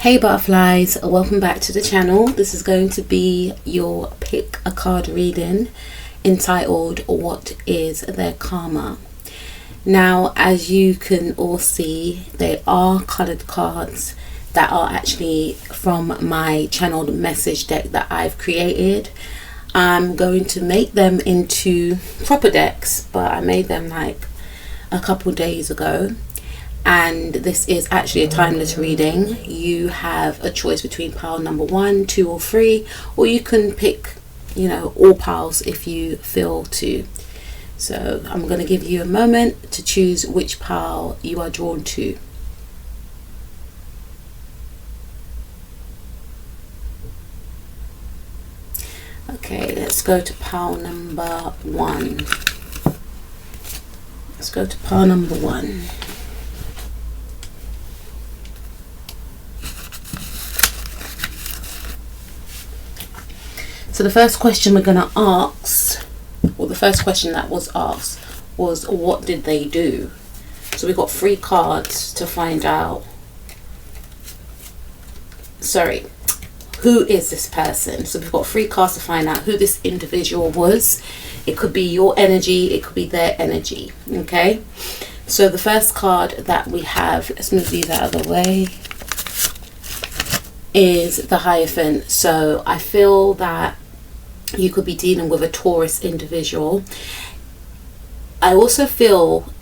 Hey butterflies, welcome back to the channel. This is going to be your pick a card reading entitled What is Their Karma? Now, as you can all see, they are colored cards that are actually from my channeled message deck that I've created. I'm going to make them into proper decks, but I made them like a couple days ago. And this is actually a timeless reading. You have a choice between pile number 1, 2 or 3, or you can pick, all piles if you feel to. So I'm going to give you a moment to choose which pile you are drawn to. Okay, let's go to pile number 1. Let's go to pile number 1. So the first question we're going to ask, or the first question that was asked, was what did they do? So we've got 3 cards to find out. Who is this person? So we've got 3 cards to find out who this individual was. It could be your energy, it could be their energy. Okay, so the first card that we have, let's move these out of the way, is the Hierophant. So I feel that you could be dealing with a Taurus individual. I also feel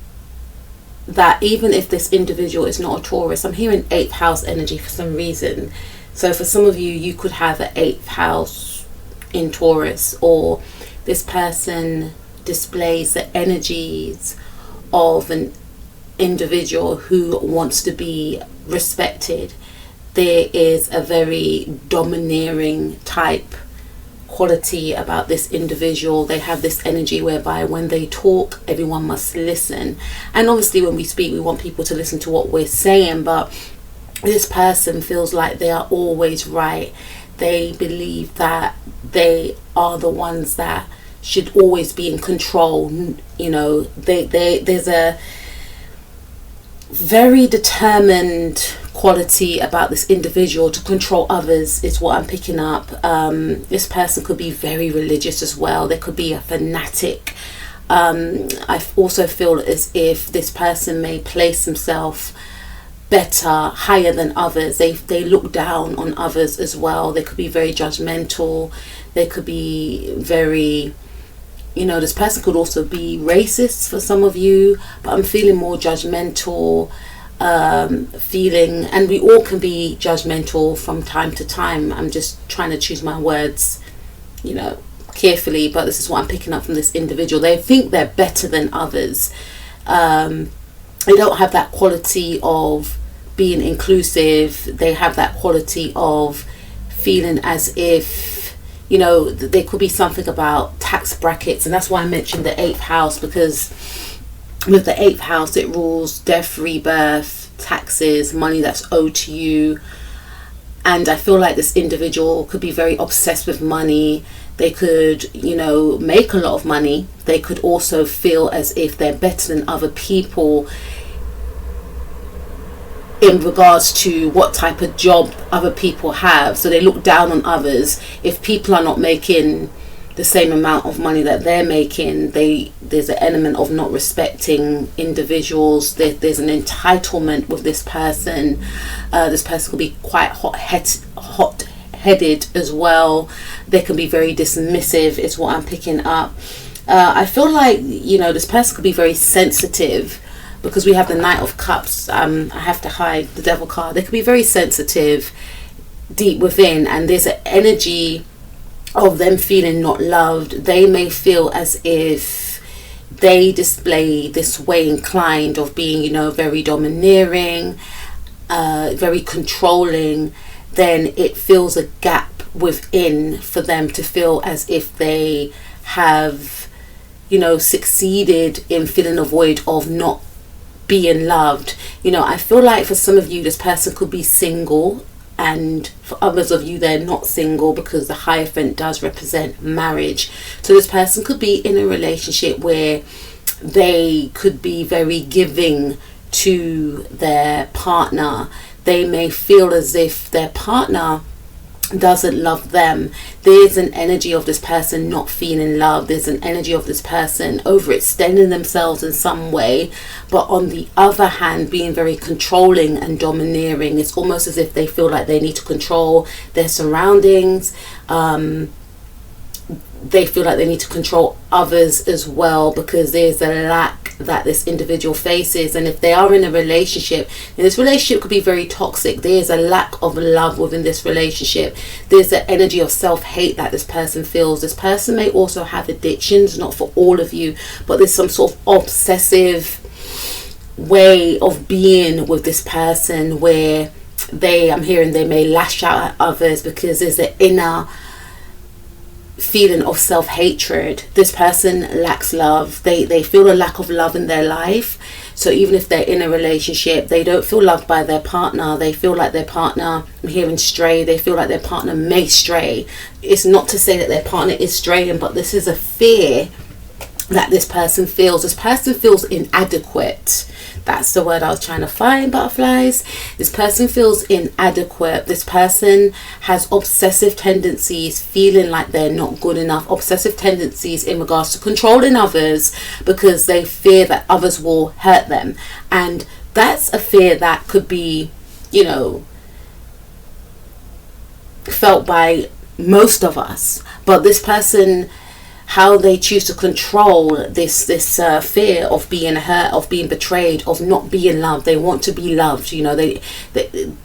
that even if this individual is not a Taurus, I'm hearing 8th house energy for some reason. So for some of you, you could have an 8th house in Taurus, or this person displays the energies of an individual who wants to be respected. There is a very domineering type quality about this individual. They have this energy whereby when they talk, everyone must listen. And obviously when we speak, we want people to listen to what we're saying, but this person feels like they are always right. They believe that they are the ones that should always be in control. There's a very determined quality about this individual to control others, is what I'm picking up. This person could be very religious as well. They could be a fanatic. I also feel as if this person may place himself better, higher than others. They look down on others as well. They could be very judgmental. They could be very, this person could also be racist for some of you, but I'm feeling more judgmental, and we all can be judgmental from time to time. I'm just trying to choose my words, carefully, but this is what I'm picking up from this individual. They think they're better than others. They don't have that quality of being inclusive. They have that quality of feeling as if, there could be something about tax brackets, and that's why I mentioned the 8th house, because with the 8th house it rules death, rebirth, taxes, money that's owed to you. And I feel like this individual could be very obsessed with money. They could, make a lot of money. They could also feel as if they're better than other people in regards to what type of job other people have. So they look down on others. If people are not making the same amount of money that they're making, there's an element of not respecting individuals. There's an entitlement with this person. This person could be quite hot-headed as well. They can be very dismissive, is what I'm picking up. I feel like, this person could be very sensitive, because we have the Knight of Cups. I have to hide the Devil card. They could be very sensitive deep within, and there's an energy of them feeling not loved. They may feel as if they display this way inclined of being, very domineering, very controlling. Then it fills a gap within for them to feel as if they have, succeeded in filling a void of not being loved. I feel like for some of you, this person could be single, and for others of you, they're not single, because the Hierophant does represent marriage. So this person could be in a relationship where they could be very giving to their partner. they may feel as if their partner doesn't love them. There's an energy of this person not feeling love. There's an energy of this person overextending themselves in some way, but on the other hand being very controlling and domineering. It's almost as if they feel like they need to control their surroundings. They feel like they need to control others as well, because there's a lack that this individual faces. And if they are in a relationship, and this relationship could be very toxic, there's a lack of love within this relationship. There's the energy of self-hate that this person feels. This person may also have addictions, not for all of you, but there's some sort of obsessive way of being with this person where I'm hearing they may lash out at others because there's the inner feeling of self-hatred. This person lacks love. They feel a lack of love in their life. So even if they're in a relationship, they don't feel loved by their partner. They feel like their partner, I'm hearing stray, they feel like their partner may stray. It's not to say that their partner is straying, but this is a fear that this person feels. This person feels inadequate. That's the word I was trying to find, butterflies. This person feels inadequate. This person has obsessive tendencies, feeling like they're not good enough. Obsessive tendencies in regards to controlling others because they fear that others will hurt them. And that's a fear that could be, felt by most of us. But this person, how they choose to control this fear of being hurt, of being betrayed, of not being loved. They want to be loved.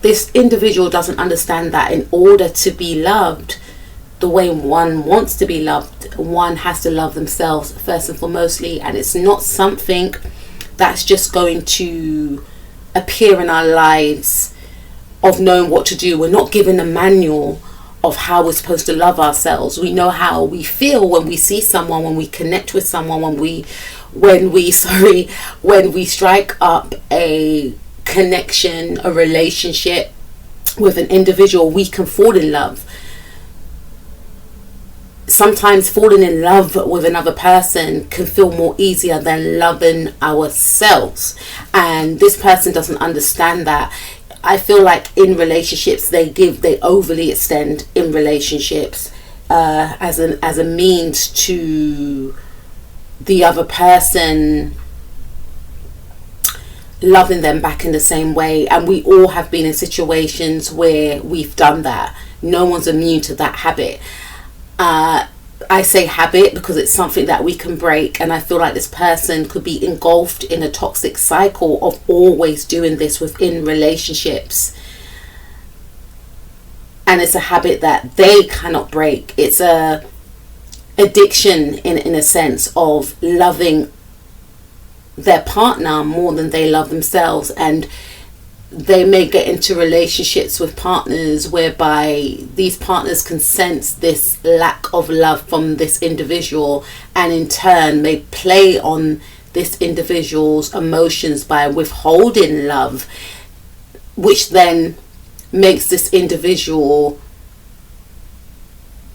This individual doesn't understand that in order to be loved the way one wants to be loved, one has to love themselves first and foremostly. And it's not something that's just going to appear in our lives of knowing what to do. We're not given a manual of how we're supposed to love ourselves. We know how we feel when we see someone, when we connect with someone, when we strike up a connection, a relationship with an individual, we can fall in love. Sometimes falling in love with another person can feel more easier than loving ourselves, and this person doesn't understand that. I feel like in relationships they overly extend in relationships as a means to the other person loving them back in the same way. And we all have been in situations where we've done that. No one's immune to that habit. I say habit because it's something that we can break, and I feel like this person could be engulfed in a toxic cycle of always doing this within relationships, and it's a habit that they cannot break. It's a addiction in a sense of loving their partner more than they love themselves. And they may get into relationships with partners whereby these partners can sense this lack of love from this individual, and in turn may play on this individual's emotions by withholding love, which then makes this individual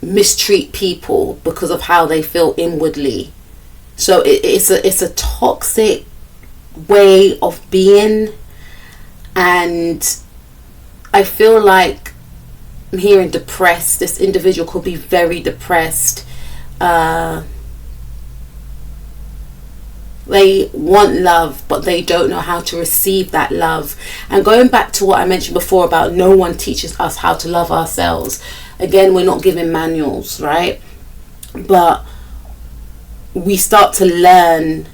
mistreat people because of how they feel inwardly. So it's a toxic way of being. And I feel like I'm hearing depressed. This individual could be very depressed. They want love, but they don't know how to receive that love. And going back to what I mentioned before about no one teaches us how to love ourselves. Again, we're not given manuals, right? But we start to learn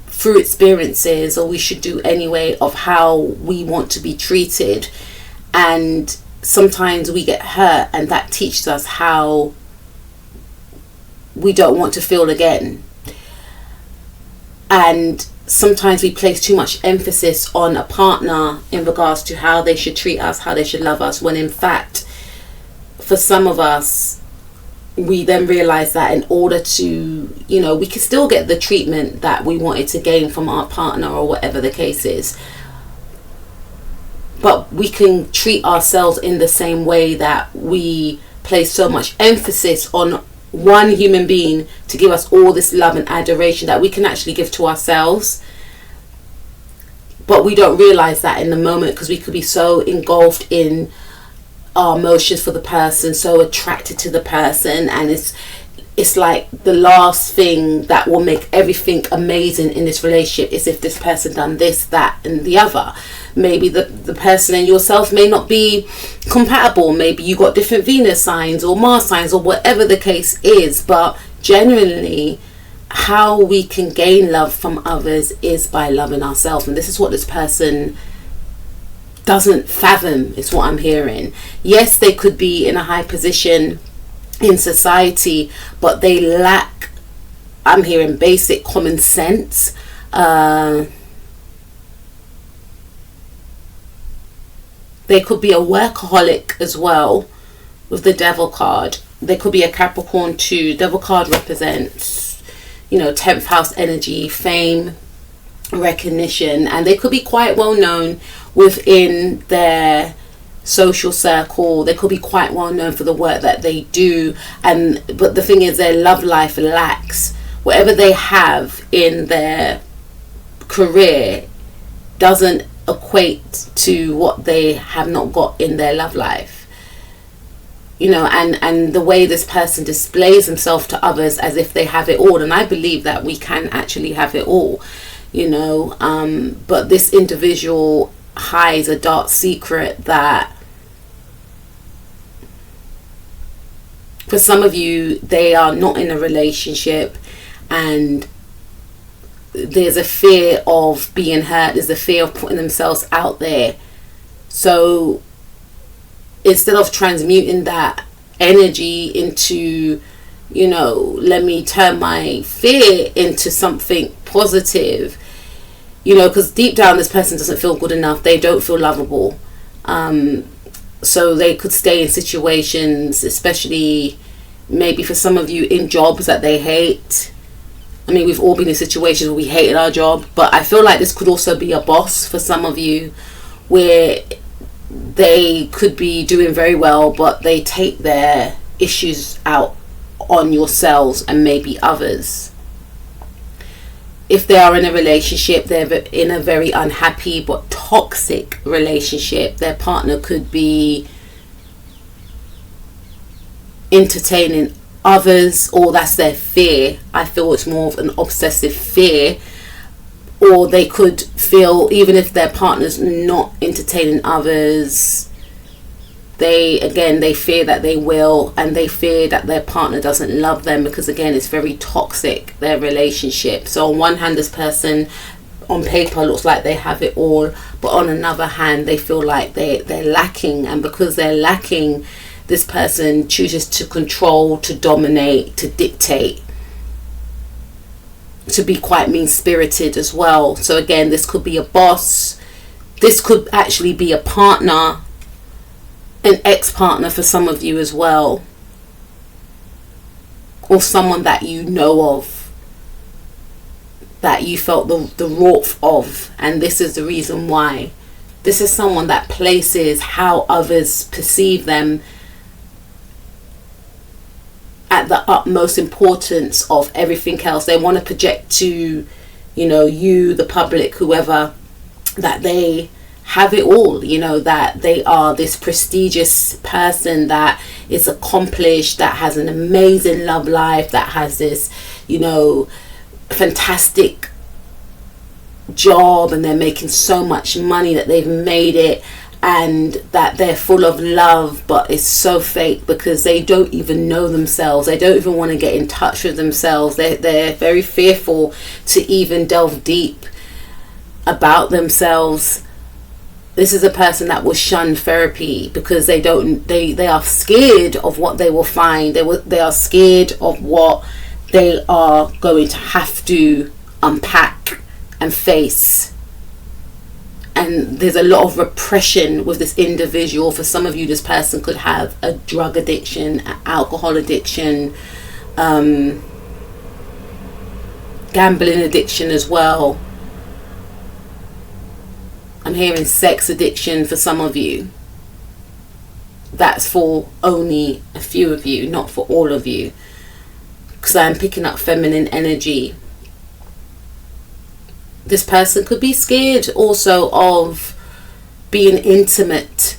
through experiences, or we should do anyway, of how we want to be treated. And sometimes we get hurt, and that teaches us how we don't want to feel again. And sometimes we place too much emphasis on a partner in regards to how they should treat us, how they should love us, when in fact for some of us we then realize that in order to, we can still get the treatment that we wanted to gain from our partner or whatever the case is, but we can treat ourselves in the same way that we place so much emphasis on one human being to give us all this love and adoration that we can actually give to ourselves. but we don't realize that in the moment because we could be so engulfed in our emotions for the person, so attracted to the person, and it's like the last thing that will make everything amazing in this relationship is if this person done this, that, and the other. Maybe the person and yourself may not be compatible. Maybe you got different Venus signs or Mars signs or whatever the case is. But genuinely, how we can gain love from others is by loving ourselves. And this is what this person doesn't fathom, is what I'm hearing. Yes, they could be in a high position in society, but they lack, I'm hearing, basic common sense. They could be a workaholic as well with the Devil card. They could be a Capricorn too. Devil card represents, 10th house energy, fame, recognition, and they could be quite well known within their social circle. They could be quite well known for the work that they do, but the thing is, their love life lacks. Whatever they have in their career doesn't equate to what they have not got in their love life. And the way this person displays himself to others as if they have it all, and I believe that we can actually have it all, but this individual hides a dark secret that for some of you, they are not in a relationship, and there's a fear of being hurt, there's a fear of putting themselves out there. So instead of transmuting that energy into, let me turn my fear into something positive, because deep down this person doesn't feel good enough, they don't feel lovable, so they could stay in situations, especially maybe for some of you, in jobs that they hate. I mean, we've all been in situations where we hated our job, but I feel like this could also be a boss for some of you, where they could be doing very well, but they take their issues out on yourselves and maybe others. If they are in a relationship, they're in a very unhappy but toxic relationship. Their partner could be entertaining others, or that's their fear. I feel it's more of an obsessive fear. Or they could feel, even if their partner's not entertaining others, they fear that they will, and they fear that their partner doesn't love them, because again, it's very toxic, their relationship. So on one hand, this person on paper looks like they have it all, but on another hand, they feel like they're lacking, and because they're lacking, this person chooses to control, to dominate, to dictate, to be quite mean-spirited as well. So again, this could be a boss, this could actually be a partner, an ex-partner for some of you as well, or someone that you know of, that you felt the warmth of, and this is the reason why. This is someone that places how others perceive them at the utmost importance of everything else. They want to project to, you, the public, whoever, that they have it all, that they are this prestigious person that is accomplished, that has an amazing love life, that has this, fantastic job, and they're making so much money, that they've made it, and that they're full of love, but it's so fake because they don't even know themselves. They don't even want to get in touch with themselves. They're very fearful to even delve deep about themselves. This is a person that will shun therapy because they are scared of what they will find. They are scared of what they are going to have to unpack and face. And there's a lot of repression with this individual. For some of you, this person could have a drug addiction, an alcohol addiction, gambling addiction as well. I'm hearing sex addiction for some of you. That's for only a few of you, not for all of you, because I'm picking up feminine energy. This person could be scared also of being intimate.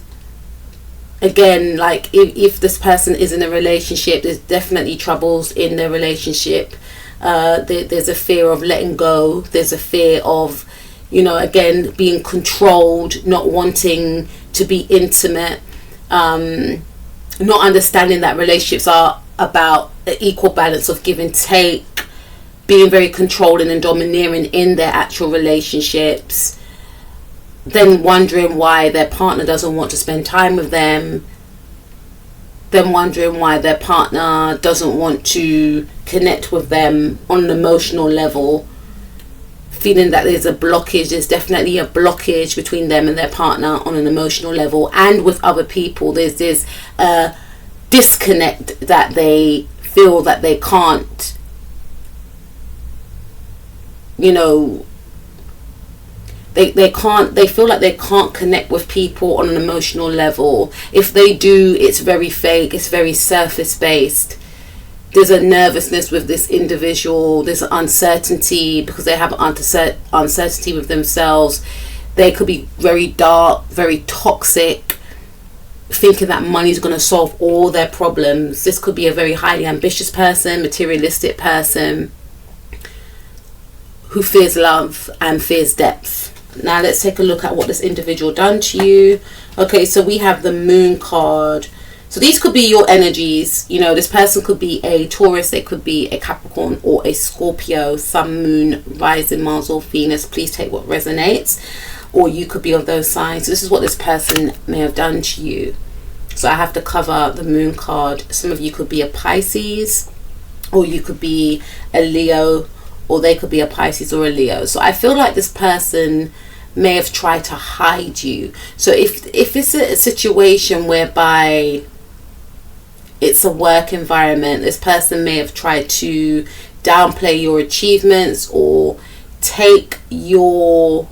Again, like if this person is in a relationship, there's definitely troubles in their relationship. There's a fear of letting go. There's a fear of, again, being controlled, not wanting to be intimate, not understanding that relationships are about an equal balance of give and take, being very controlling and domineering in their actual relationships, then wondering why their partner doesn't want to spend time with them, then wondering why their partner doesn't want to connect with them on an emotional level, feeling that there's a blockage. There's definitely a blockage between them and their partner on an emotional level, and with other people there's a disconnect that they feel that they can't, they feel like they can't connect with people on an emotional level. If they do, it's very fake, it's very surface based. There's a nervousness with this individual, there's an uncertainty because they have uncertainty with themselves. They could be very dark, very toxic, thinking that money's going to solve all their problems. This could be a very highly ambitious person, materialistic person who fears love and fears depth. Now let's take a look at what this individual done to you. Okay, so we have the Moon card. So these could be your energies. This person could be a Taurus, they could be a Capricorn or a Scorpio, Sun, Moon, Rising, Mars or Venus. Please take what resonates. Or you could be of those signs. So this is what this person may have done to you. So I have to cover the Moon card. Some of you could be a Pisces, or you could be a Leo, or they could be a Pisces or a Leo. So I feel like this person may have tried to hide you. So if it's a situation whereby it's a work environment, this person may have tried to downplay your achievements or take your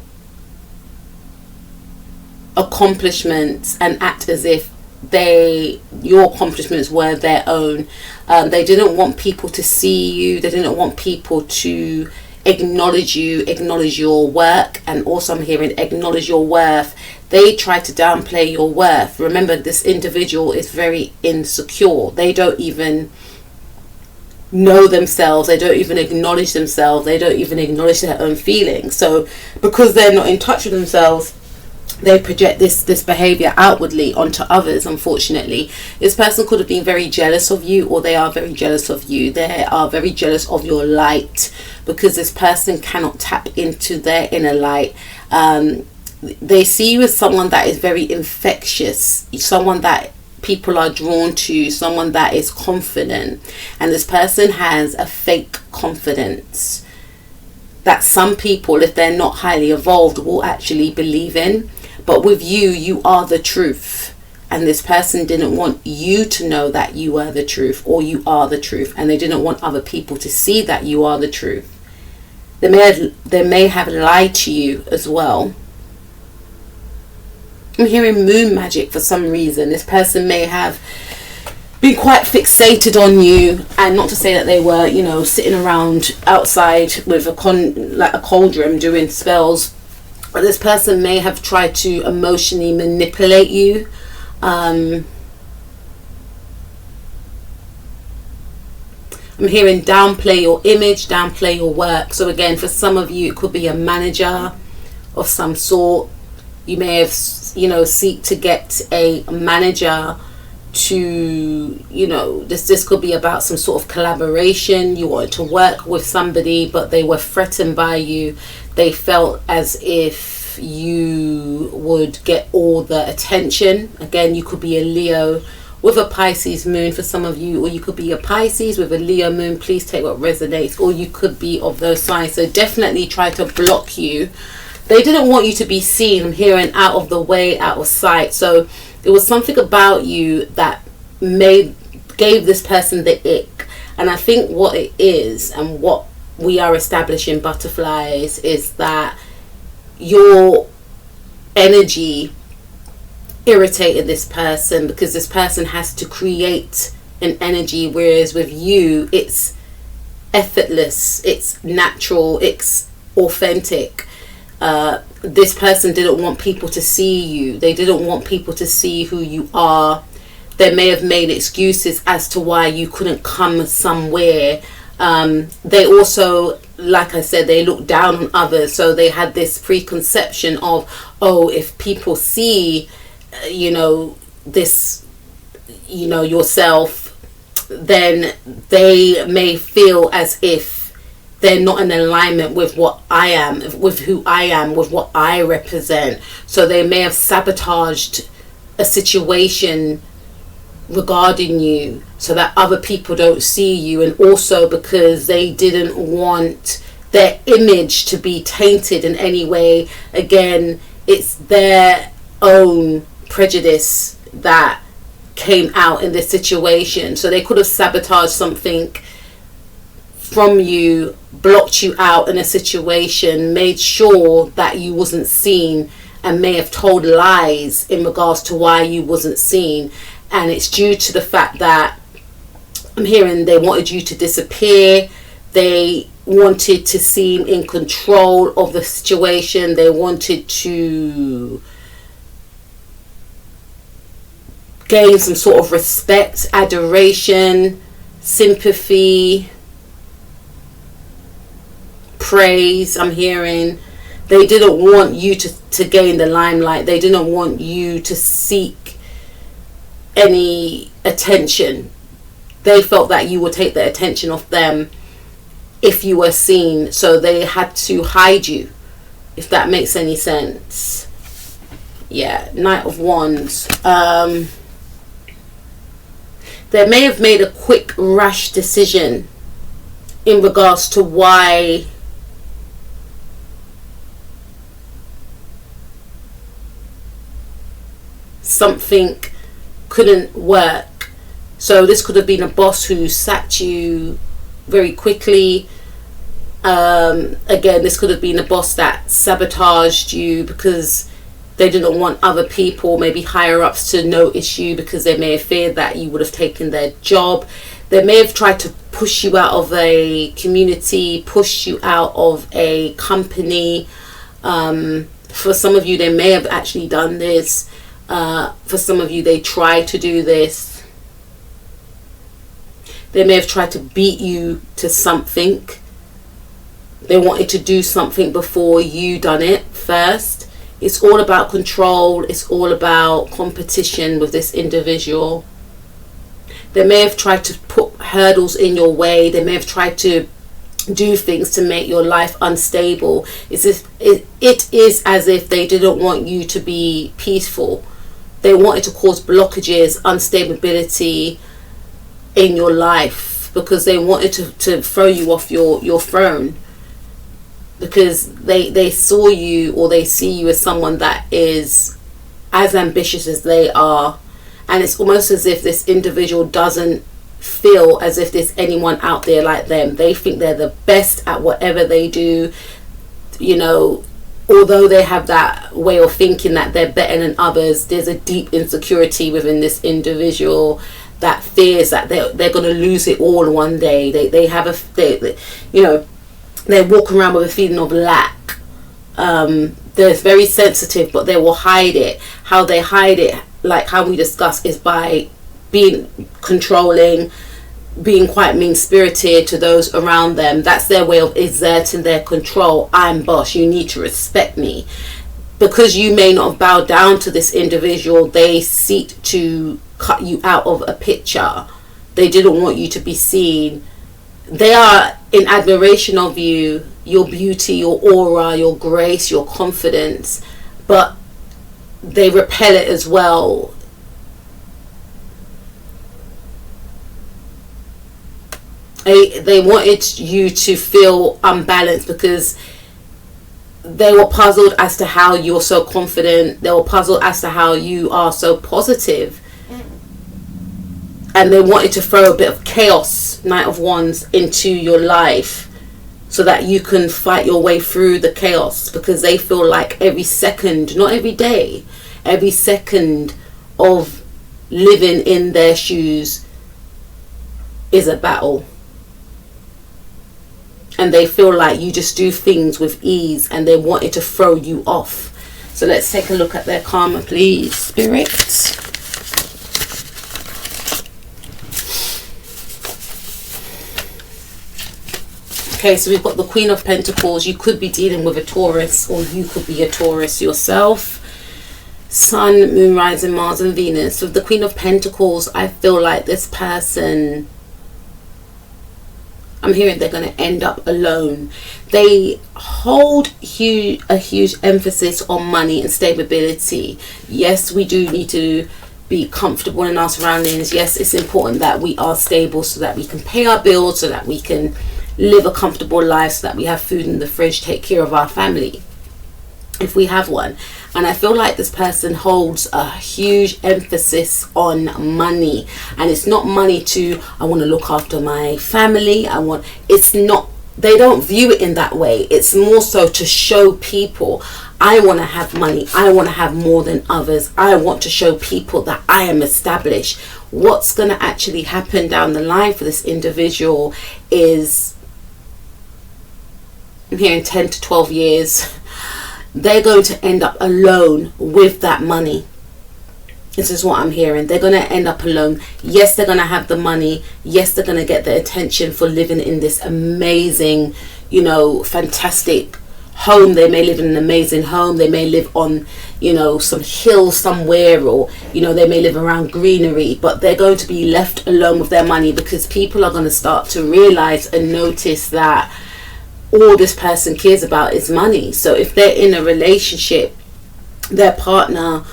accomplishments and act as if your accomplishments were their own. They didn't want people to see you. They didn't want people to acknowledge you, acknowledge your work, and also I'm hearing acknowledge your worth. They try to downplay your worth. Remember, this individual is very insecure. They don't even know themselves. They don't even acknowledge themselves. They don't even acknowledge their own feelings. So because they're not in touch with themselves, they project this behavior outwardly onto others. Unfortunately, this person could have been very jealous of you, or they are very jealous of you. They are very jealous of your light, because this person cannot tap into their inner light. They see you as someone that is very infectious, someone that people are drawn to, someone that is confident, and this person has a fake confidence that some people, if they're not highly evolved, will actually believe in. But with you, you are the truth. And this person didn't want you to know that you are the truth, or you are the truth. And they didn't want other people to see that you are the truth. They may have lied to you as well. I'm hearing moon magic for some reason. This person may have been quite fixated on you, and not to say that they were, sitting around outside with a cauldron doing spells. But this person may have tried to emotionally manipulate you. I'm hearing downplay your image, downplay your work. So again, for some of you, it could be a manager of some sort. You may have, seek to get a manager to, this could be about some sort of collaboration. You wanted to work with somebody, but they were threatened by you. They felt as if you would get all the attention. Again, you could be a Leo with a Pisces moon for some of you, or you could be a Pisces with a Leo moon. Please take what resonates. Or you could be of those signs. So definitely try to block you. They didn't want you to be seen. I'm hearing out of the way, out of sight. So there was something about you that gave this person the ick. And I think what it is, and what we are establishing, butterflies, is that your energy irritated this person, because this person has to create an energy, whereas with you it's effortless, it's natural, it's authentic. This person didn't want people to see you. They didn't want people to see who you are. They may have made excuses as to why you couldn't come somewhere. They also, like I said, they looked down on others. So they had this preconception of, oh, if people see, this, yourself, then they may feel as if they're not in alignment with what I am, with who I am, with what I represent. So they may have sabotaged a situation regarding you so that other people don't see you, and also because they didn't want their image to be tainted in any way. Again, it's their own prejudice that came out in this situation. So they could have sabotaged something from you, blocked you out in a situation, made sure that you wasn't seen, and may have told lies in regards to why you wasn't seen. And it's due to the fact that I'm hearing they wanted you to disappear. They wanted to seem in control of the situation. They wanted to gain some sort of respect, adoration, sympathy, praise. I'm hearing they didn't want you to gain the limelight. They didn't want you to seek any attention. They felt that you would take the attention off them if you were seen, so they had to hide you, if that makes any sense. Yeah, Knight of Wands. They may have made a quick, rash decision in regards to why something couldn't work. So this could have been a boss who sacked you very quickly. Again, this could have been a boss that sabotaged you because they didn't want other people, maybe higher ups, to notice you, because they may have feared that you would have taken their job. They may have tried to push you out of a community, push you out of a company. For some of you, they may have actually done this. For some of you, they tried to do this. They may have tried to beat you to something. They wanted to do something before you done it first. It's all about control. It's all about competition with this individual. They may have tried to put hurdles in your way. They may have tried to do things to make your life unstable. It is as if they didn't want you to be peaceful. They wanted to cause blockages, instability in your life, because they wanted to throw you off your throne, because they saw you, or they see you as someone that is as ambitious as they are. And it's almost as if this individual doesn't feel as if there's anyone out there like them. They think they're the best at whatever they do. Although they have that way of thinking that they're better than others, there's a deep insecurity within this individual that fears that they're going to lose it all one day. They walk around with a feeling of lack. They're very sensitive, but they will hide it. How they hide it, like how we discussed, is by being controlling, being quite mean-spirited to those around them. That's their way of exerting their control. I'm boss, you need to respect me. Because you may not have bowed down to this individual, they seek to cut you out of a picture. They didn't want you to be seen. They are in admiration of you, your beauty, your aura, your grace, your confidence, but they repel it as well. They wanted you to feel unbalanced, because they were puzzled as to how you're so confident. They were puzzled as to how you are so positive. And they wanted to throw a bit of chaos, Knight of Wands, into your life so that you can fight your way through the chaos, because they feel like every second, not every day, every second of living in their shoes is a battle. and they feel like you just do things with ease, and they wanted to throw you off. So let's take a look at their karma, please, Spirit. Okay, so we've got the Queen of Pentacles. You could be dealing with a Taurus, or you could be a Taurus yourself. Sun, Moon, Rising, Mars and Venus. With the Queen of Pentacles, I feel like this person, I'm hearing they're going to end up alone. They hold a huge emphasis on money and stability. Yes, we do need to be comfortable in our surroundings. Yes, it's important that we are stable so that we can pay our bills, so that we can live a comfortable life, so that we have food in the fridge, take care of our family if we have one. And I feel like this person holds a huge emphasis on money, and it's not money to, I want to look after my family, it's not, they don't view it in that way. It's more so to show people, I want to have money, I want to have more than others, I want to show people that I am established. What's going to actually happen down the line for this individual is, I'm hearing 10 to 12 years, they're going to end up alone with that money. This is what I'm hearing. They're going to end up alone. Yes, they're going to have the money. Yes, they're going to get the attention for living in this amazing, fantastic home. They may live in an amazing home. They may live on, some hill somewhere, or, they may live around greenery, but they're going to be left alone with their money, because people are going to start to realize and notice that all this person cares about is money. So if they're in a relationship, their partner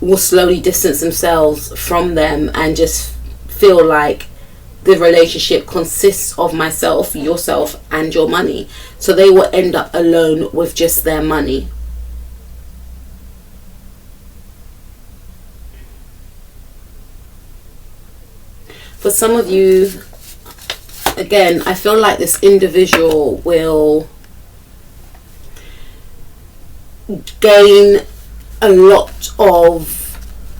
will slowly distance themselves from them and just feel like the relationship consists of myself, yourself and your money. So they will end up alone with just their money. For some of you, again, I feel like this individual will gain a lot of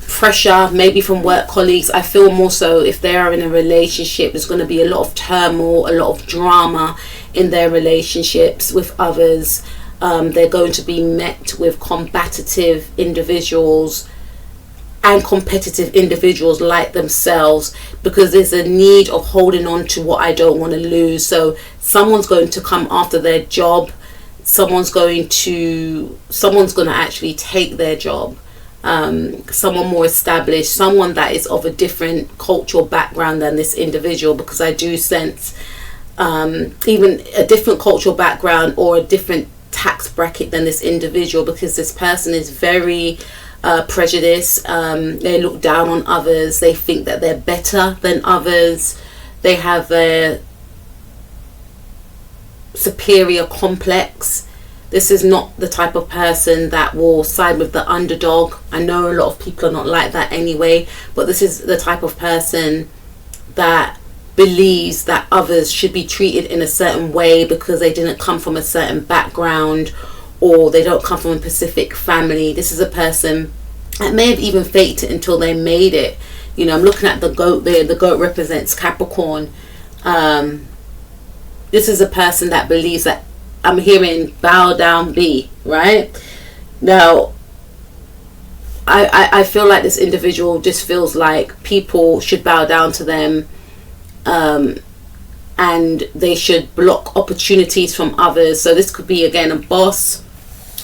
pressure, maybe from work colleagues. I feel more so if they are in a relationship, there's going to be a lot of turmoil, a lot of drama in their relationships with others. They're going to be met with combative individuals and competitive individuals like themselves, because there's a need of holding on to what I don't want to lose. So someone's going to come after their job, someone's going to actually take their job, someone more established, someone that is of a different cultural background than this individual, because I do sense even a different cultural background or a different tax bracket than this individual, because this person is very prejudiced. They look down on others. They think that they're better than others. They have a superior complex. This is not the type of person that will side with the underdog. I know a lot of people are not like that anyway, but this is the type of person that believes that others should be treated in a certain way because they didn't come from a certain background, or they don't come from a specific family. This is a person that may have even faked it until they made it. I'm looking at the goat there. The goat represents Capricorn. This is a person that believes that, I'm hearing bow down be, right? Now, I feel like this individual just feels like people should bow down to them, and they should block opportunities from others. So this could be, again, a boss.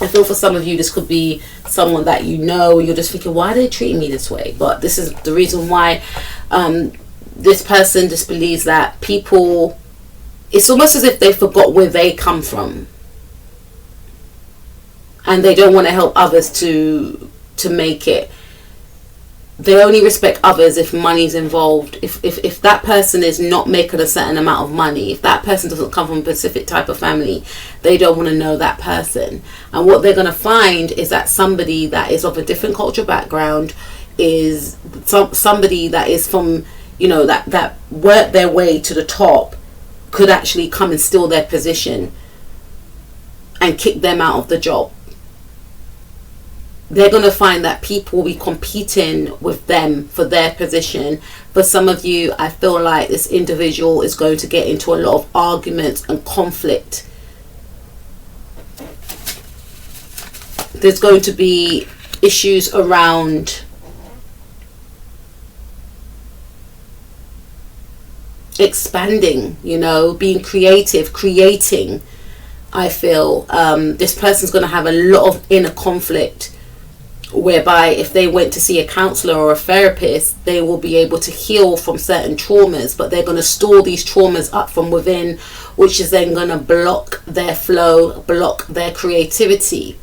I feel for some of you, this could be someone that you're just thinking, why are they treating me this way? But this is the reason why this person just believes that people, it's almost as if they forgot where they come from, and they don't want to help others to make it. They only respect others if money's involved. If that person is not making a certain amount of money, if that person doesn't come from a specific type of family, they don't want to know that person. And what they're going to find is that somebody that is of a different cultural background, is somebody that is from, that worked their way to the top, could actually come and steal their position and kick them out of the job. they're going to find that people will be competing with them for their position. For some of you, I feel like this individual is going to get into a lot of arguments and conflict. There's going to be issues around expanding, you know, being creative, creating. I feel this person's going to have a lot of inner conflict, whereby if they went to see a counselor or a therapist, they will be able to heal from certain traumas, but they're going to store these traumas up from within, which is then going to block their flow, block their creativity.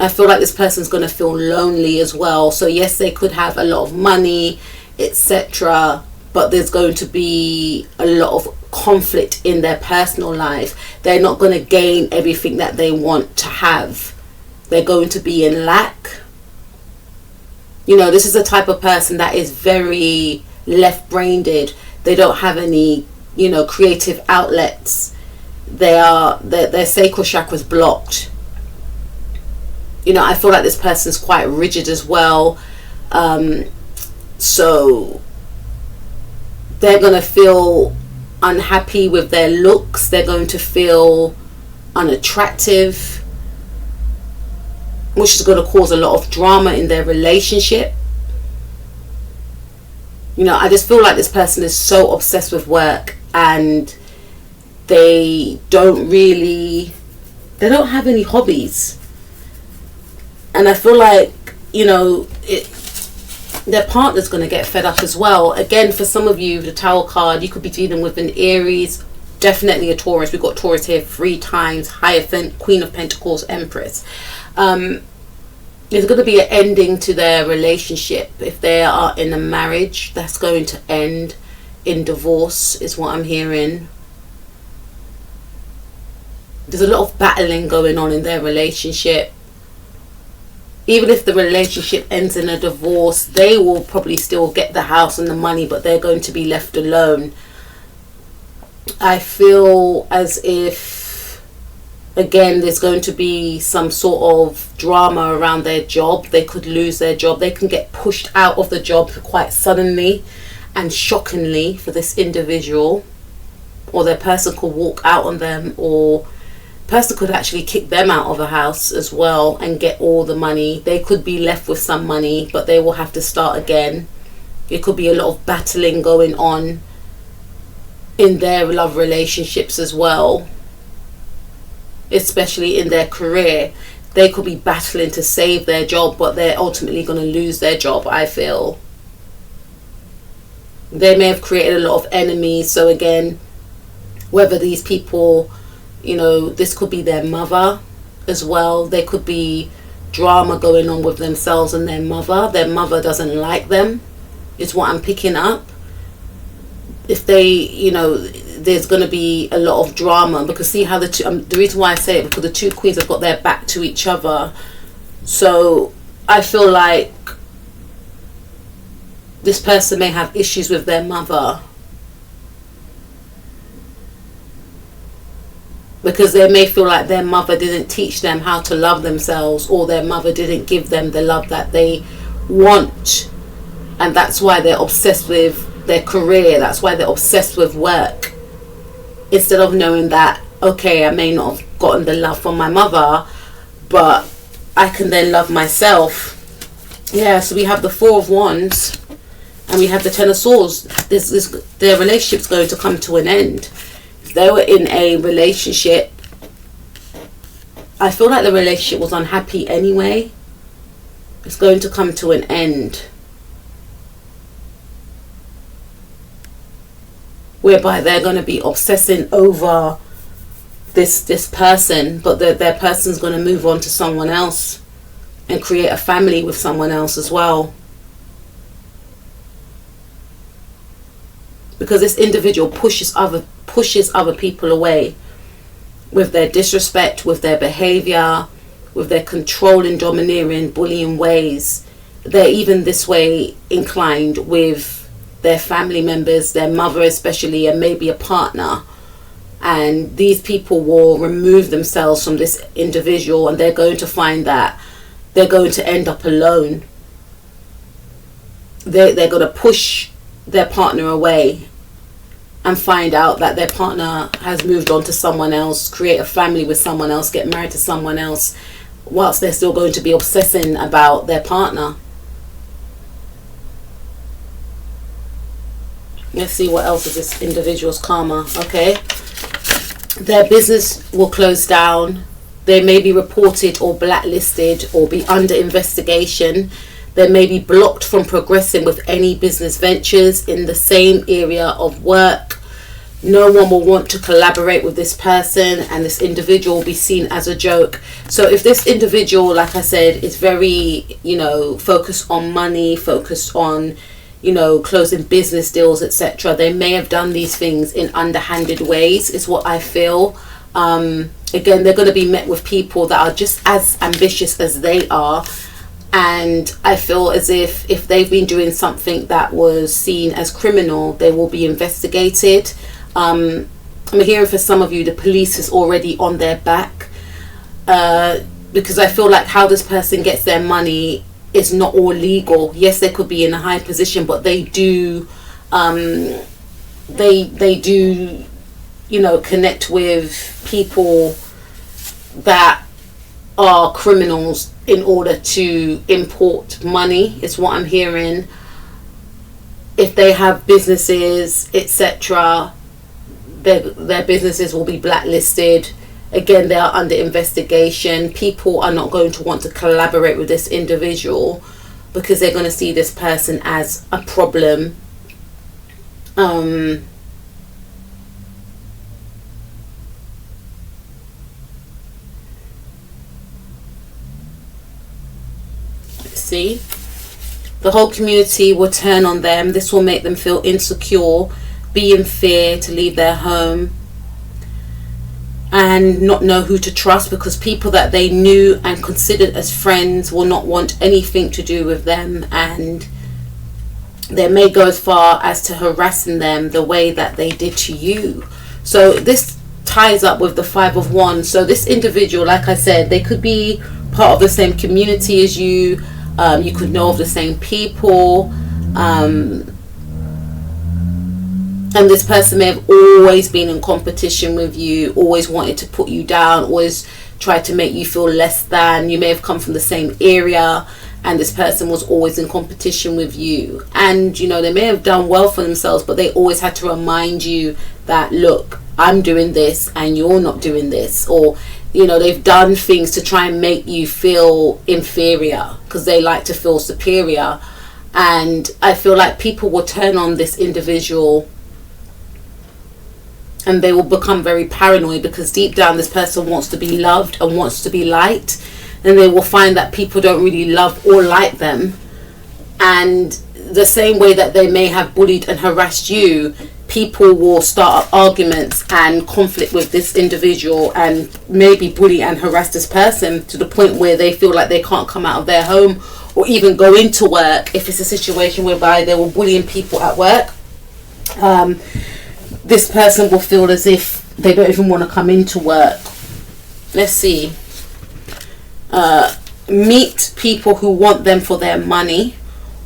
I feel like this person's going to feel lonely as well. So yes, they could have a lot of money, etc., but there's going to be a lot of conflict in their personal life. They're not going to gain everything that they want to have. They're going to be in lack. You know, this is a type of person that is very left-brained. They don't have any, you know, creative outlets. Their sacral chakra is blocked. You know, I feel like this person's quite rigid as well. So they're going to feel unhappy with their looks. They're going to feel unattractive, which is going to cause a lot of drama in their relationship. You know, I just feel like this person is so obsessed with work, and they don't have any hobbies. And I feel like, you know, their partner's going to get fed up as well. Again, for some of you, the Tower card, you could be dealing with an Aries, definitely a Taurus. We've got Taurus here 3 times, Hierophant, Queen of Pentacles, Empress. There's going to be an ending to their relationship. If they are in a marriage, that's going to end in divorce, is what I'm hearing. There's a lot of battling going on in their relationship. Even if the relationship ends in a divorce, they will probably still get the house and the money, but they're going to be left alone. I feel as if, again, there's going to be some sort of drama around their job. They could lose their job. They can get pushed out of the job quite suddenly and shockingly for this individual. Or their person could walk out on them, or person could actually kick them out of a house as well and get all the money. They could be left with some money, but they will have to start again. It could be a lot of battling going on in their love relationships as well, especially in their career. They could be battling to save their job, but they're ultimately going to lose their job, I feel. They may have created a lot of enemies. So again, whether these people, you know, this could be their mother as well. There could be drama going on with themselves and their mother. Their mother doesn't like them, is what I'm picking up. If they, you know, there's going to be a lot of drama, because see how the two, the reason why I say it, because the 2 queens have got their back to each other. So I feel like this person may have issues with their mother, because they may feel like their mother didn't teach them how to love themselves, or their mother didn't give them the love that they want, and that's why they're obsessed with their career. That's why they're obsessed with work, instead of knowing that, okay, I may not have gotten the love from my mother, but I can then love myself. Yeah, so we have the 4 of Wands and we have the 10 of Swords. Their relationship's going to come to an end. If they were in a relationship, I feel like the relationship was unhappy anyway. It's going to come to an end, whereby they're going to be obsessing over this person, but their person's going to move on to someone else and create a family with someone else as well. Because this individual pushes other people away with their disrespect, with their behavior, with their controlling, domineering, bullying ways. They're even this way inclined with their family members, their mother especially, and maybe a partner. And these people will remove themselves from this individual, and they're going to find that they're going to end up alone. They're going to push their partner away and find out that their partner has moved on to someone else, create a family with someone else, get married to someone else, whilst they're still going to be obsessing about their partner. Let's see what else is this individual's karma. Okay, their business will close down. They may be reported or blacklisted or be under investigation. They may be blocked from progressing with any business ventures in the same area of work. No one will want to collaborate with this person, and this individual will be seen as a joke. So if this individual, like I said, is very, focused on money, focused on, closing business deals, etc., they may have done these things in underhanded ways, is what I feel. Again, they're going to be met with people that are just as ambitious as they are. And I feel as if they've been doing something that was seen as criminal, they will be investigated. I'm hearing for some of you, the police is already on their back, because I feel like how this person gets their money is not all legal. Yes, they could be in a high position, but they do, they do, connect with people that are criminals in order to import money, is what I'm hearing. If they have businesses, etc., their businesses will be blacklisted. Again, they are under investigation. People are not going to want to collaborate with this individual because they're going to see this person as a problem. See, the whole community will turn on them. This will make them feel insecure, be in fear to leave their home, and not know who to trust, because people that they knew and considered as friends will not want anything to do with them, and they may go as far as to harassing them the way that they did to you. So this ties up with the Five of Wands. So this individual, like I said, they could be part of the same community as you. You could know of the same people, and this person may have always been in competition with you, always wanted to put you down, always tried to make you feel less than. You may have come from the same area, and this person was always in competition with you, and they may have done well for themselves, but they always had to remind you that, look, I'm doing this and you're not doing this. Or they've done things to try and make you feel inferior because they like to feel superior. And I feel like people will turn on this individual and they will become very paranoid, because deep down this person wants to be loved and wants to be liked, and they will find that people don't really love or like them. And the same way that they may have bullied and harassed you, people will start up arguments and conflict with this individual and maybe bully and harass this person to the point where they feel like they can't come out of their home or even go into work. If it's a situation whereby they were bullying people at work, this person will feel as if they don't even want to come into work. Let's see. Meet people who want them for their money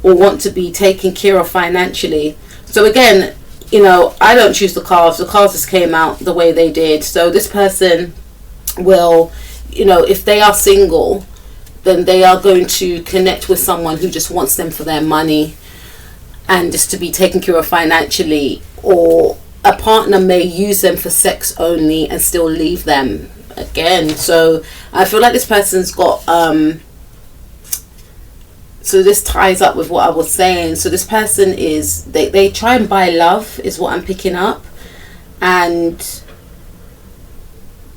or want to be taken care of financially. So again, I don't choose the cards. The cards just came out the way they did. So this person will, if they are single, then they are going to connect with someone who just wants them for their money and just to be taken care of financially. Or a partner may use them for sex only and still leave them again. So I feel like this person's got so this ties up with what I was saying. So this person is, they try and buy love, is what I'm picking up. And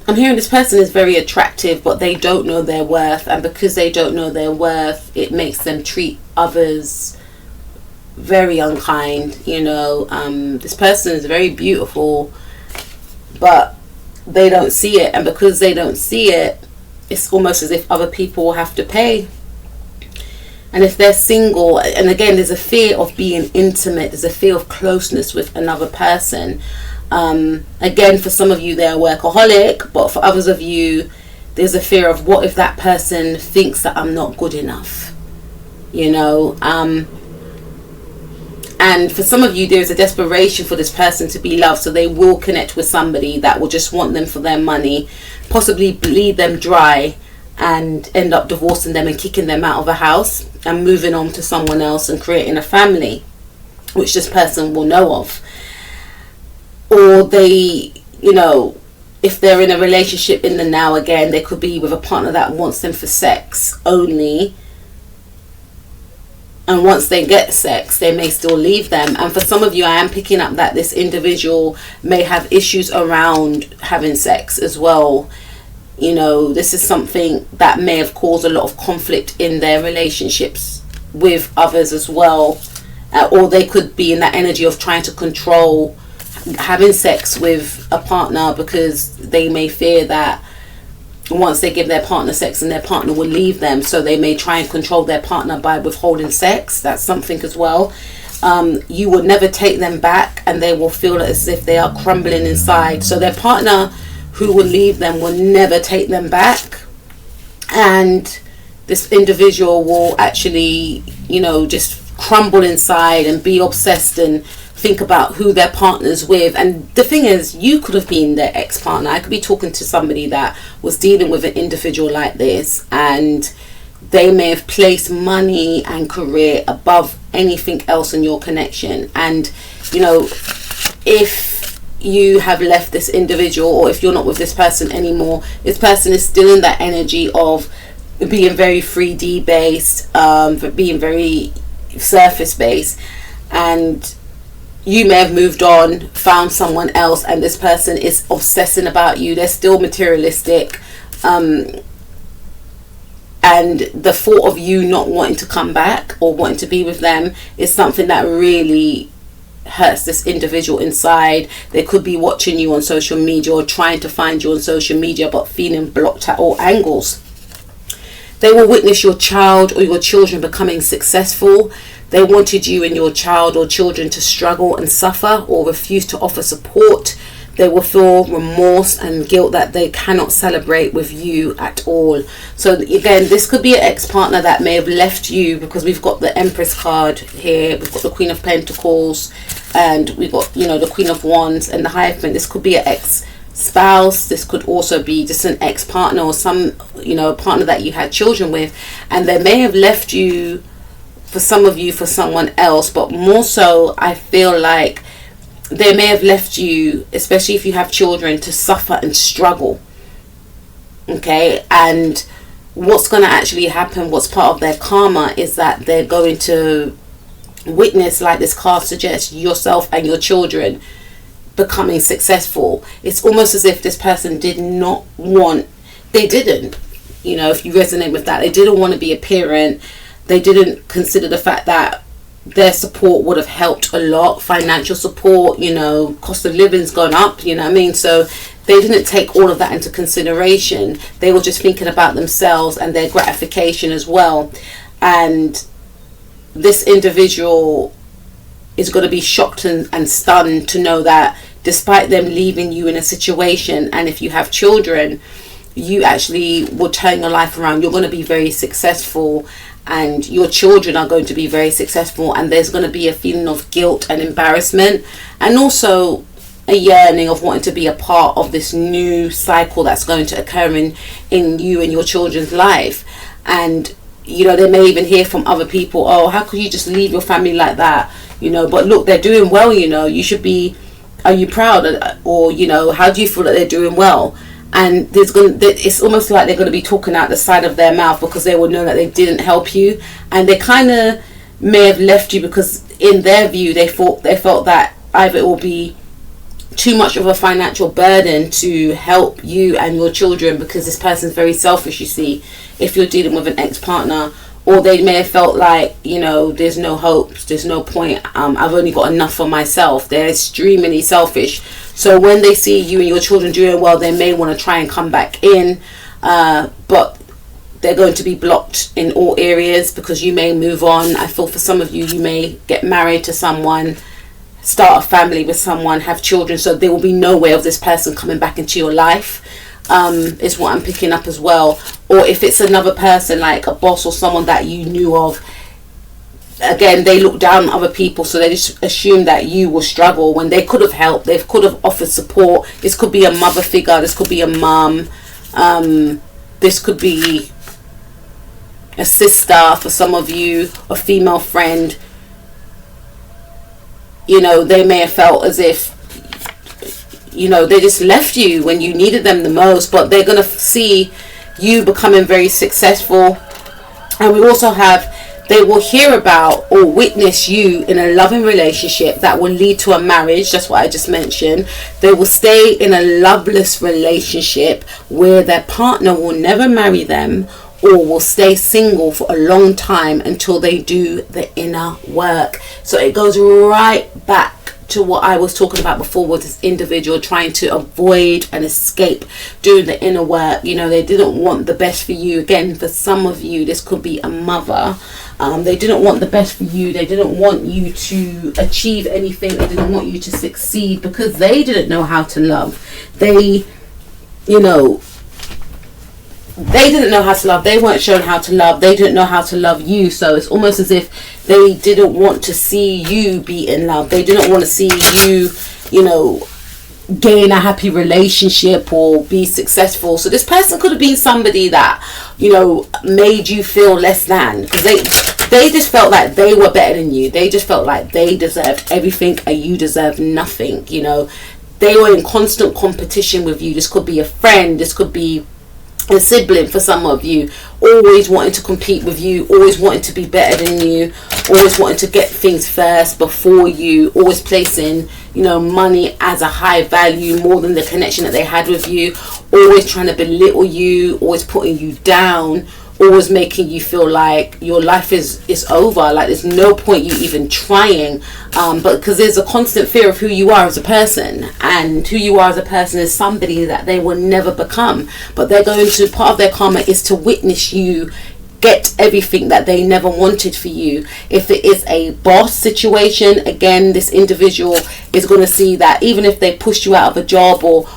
I'm hearing this person is very attractive, but they don't know their worth. And because they don't know their worth, it makes them treat others very unkind. This person is very beautiful, but they don't see it. And because they don't see it, it's almost as if other people will have to pay. And if they're single, and again, there's a fear of being intimate, there's a fear of closeness with another person. Again, for some of you, they're a workaholic, but for others of you, there's a fear of, what if that person thinks that I'm not good enough, you know. And for some of you, there's a desperation for this person to be loved, so they will connect with somebody that will just want them for their money, possibly bleed them dry, and end up divorcing them and kicking them out of a house and moving on to someone else and creating a family, which this person will know of. Or they, you know, if they're in a relationship in the now, again, they could be with a partner that wants them for sex only. And once they get sex, they may still leave them. And for some of you, I am picking up that this individual may have issues around having sex as well. You know, this is something that may have caused a lot of conflict in their relationships with others as well. Or they could be in that energy of trying to control having sex with a partner, because they may fear that once they give their partner sex and their partner will leave them, so they may try and control their partner by withholding sex. That's something as well. You will never take them back, and they will feel as if they are crumbling inside. So their partner who will leave them will never take them back, and this individual will actually, you know, just crumble inside and be obsessed and think about who their partner's with. And the thing is, you could have been their ex-partner. I could be talking to somebody that was dealing with an individual like this, and they may have placed money and career above anything else in your connection. And, you know, if you have left this individual, or if you're not with this person anymore, this person is still in that energy of being very 3D based, being very surface based, and you may have moved on, found someone else, and this person is obsessing about you. They're still materialistic, and the thought of you not wanting to come back or wanting to be with them is something that really hurts this individual inside. They could be watching you on social media or trying to find you on social media, but feeling blocked at all angles. They will witness your child or your children becoming successful. They wanted you and your child or children to struggle and suffer, or refuse to offer support. They will feel remorse and guilt that they cannot celebrate with you at all. So again, this could be an ex-partner that may have left you, because we've got the Empress card here, we've got the Queen of Pentacles, and we've got, you know, the Queen of Wands and the Hierophant. This could be an ex-spouse. This could also be just an ex-partner, or some, you know, partner that you had children with, and they may have left you, for some of you, for someone else. But more so, I feel like they may have left you, especially if you have children, to suffer and struggle. Okay, and what's going to actually happen, what's part of their karma, is that they're going to witness, like this card suggests, yourself and your children becoming successful. It's almost as if this person did not want, they didn't, you know, if you resonate with that, they didn't want to be a parent. They didn't consider the fact that their support would have helped a lot. Financial support, you know, cost of living's gone up, you know what I mean? So they didn't take all of that into consideration. They were just thinking about themselves and their gratification as well. And this individual is going to be shocked and stunned to know that despite them leaving you in a situation, and if you have children, you actually will turn your life around. You're going to be very successful, and your children are going to be very successful, and there's going to be a feeling of guilt and embarrassment, and also a yearning of wanting to be a part of this new cycle that's going to occur in you and your children's life. And, you know, they may even hear from other people, oh, how could you just leave your family like that, you know, but look, they're doing well, you know, you should be, are you proud? Or, you know, how do you feel that they're doing well? And it's almost like they're going to be talking out the side of their mouth, because they will know that they didn't help you, and they kind of may have left you because in their view they felt that either it will be too much of a financial burden to help you and your children, because this person's very selfish, you see, if you're dealing with an ex-partner, or they may have felt like, you know, there's no hope, there's no point, I've only got enough for myself. They're extremely selfish. So when they see you and your children doing well, they may want to try and come back in, but they're going to be blocked in all areas, because you may move on. I feel for some of you, you may get married to someone, start a family with someone, have children, so there will be no way of this person coming back into your life. is what I'm picking up as well. Or if it's another person, like a boss or someone that you knew of, again, they look down on other people, so they just assume that you will struggle when they could have helped, they could have offered support. This could be a mother figure, this could be a mum, this could be a sister for some of you, a female friend. You know, they may have felt as if, you know, they just left you when you needed them the most, but they're going to see you becoming very successful. And we also have, they will hear about or witness you in a loving relationship that will lead to a marriage. That's what I just mentioned. They will stay in a loveless relationship where their partner will never marry them, or will stay single for a long time until they do the inner work. So it goes right back to what I was talking about before with this individual trying to avoid and escape doing the inner work. You know, they didn't want the best for you. Again, for some of you, this could be a mother. They didn't want the best for you. They didn't want you to achieve anything. They didn't want you to succeed because they didn't know how to love. They, you know, they didn't know how to love. They weren't shown how to love. They didn't know how to love you. So it's almost as if they didn't want to see you be in love. They didn't want to see you, you know, gain a happy relationship or be successful. So this person could have been somebody that, you know, made you feel less than, because they just felt like they were better than you. They just felt like they deserved everything and you deserved nothing. You know, they were in constant competition with you. This could be a friend. This could be a sibling for some of you, always wanting to compete with you, always wanting to be better than you, always wanting to get things first before you, always placing, you know, money as a high value more than the connection that they had with you, always trying to belittle you, always putting you down, always making you feel like your life is over, like there's no point you even trying, but because there's a constant fear of who you are as a person, and who you are as a person is somebody that they will never become. But they're going to, part of their karma is to witness you get everything that they never wanted for you. If it is a boss situation, again, this individual is going to see that even if they pushed you out of a job, or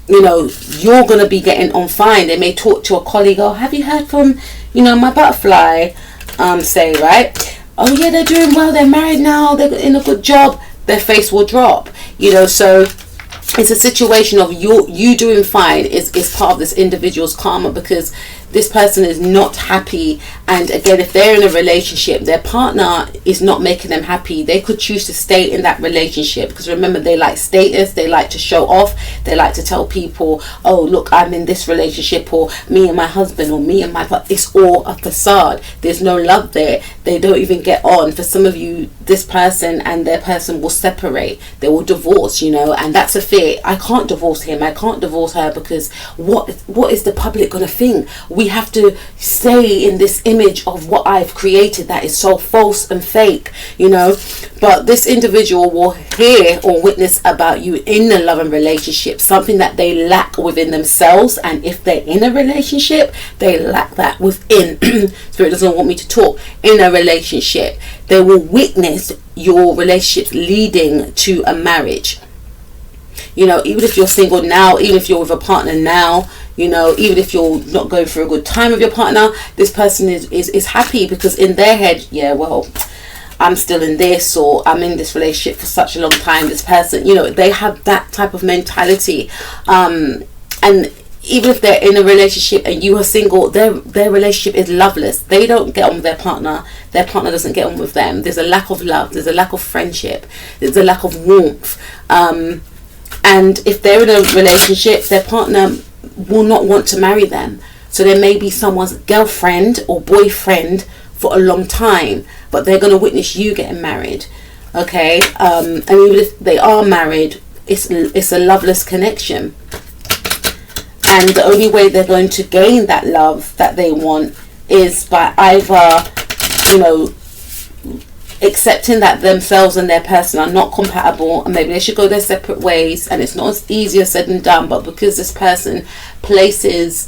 you know, you're going to be getting on fine. They may talk to a colleague, oh, have you heard from, you know, my butterfly, say, right? Oh yeah, they're doing well, they're married now, they're in a good job. Their face will drop, you know. So it's a situation of you doing fine is part of this individual's karma, because this person is not happy. And again, if they're in a relationship, their partner is not making them happy, they could choose to stay in that relationship, because remember, they like status, they like to show off, they like to tell people, oh look, I'm in this relationship, or me and my husband, or me and my partner. It's all a facade. There's no love there. They don't even get on. For some of you, this person and their person will separate, they will divorce, you know. And that's a fear. I can't divorce him, I can't divorce her, because what is the public gonna think? We have to stay in this image of what I've created that is so false and fake, you know. But this individual will hear or witness about you in a loving relationship, something that they lack within themselves. And if they're in a relationship, they lack that within. Spirit doesn't want me to talk. In a relationship, they will witness your relationship leading to a marriage. You know, even if you're single now, even if you're with a partner now, you know, even if you're not going through a good time with your partner, this person is happy, because in their head, yeah, well, I'm still in this, or I'm in this relationship for such a long time. This person, you know, they have that type of mentality. And even if they're in a relationship and you are single, their relationship is loveless. They don't get on with their partner doesn't get on with them. There's a lack of love, there's a lack of friendship, there's a lack of warmth. And if they're in a relationship, their partner will not want to marry them. So there may be someone's girlfriend or boyfriend for a long time, but they're going to witness you getting married. Okay, and even if they are married, it's a loveless connection. And the only way they're going to gain that love that they want is by either, you know, accepting that themselves and their person are not compatible, and maybe they should go their separate ways. And it's not as easier said than done, but because this person places,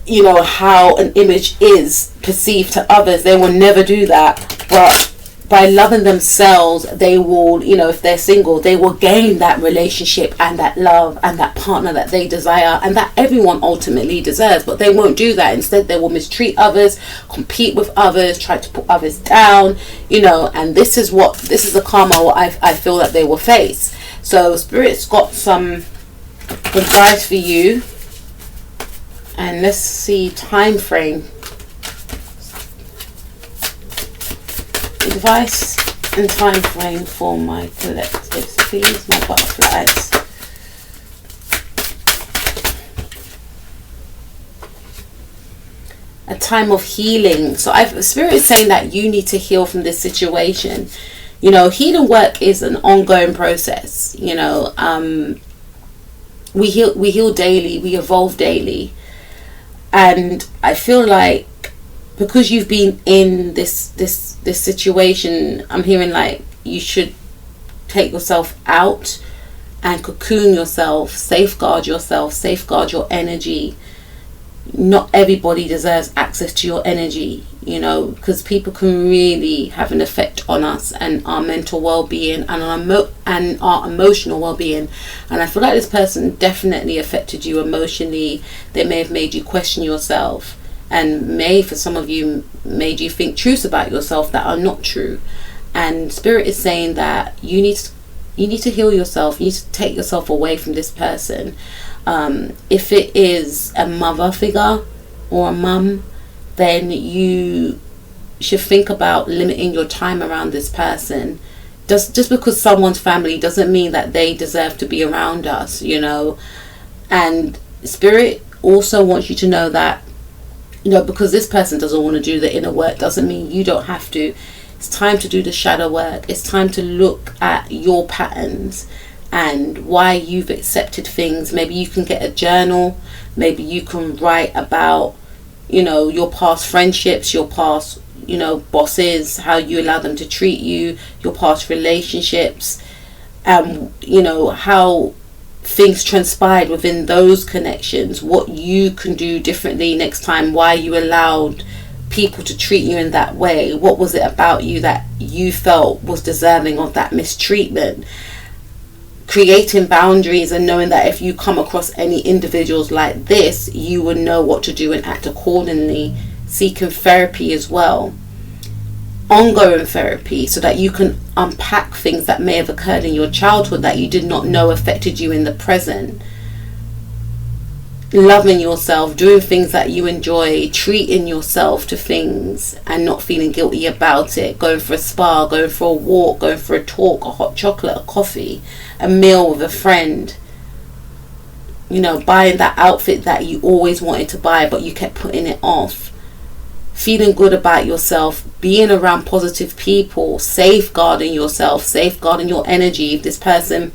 you know, how an image is perceived to others, they will never do that. But by loving themselves, they will, you know, if they're single, they will gain that relationship and that love and that partner that they desire and that everyone ultimately deserves. But they won't do that. Instead, they will mistreat others, compete with others, try to put others down, you know, and this is the karma what I feel that they will face. So Spirit's got some advice for you, and let's see time frame. Advice and time frame for my collectives, please, my butterflies. A time of healing. So Spirit is saying that you need to heal from this situation. You know, healing work is an ongoing process. You know, we heal daily, we evolve daily, and I feel like because you've been in this situation, I'm hearing like you should take yourself out and cocoon yourself, safeguard your energy. Not everybody deserves access to your energy, you know, because people can really have an effect on us and our mental well-being and our emotional well-being. And I feel like this person definitely affected you emotionally. They may have made you question yourself, and may, for some of you, made you think truths about yourself that are not true. And Spirit is saying that you need to heal yourself. You need to take yourself away from this person. If it is a mother figure or a mum, then you should think about limiting your time around this person. Just because someone's family doesn't mean that they deserve to be around us, you know. And Spirit also wants you to know that, you know, because this person doesn't want to do the inner work doesn't mean you don't have to. It's time to do the shadow work. It's time to look at your patterns and why you've accepted things. Maybe you can get a journal. Maybe you can write about, you know, your past friendships, your past, you know, bosses, how you allow them to treat you, your past relationships, you know, how things transpired within those connections, what you can do differently next time, why you allowed people to treat you in that way. What was it about you that you felt was deserving of that mistreatment? Creating boundaries and knowing that if you come across any individuals like this, you will know what to do and act accordingly. Seeking therapy as well, ongoing therapy, so that you can unpack things that may have occurred in your childhood that you did not know affected you in the present. Loving yourself, doing things that you enjoy, treating yourself to things and not feeling guilty about it, going for a spa, going for a walk, going for a talk, a hot chocolate, a coffee, a meal with a friend, you know, buying that outfit that you always wanted to buy but you kept putting it off. Feeling good about yourself, being around positive people, safeguarding yourself, safeguarding your energy. If this person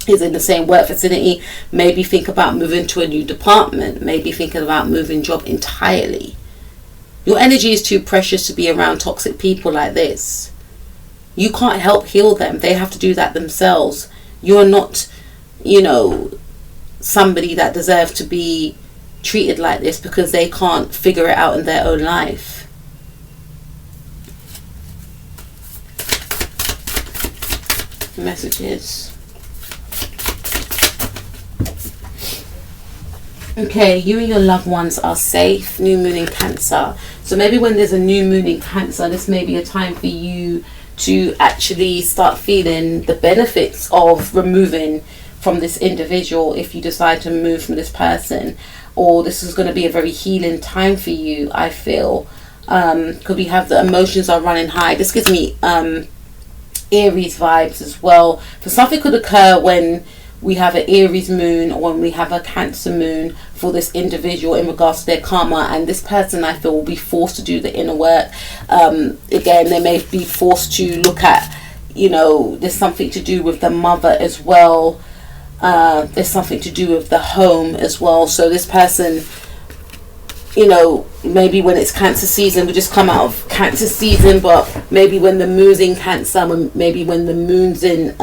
is in the same work vicinity, maybe think about moving to a new department, maybe thinking about moving job entirely. Your energy is too precious to be around toxic people like this. You can't help heal them. They have to do that themselves. You're not, you know, somebody that deserves to be treated like this because they can't figure it out in their own life. Messages. Okay, you and your loved ones are safe. New moon in Cancer. So maybe when there's a new moon in Cancer, this may be a time for you to actually start feeling the benefits of removing from this individual if you decide to move from this person. Or this is going to be a very healing time for you, I feel. Because we have the emotions are running high. This gives me Aries vibes as well. So something could occur when we have an Aries moon or when we have a Cancer moon for this individual in regards to their karma, and this person, I feel, will be forced to do the inner work. Again, they may be forced to look at, you know, there's something to do with the mother as well. There's something to do with the home as well. So this person, you know, maybe when it's Cancer season, we just come out of Cancer season, but maybe when the moon's in Cancer, maybe when the moon's in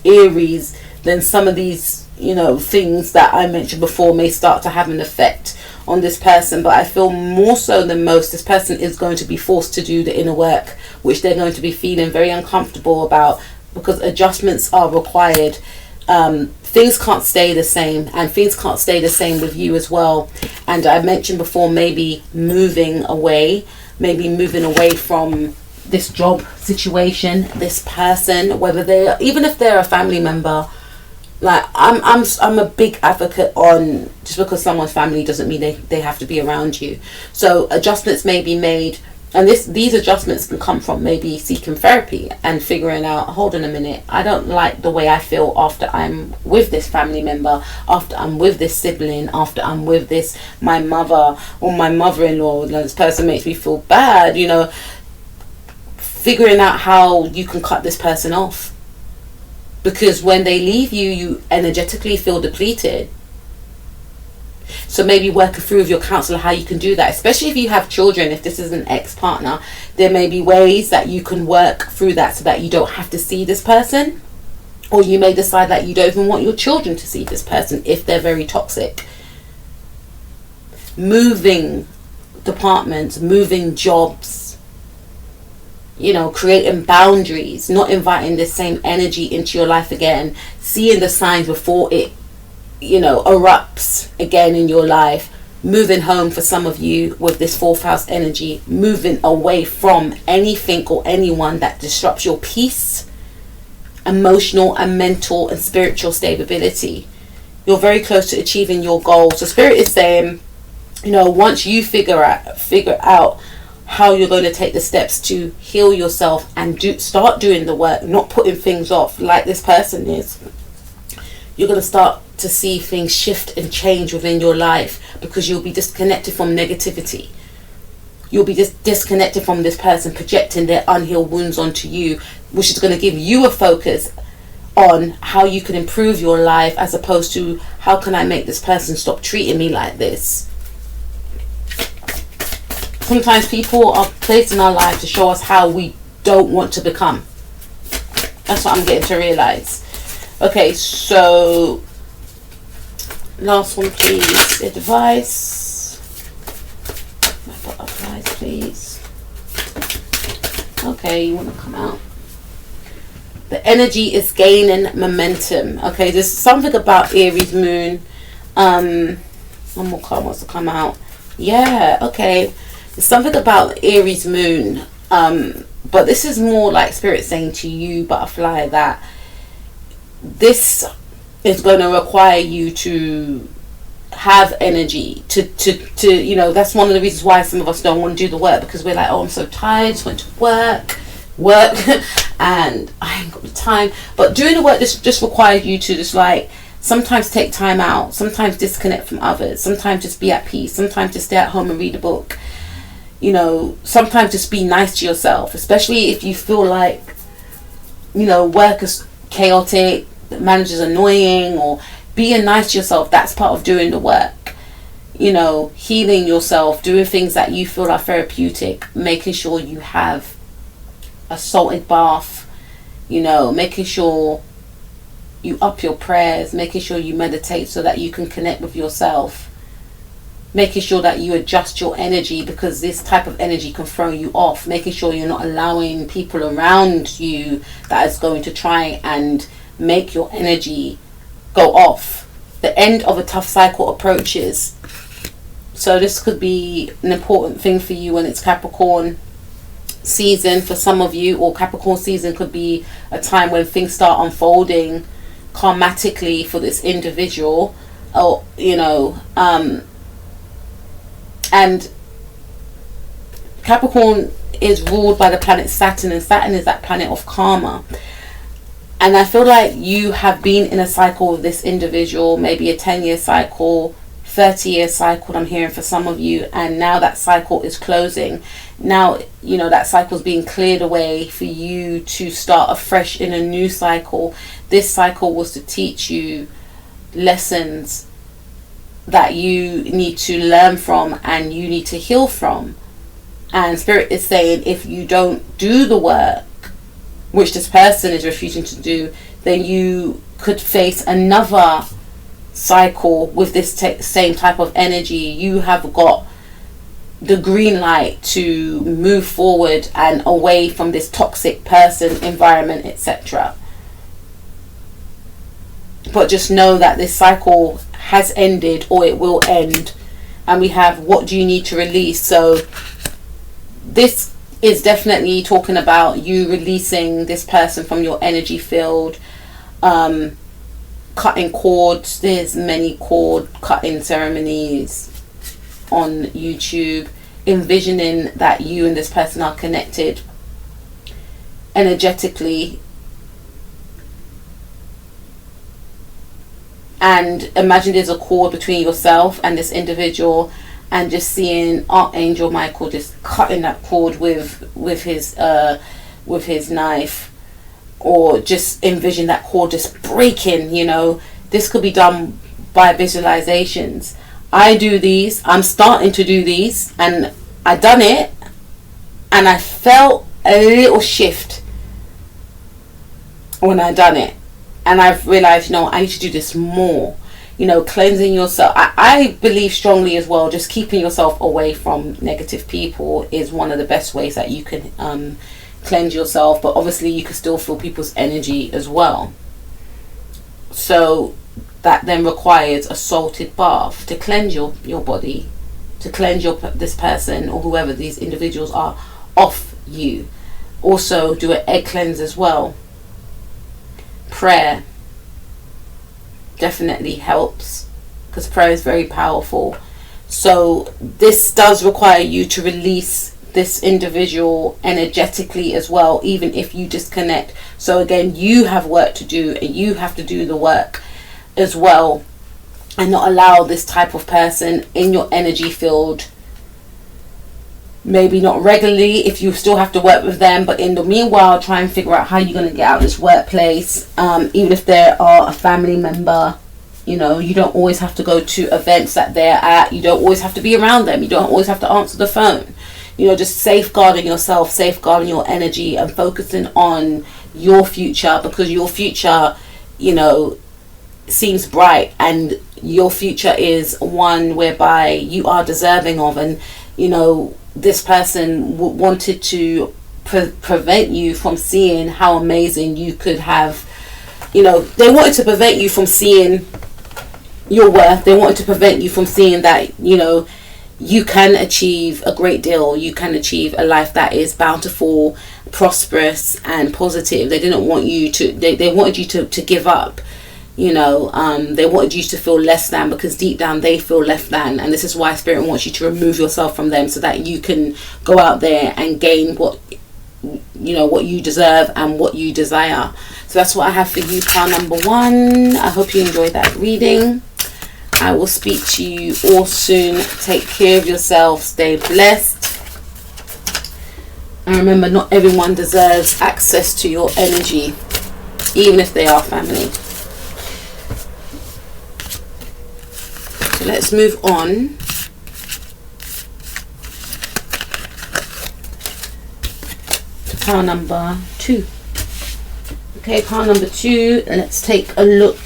Aries, then some of these, you know, things that I mentioned before may start to have an effect on this person, but I feel more so than most, this person is going to be forced to do the inner work, which they're going to be feeling very uncomfortable about, because adjustments are required. Things can't stay the same, and things can't stay the same with you as well. And I mentioned before, maybe moving away from this job situation, this person, whether they're, even if they're a family member. Like, I'm a big advocate on, just because someone's family doesn't mean they have to be around you. So adjustments may be made, and these adjustments can come from maybe seeking therapy and figuring out, hold on a minute, I don't like the way I feel after I'm with this family member, after I'm with this sibling, after I'm with this, my mother or my mother-in-law. This person makes me feel bad, figuring out how you can cut this person off. Because when they leave you, you energetically feel depleted. So maybe working through with your counselor how you can do that, especially if you have children. If this is an ex-partner, there may be ways that you can work through that so that you don't have to see this person. Or you may decide that you don't even want your children to see this person if they're very toxic. Moving departments, moving jobs, creating boundaries, not inviting the same energy into your life again, seeing the signs before it, erupts again in your life. Moving home for some of you with this fourth house energy, moving away from anything or anyone that disrupts your peace, emotional and mental and spiritual stability. You're very close to achieving your goals. So Spirit is saying, once you figure out how you're going to take the steps to heal yourself and start doing the work, not putting things off like this person is, you're going to start to see things shift and change within your life, because you'll be disconnected from negativity. You'll be just disconnected from this person projecting their unhealed wounds onto you, which is going to give you a focus on how you can improve your life, as opposed to how can I make this person stop treating me like this. Sometimes people are placed in our life to show us how we don't want to become. That's what I'm getting to realize. Okay, so last one, please. Advice. My butterflies, please. Okay, you want to come out. The energy is gaining momentum. Okay, there's something about Aries moon. One more card wants to come out. Yeah, okay. There's something about Aries moon, but this is more like Spirit saying to you, butterfly, that this is going to require you to have energy to that's one of the reasons why some of us don't want to do the work, because we're like, oh, I'm so tired, just went to work and I ain't got the time. But doing the work just requires you to just like sometimes take time out, sometimes disconnect from others, sometimes just be at peace, sometimes just stay at home and read a book. Sometimes just be nice to yourself, especially if you feel like, work is chaotic, the manager's annoying, or being nice to yourself. That's part of doing the work. Healing yourself, doing things that you feel are therapeutic, making sure you have a salted bath, making sure you up your prayers, making sure you meditate so that you can connect with yourself. Making sure that you adjust your energy, because this type of energy can throw you off. Making sure you're not allowing people around you that is going to try and make your energy go off. The end of a tough cycle approaches. So this could be an important thing for you when it's Capricorn season for some of you, or Capricorn season could be a time when things start unfolding karmatically for this individual, or and Capricorn is ruled by the planet Saturn, and Saturn is that planet of karma. And I feel like you have been in a cycle with this individual, maybe a 10-year cycle, 30-year cycle, I'm hearing for some of you, and now that cycle is closing. Now, that cycle is being cleared away for you to start afresh in a new cycle. This cycle was to teach you lessons that you need to learn from and you need to heal from. And Spirit is saying, if you don't do the work, which this person is refusing to do, then you could face another cycle with this same type of energy, you have got the green light to move forward and away from this toxic person, environment, etc. But just know that this cycle has ended, or it will end. And we have, what do you need to release? So this is definitely talking about you releasing this person from your energy field, cutting cords. There's many cord cutting ceremonies on YouTube, envisioning that you and this person are connected energetically, and imagine there's a cord between yourself and this individual, and just seeing Archangel Michael just cutting that cord with his knife, or just envision that cord just breaking. This could be done by visualizations. I do these. I'm starting to do these, and I done it, and I felt a little shift when I done it, and I've realized, I need to do this more. Cleansing yourself. I believe strongly as well, just keeping yourself away from negative people is one of the best ways that you can cleanse yourself. But obviously you can still feel people's energy as well. So that then requires a salted bath to cleanse your body, to cleanse this person or whoever these individuals are off you. Also do an egg cleanse as well. Prayer definitely helps, because prayer is very powerful. So this does require you to release this individual energetically as well, even if you disconnect. So again, you have work to do, and you have to do the work as well, and not allow this type of person in your energy field. Maybe not regularly if you still have to work with them, but in the meanwhile, try and figure out how you're going to get out of this workplace. Even if they are a family member, you don't always have to go to events that they're at. You don't always have to be around them. You don't always have to answer the phone. Just safeguarding yourself, safeguarding your energy, and focusing on your future, because your future, seems bright, and your future is one whereby you are deserving of. And this person wanted to prevent you from seeing how amazing you could have. They wanted to prevent you from seeing your worth. They wanted to prevent you from seeing that you can achieve a great deal. You can achieve a life that is bountiful, prosperous, and positive. They didn't want you to. They wanted you to give up. They wanted you to feel less than, because deep down they feel less than. And this is why Spirit wants you to remove yourself from them, so that you can go out there and gain what you deserve and what you desire. So that's what I have for you, pile number 1. I hope you enjoyed that reading. I will speak to you all soon. Take care of yourself. Stay blessed. And remember, not everyone deserves access to your energy, even if they are family. So let's move on. To pile number 2. Okay, pile number 2. Let's take a look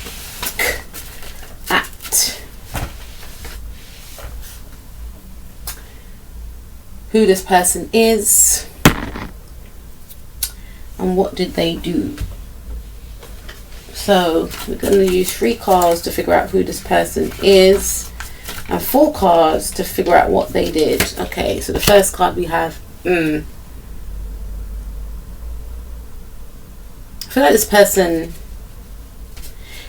at who this person is and what did they do. So we're going to use 3 cards to figure out who this person is, and 4 cards to figure out what they did. Okay, so the first card we have, I feel like this person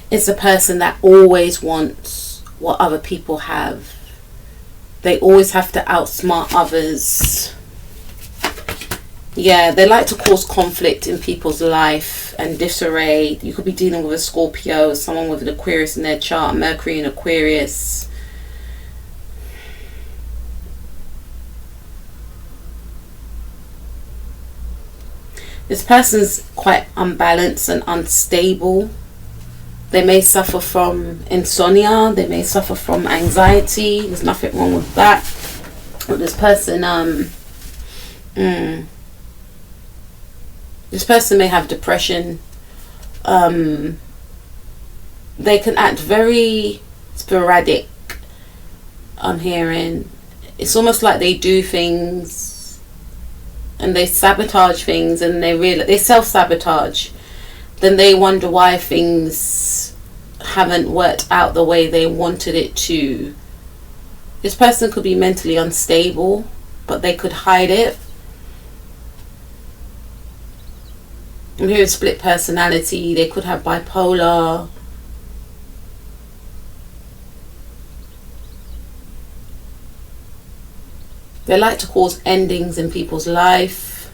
is the person that always wants what other people have. They always have to outsmart others. Yeah, they like to cause conflict in people's life and disarray. You could be dealing with a Scorpio, someone with an Aquarius in their chart, Mercury in Aquarius. This person's quite unbalanced and unstable. They may suffer from insomnia. They may suffer from anxiety. There's nothing wrong with that. But this person, this person may have depression. They can act very sporadic. I'm hearing it's almost like they do things and they sabotage things, and they self-sabotage. Then they wonder why things haven't worked out the way they wanted it to. This person could be mentally unstable, but they could hide it. I'm hearing split personality. They could have bipolar. They like to cause endings in people's life.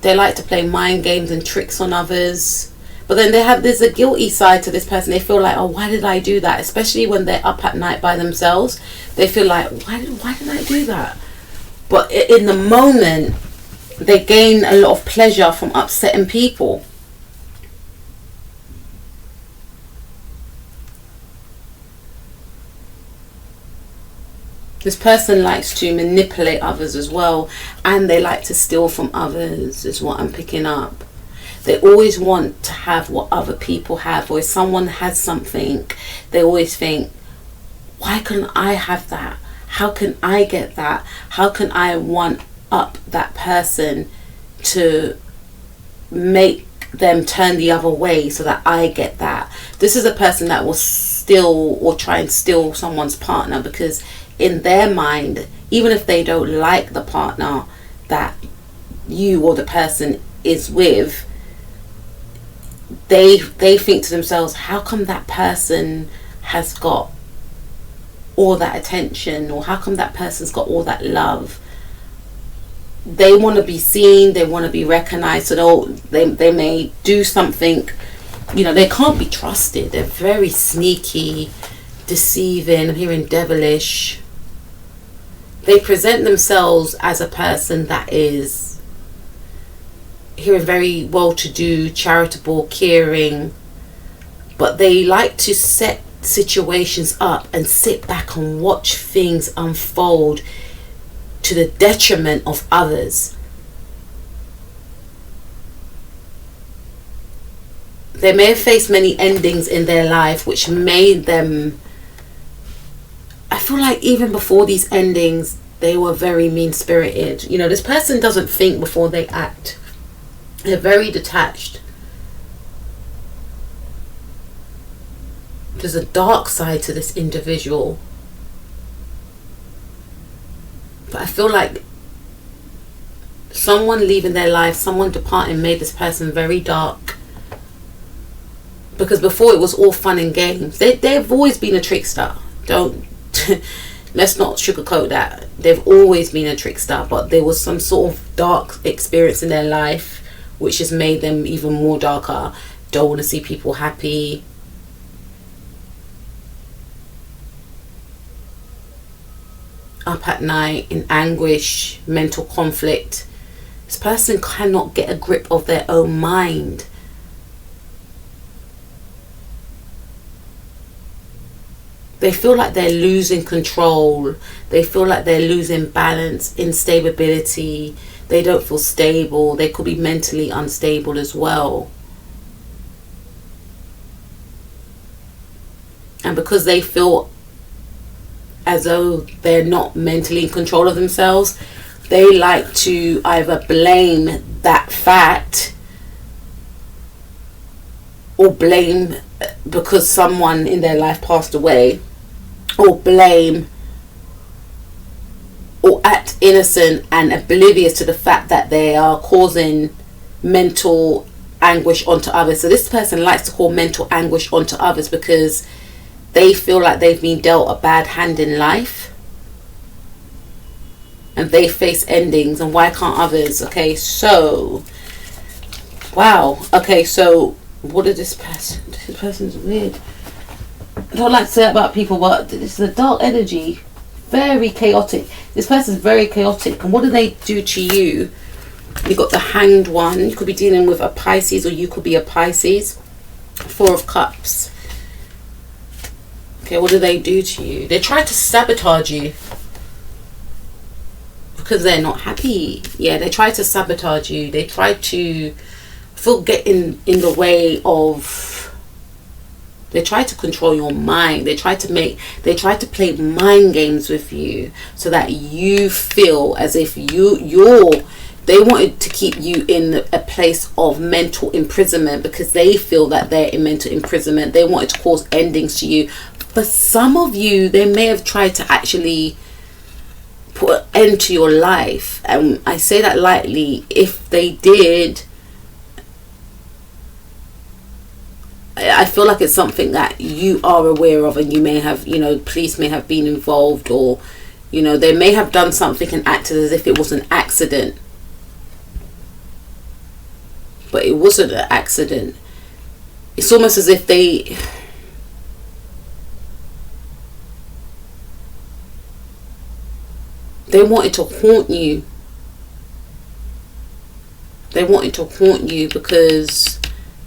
They like to play mind games and tricks on others. But then there's a guilty side to this person. They feel like, oh, why did I do that? Especially when they're up at night by themselves. They feel like, why did I do that? But in the moment, they gain a lot of pleasure from upsetting people. This person likes to manipulate others as well, and they like to steal from others, is what I'm picking up. They always want to have what other people have, or if someone has something, they always think, why can't I have that? How can I get that? How can I one up that person to make them turn the other way so that I get that? This is a person that will steal or try and steal someone's partner, because in their mind, even if they don't like the partner that you or the person is with, they think to themselves, how come that person has got all that attention, or how come that person's got all that love? They want to be seen, they want to be recognized, so they may do something. They can't be trusted. They're very sneaky, deceiving. I'm hearing devilish. They present themselves as a person that is hearing very well-to-do, charitable, caring, but they like to set situations up and sit back and watch things unfold to the detriment of others. They may have faced many endings in their life which made them, I feel like even before these endings, they were very mean-spirited. This person doesn't think before they act. They're very detached. There's a dark side to this individual. But I feel like someone leaving their life, someone departing, made this person very dark. Because before it was all fun and games. They've always been a trickster. Let's not sugarcoat that. They've always been a trickster, but there was some sort of dark experience in their life which has made them even more darker. Don't want to see people happy. Up at night in anguish, mental conflict. This person cannot get a grip of their own mind. They feel like they're losing control. They feel like they're losing balance, instability. They don't feel stable. They could be mentally unstable as well. And because they feel as though they're not mentally in control of themselves, they like to either blame that fact or blame because someone in their life passed away, or blame or act innocent and oblivious to the fact that they are causing mental anguish onto others. So this person likes to call mental anguish onto others because they feel like they've been dealt a bad hand in life and they face endings, and why can't others? Okay, so wow. Okay, so what is this person's weird. I don't like to say that about people, but it's a dark energy, very chaotic. This person's very chaotic, and what do they do to you? You got the Hanged One. You could be dealing with a Pisces, or you could be a Pisces. Four of Cups. Okay, what do they do to you? They try to sabotage you because they're not happy. Yeah, they try to sabotage you. They try to get in the way of They try to control your mind. They try to play mind games with you so that you feel as if they wanted to keep you in a place of mental imprisonment because they feel that they're in mental imprisonment. They wanted to cause endings to you. For some of you, they may have tried to actually put an end to your life. And I say that lightly. If they did, I feel like it's something that you are aware of, and you may have, police may have been involved, or, they may have done something and acted as if it was an accident. But it wasn't an accident. It's almost as if they wanted to haunt you. They wanted to haunt you because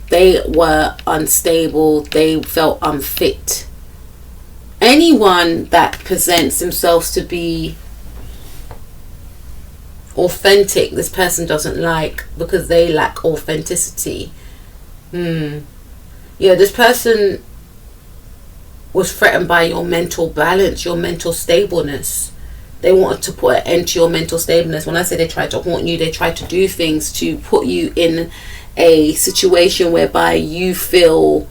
they were unstable. They felt unfit. Anyone that presents themselves to be authentic, this person doesn't like, because they lack authenticity. Yeah, this person was threatened by your mental balance, your mental stableness. They wanted to put an end to your mental stableness. When I say they tried to haunt you, they tried to do things to put you in a situation whereby you feel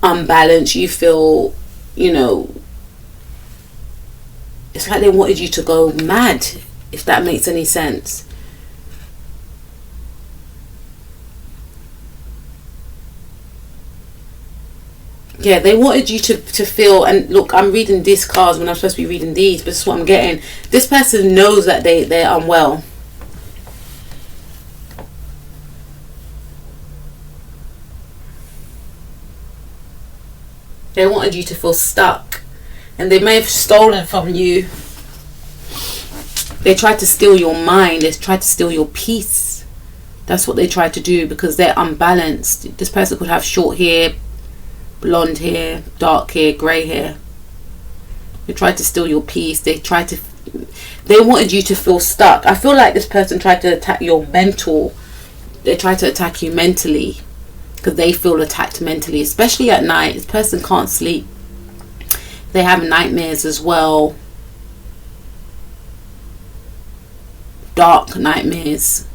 unbalanced. You feel, it's like they wanted you to go mad, if that makes any sense. Yeah, they wanted you to feel, and look, I'm reading these cards when I'm supposed to be reading these, but this is what I'm getting. This person knows that they're unwell. They wanted you to feel stuck, and they may have stolen from you. They tried to steal your mind. They tried to steal your peace. That's what they tried to do, because they're unbalanced. This person could have short hair, blonde hair, dark hair, grey hair. They tried to steal your peace. They wanted you to feel stuck. I feel like this person tried to attack your mental. They tried to attack you mentally, because they feel attacked mentally, especially at night. This person can't sleep. They have nightmares as well. Dark nightmares.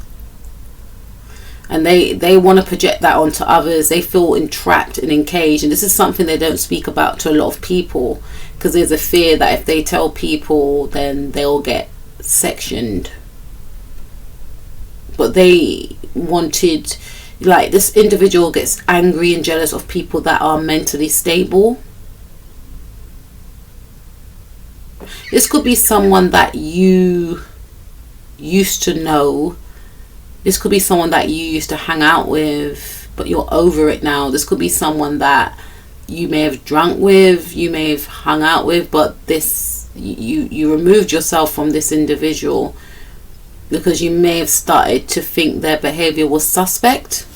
And they want to project that onto others. They feel entrapped and encaged. And this is something they don't speak about to a lot of people, because there's a fear that if they tell people, then they'll get sectioned. But they wanted, like, this individual gets angry and jealous of people that are mentally stable. This could be someone that you used to know. This could be someone that you used to hang out with, but you're over it now. This could be someone that you may have drunk with, you may have hung out with, but you removed yourself from this individual because you may have started to think their behavior was suspect.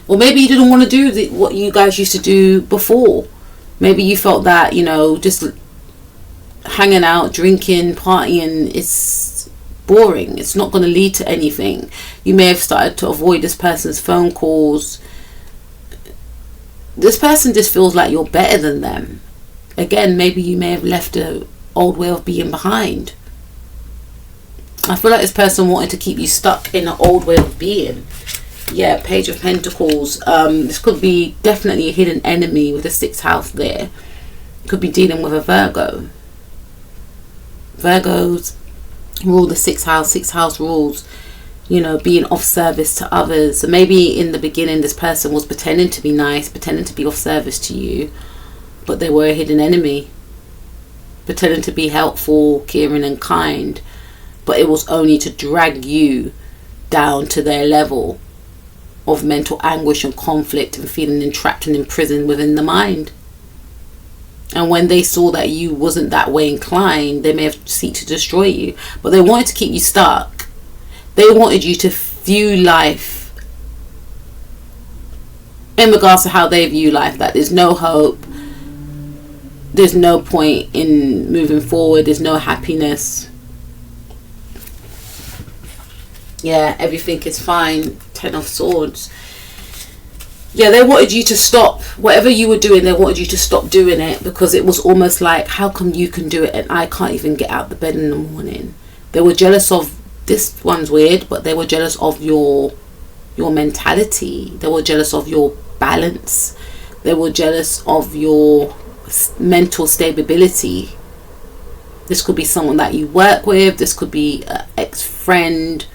Or maybe you didn't want to do what you guys used to do before. Maybe you felt that, just hanging out, drinking, partying, it's boring. It's not going to lead to anything. You may have started to avoid this person's phone calls. This person just feels like you're better than them. Again, maybe you may have left an old way of being behind. I feel like this person wanted to keep you stuck in an old way of being. Yeah, Page of Pentacles. This could be definitely a hidden enemy with the 6th house there. Could be dealing with a Virgo. Virgos rule the 6th house. 6th house rules, being of service to others. So maybe in the beginning this person was pretending to be nice, pretending to be of service to you, but they were a hidden enemy. Pretending to be helpful, caring and kind, but it was only to drag you down to their level of mental anguish and conflict and feeling entrapped and imprisoned within the mind. And when they saw that you wasn't that way inclined, they may have sought to destroy you. But they wanted to keep you stuck. They wanted you to view life in regards to how they view life. That there's no hope. There's no point in moving forward. There's no happiness. Yeah, everything is fine. 10 of Swords. Yeah, they wanted you to stop whatever you were doing. They wanted you to stop doing it, because it was almost like, how come you can do it and I can't even get out of the bed in the morning? They were jealous of, this one's weird, but they were jealous of your mentality. They were jealous of your balance. They were jealous of your mental stability. This could be someone that you work with. This could be an ex-friend.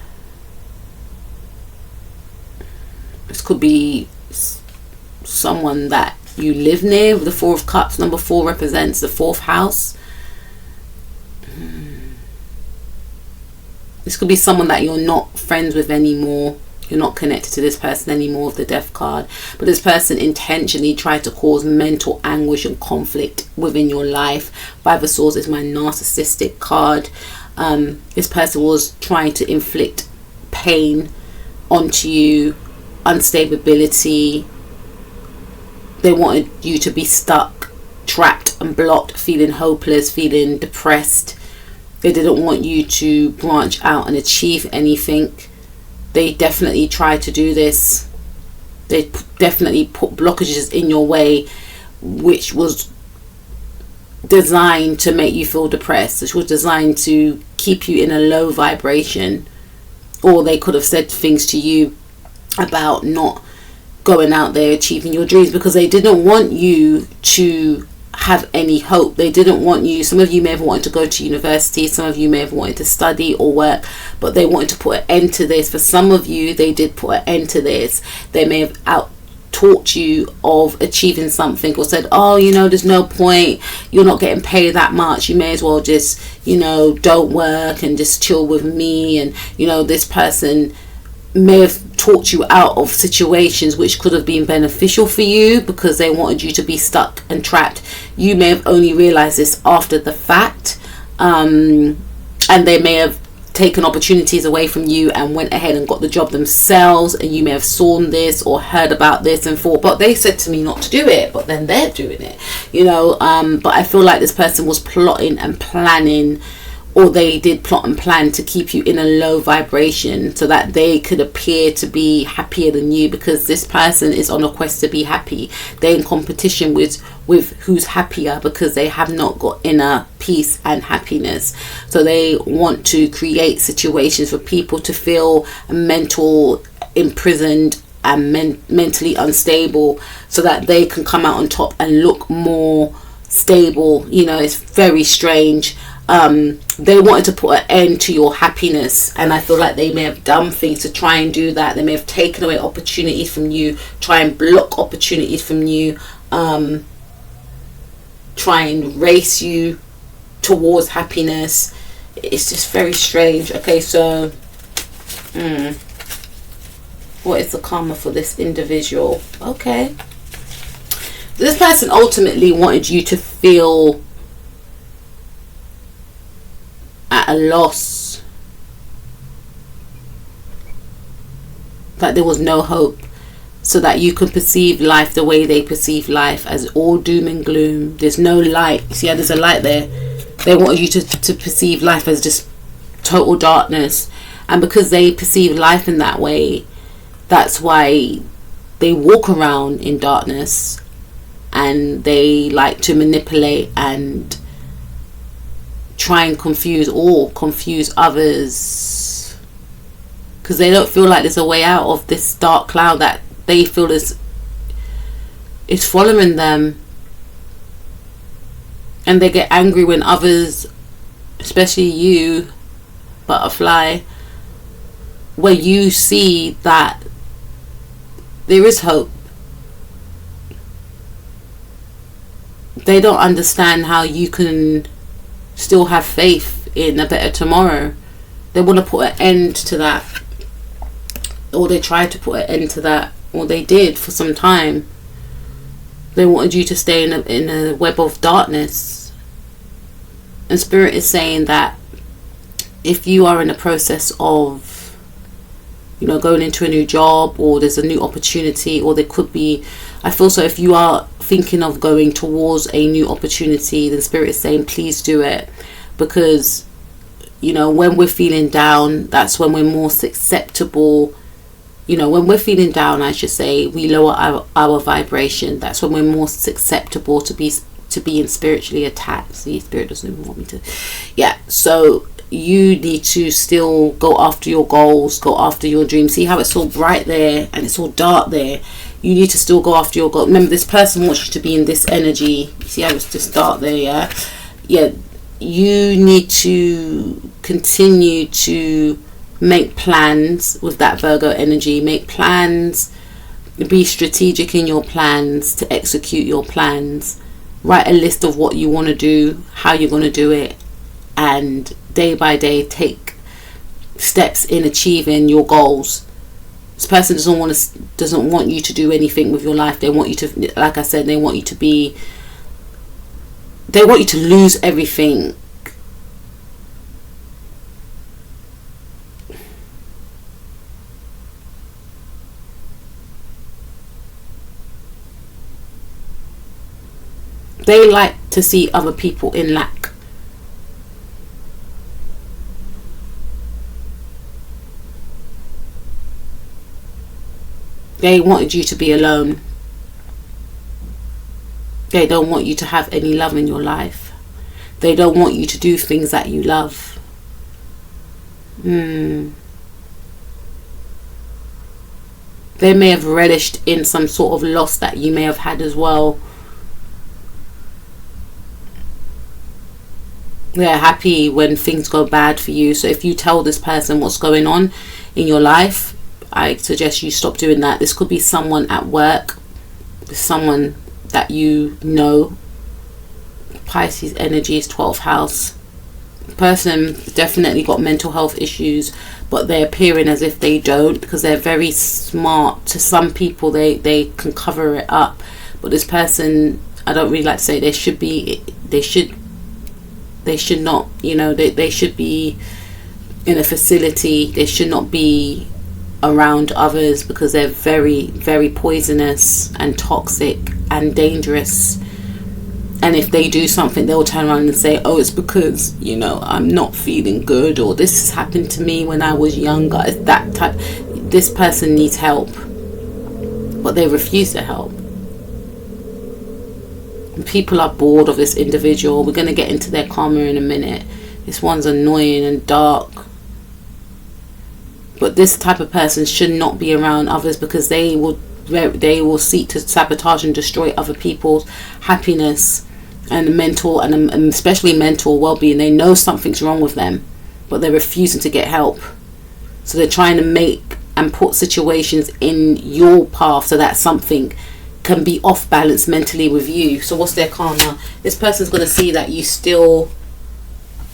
This could be someone that you live near. The Four of Cups, number 4, represents the 4th house. This could be someone that you're not friends with anymore. You're not connected to this person anymore, with the Death card. But this person intentionally tried to cause mental anguish and conflict within your life. 5 of Swords is my narcissistic card. This person was trying to inflict pain onto you, instability. They wanted you to be stuck, trapped and blocked, feeling hopeless, feeling depressed. They didn't want you to branch out and achieve anything. They definitely tried to do this. They definitely put blockages in your way, which was designed to make you feel depressed, which was designed to keep you in a low vibration. Or they could have said things to you about not going out there achieving your dreams, because they didn't want you to have any hope. They didn't want you, some of you may have wanted to go to university, some of you may have wanted to study or work, but they wanted to put an end to this. For some of you, they did put an end to this. They may have out-taught you of achieving something, or said, oh, you know, there's no point, you're not getting paid that much, you may as well just, you know, don't work and just chill with me. And, you know, this person may have talked you out of situations which could have been beneficial for you, because they wanted you to be stuck and trapped. You may have only realized this after the fact, and they may have taken opportunities away from you and went ahead and got the job themselves, and you may have seen this or heard about this and thought, but they said to me not to do it, but then they're doing it, you know. But I feel like this person was plotting and planning, or they did plot and plan to keep you in a low vibration so that they could appear to be happier than you, because this person is on a quest to be happy. They're in competition with who's happier, because they have not got inner peace and happiness. So they want to create situations for people to feel mental imprisoned and mentally unstable, so that they can come out on top and look more stable. You know, it's very strange. They wanted to put an end to your happiness, and I feel like they may have done things to try and do that. They may have taken away opportunities from you, try and block opportunities from you, try and race you towards happiness. It's just very strange. Okay, so what is the karma for this individual? Okay, this person ultimately wanted you to feel at a loss, that there was no hope, so that you can perceive life the way they perceive life, as all doom and gloom. There's no light. See how there's a light there? They wanted you to perceive life as just total darkness, and because they perceive life in that way, that's why they walk around in darkness, and they like to manipulate and try and confuse others, because they don't feel like there's a way out of this dark cloud that they feel is following them. And they get angry when others, especially you, butterfly, where you see that there is hope. They don't understand how you can still have faith in a better tomorrow. They want to put an end to that, or they tried to put an end to that, or they did for some time. They wanted you to stay in a web of darkness. And Spirit is saying that if you are in a process of, you know, going into a new job, or there's a new opportunity, or there could be, I feel so if you are thinking of going towards a new opportunity, then Spirit is saying please do it, because, you know, when we're feeling down, that's when we're more susceptible when we're feeling down, I should say, we lower our vibration. That's when we're more susceptible to being spiritually attacked. See, spirit doesn't even want me to. Yeah, so you need to still go after your goals, go after your dreams. See how it's all bright there and it's all dark there? You need to still go after your goal. Remember, this person wants you to be in this energy. See how it's just dark there? Yeah, you need to continue to make plans with that Virgo energy. Make plans, be strategic in your plans to execute your plans. Write a list of what you want to do, how you're going to do it, and day by day take steps in achieving your goals. This person doesn't want you to do anything with your life. They want you to, like I said, they want you to lose everything. They like to see other people in lack. They wanted you to be alone. They don't want you to have any love in your life. They don't want you to do things that you love. They may have relished in some sort of loss that you may have had as well. They're happy when things go bad for you. So if you tell this person what's going on in your life, I suggest you stop doing that. This could be someone at work, someone that you know. Pisces energy is 12th house. The person definitely got mental health issues, but they're appearing as if they don't, because they're very smart. To some people, they can cover it up. But this person, I don't really like to say they should not, they should be in a facility. They should not be around others, because they're very, very poisonous and toxic and dangerous. And if they do something, they'll turn around and say, oh, it's because, I'm not feeling good, or this has happened to me when I was younger. It's that type. This person needs help, but they refuse to help. People are bored of this individual. We're going to get into their karma in a minute. This one's annoying and dark. But this type of person should not be around others, because they will seek to sabotage and destroy other people's happiness and mental and especially mental well-being. They know something's wrong with them, but they're refusing to get help. So they're trying to make and put situations in your path so that something can be off balance mentally with you. So what's their karma? This person's going to see that you still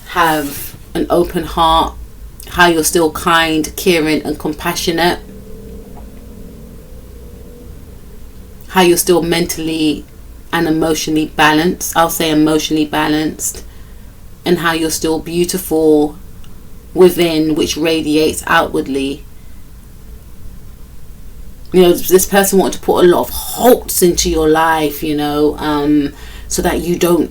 have an open heart, how you're still kind, caring and compassionate, how you're still mentally and emotionally balanced. I'll say emotionally balanced. And how you're still beautiful within, which radiates outwardly. This person wanted to put a lot of halts into your life, so that you don't,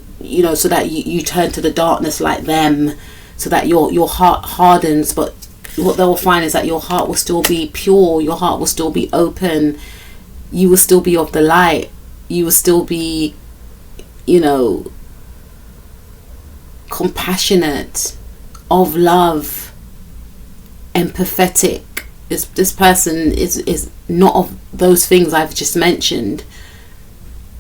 so that you turn to the darkness like them, so that your heart hardens. But what they will find is that your heart will still be pure, your heart will still be open, you will still be of the light, you will still be, compassionate, of love, empathetic. This person is not of those things I've just mentioned.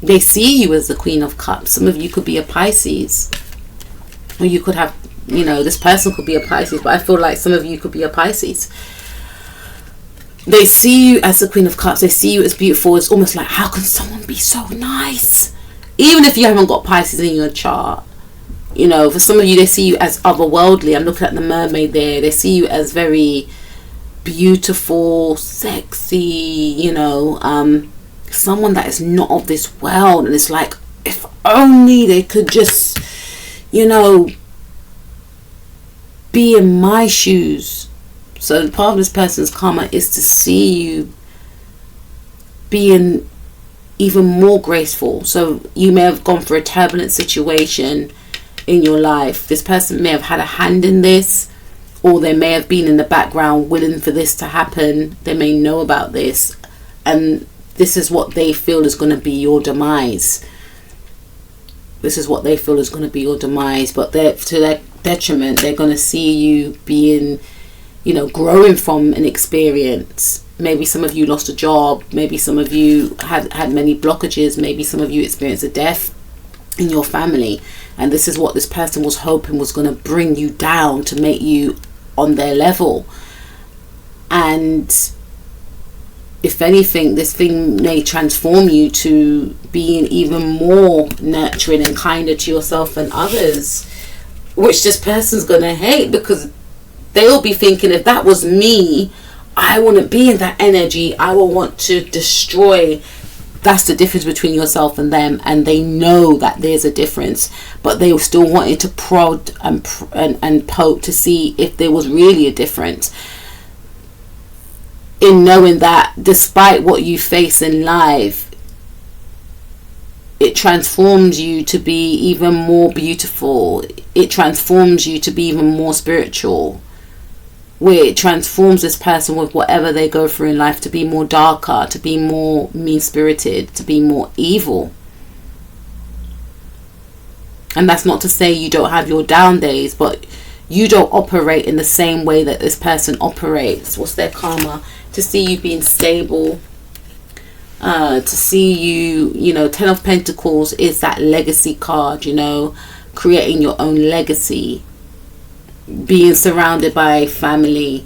They see you as the Queen of Cups. Some of you could be a Pisces, or you could have, this person could be a Pisces, but I feel like some of you could be a Pisces. They see you as the Queen of Cups. They see you as beautiful. It's almost like, how can someone be so nice? Even if you haven't got Pisces in your chart. For some of you, they see you as otherworldly. I'm looking at the mermaid there. They see you as very beautiful, sexy, someone that is not of this world. And it's like, if only they could just, be in my shoes. So part of this person's karma is to see you being even more graceful. So you may have gone through a turbulent situation in your life. This person may have had a hand in this, or they may have been in the background willing for this to happen. They may know about this, and this is what they feel is going to be your demise. This is what they feel is going to be your demise, but to their detriment, they're going to see you being, growing from an experience. Maybe some of you lost a job, maybe some of you had many blockages, maybe some of you experienced a death in your family, and this is what this person was hoping was going to bring you down to make you on their level. And if anything, this thing may transform you to being even more nurturing and kinder to yourself and others, which this person's going to hate, because they'll be thinking, if that was me, I wouldn't be in that energy. I will want to destroy. That's the difference between yourself and them, and they know that there's a difference, but they still wanted to prod and poke to see if there was really a difference, in knowing that despite what you face in life, it transforms you to be even more beautiful. It transforms you to be even more spiritual, where it transforms this person with whatever they go through in life to be more darker, to be more mean-spirited, to be more evil. And that's not to say you don't have your down days, but you don't operate in the same way that this person operates. What's their karma? To see you being stable, to see you, 10 of Pentacles is that legacy card, creating your own legacy, being surrounded by family,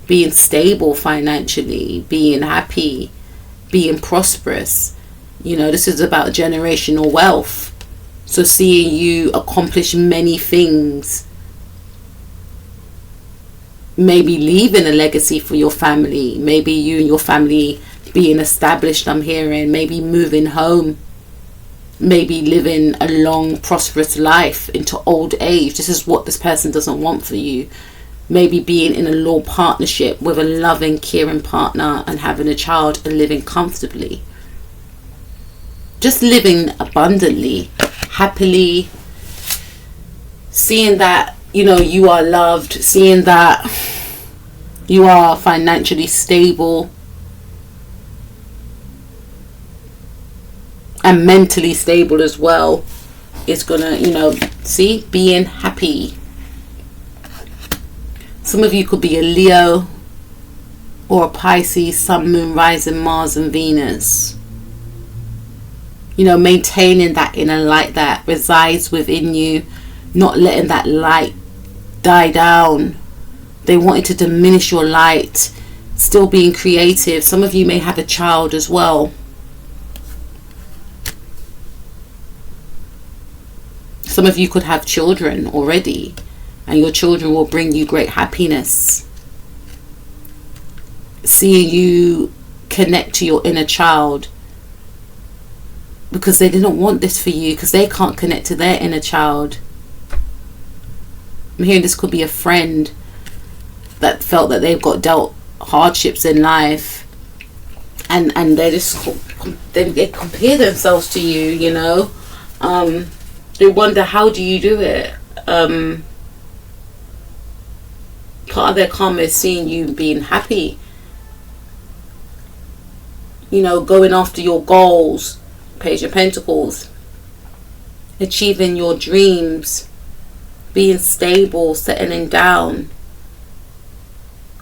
being stable financially, being happy, being prosperous. This is about generational wealth. So seeing you accomplish many things, maybe leaving a legacy for your family, maybe you and your family being established, I'm hearing, maybe moving home, maybe living a long prosperous life into old age. This is what this person doesn't want for you. Maybe being in a law partnership with a loving, caring partner and having a child and living comfortably. Just living abundantly, happily, seeing that you are loved, seeing that you are financially stable and mentally stable as well. It's gonna, being happy. Some of you could be a Leo or a Pisces, Sun, Moon, Rising, Mars and Venus. Maintaining that inner light that resides within you, not letting that light die down. They wanted to diminish your light. Still being creative. Some of you may have a child as well. Some of you could have children already, and your children will bring you great happiness. Seeing you connect to your inner child, because they didn't want this for you, because they can't connect to their inner child. I'm hearing this could be a friend that felt that they've got dealt hardships in life, and they compare themselves to you. They wonder, how do you do it? Part of their karma is seeing you being happy, going after your goals, Page of Pentacles, achieving your dreams, being stable, settling down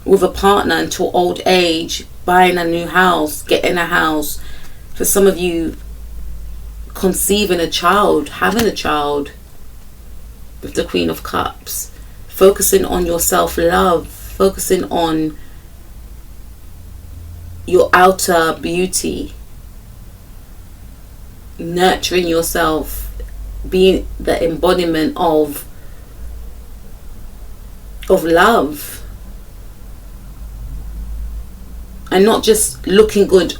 with a partner until old age, buying a new house, getting a house. For some of you, conceiving a child, having a child, with the Queen of Cups, focusing on your self-love, focusing on your outer beauty, nurturing yourself, being the embodiment of love, and not just looking good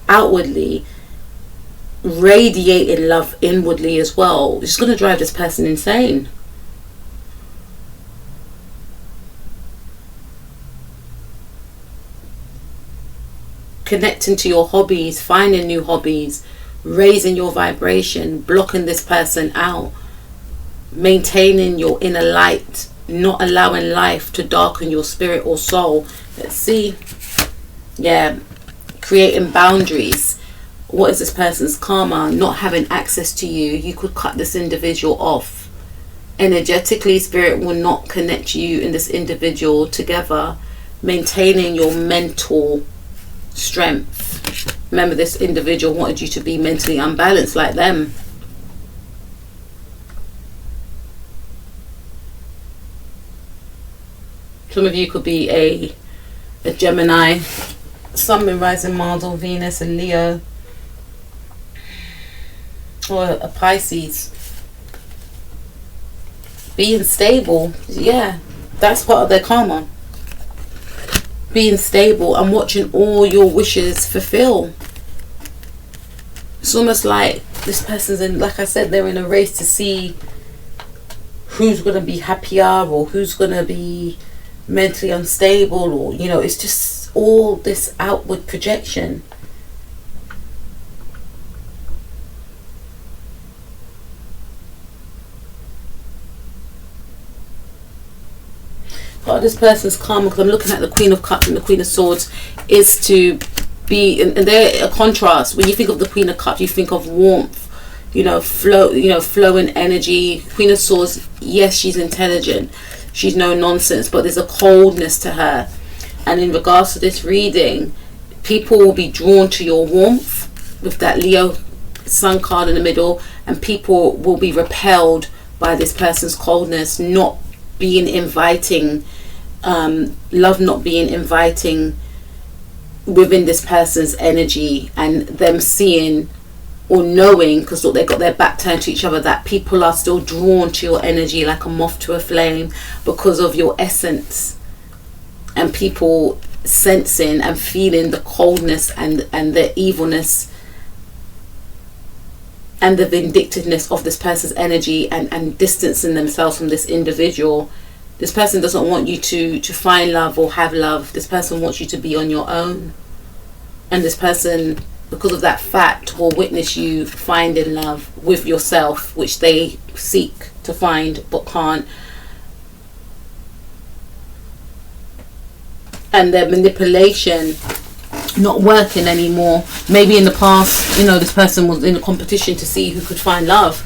outwardly, radiating love inwardly as well. It's going to drive this person insane. Connecting to your hobbies, finding new hobbies, raising your vibration, blocking this person out, maintaining your inner light not allowing life to darken your spirit or soul. Let's see. Yeah, creating boundaries. What is this person's karma? Not having access to you. You could cut this individual off. Energetically, spirit will not connect you and this individual together. Maintaining your mental strength. Remember, this individual wanted you to be mentally unbalanced like them. Some of you could be a Gemini, Sun, Moon, Rising, Mars or Venus, a Leo, or a Pisces. Being stable, yeah, that's part of their karma. Being stable and watching all your wishes fulfill. It's almost like this person's in, like I said, they're in a race to see who's going to be happier or who's going to be mentally unstable, or you know, it's just all this outward projection. Part of this person's karma, because I'm looking at the Queen of Cups and the Queen of Swords, is to be, and they're a contrast. When you think of the Queen of Cups, you think of warmth, you know, flowing energy. Queen of Swords, yes, she's intelligent, she's no nonsense, but there's a coldness to her. And in regards to this reading, people will be drawn to your warmth with that Leo Sun card in the middle, and people will be repelled by this person's coldness, not being inviting, love not being inviting within this person's energy, and them seeing or knowing, because they've got their back turned to each other, that people are still drawn to your energy like a moth to a flame because of your essence, and people sensing and feeling the coldness and the evilness and the vindictiveness of this person's energy, and distancing themselves from this individual. This person doesn't want you to find love or have love. This person wants you to be on your own, and this person, because of that fact, will witness you finding love with yourself, which they seek to find but can't. And their manipulation not working anymore. Maybe in the past, you know, this person was in a competition to see who could find love,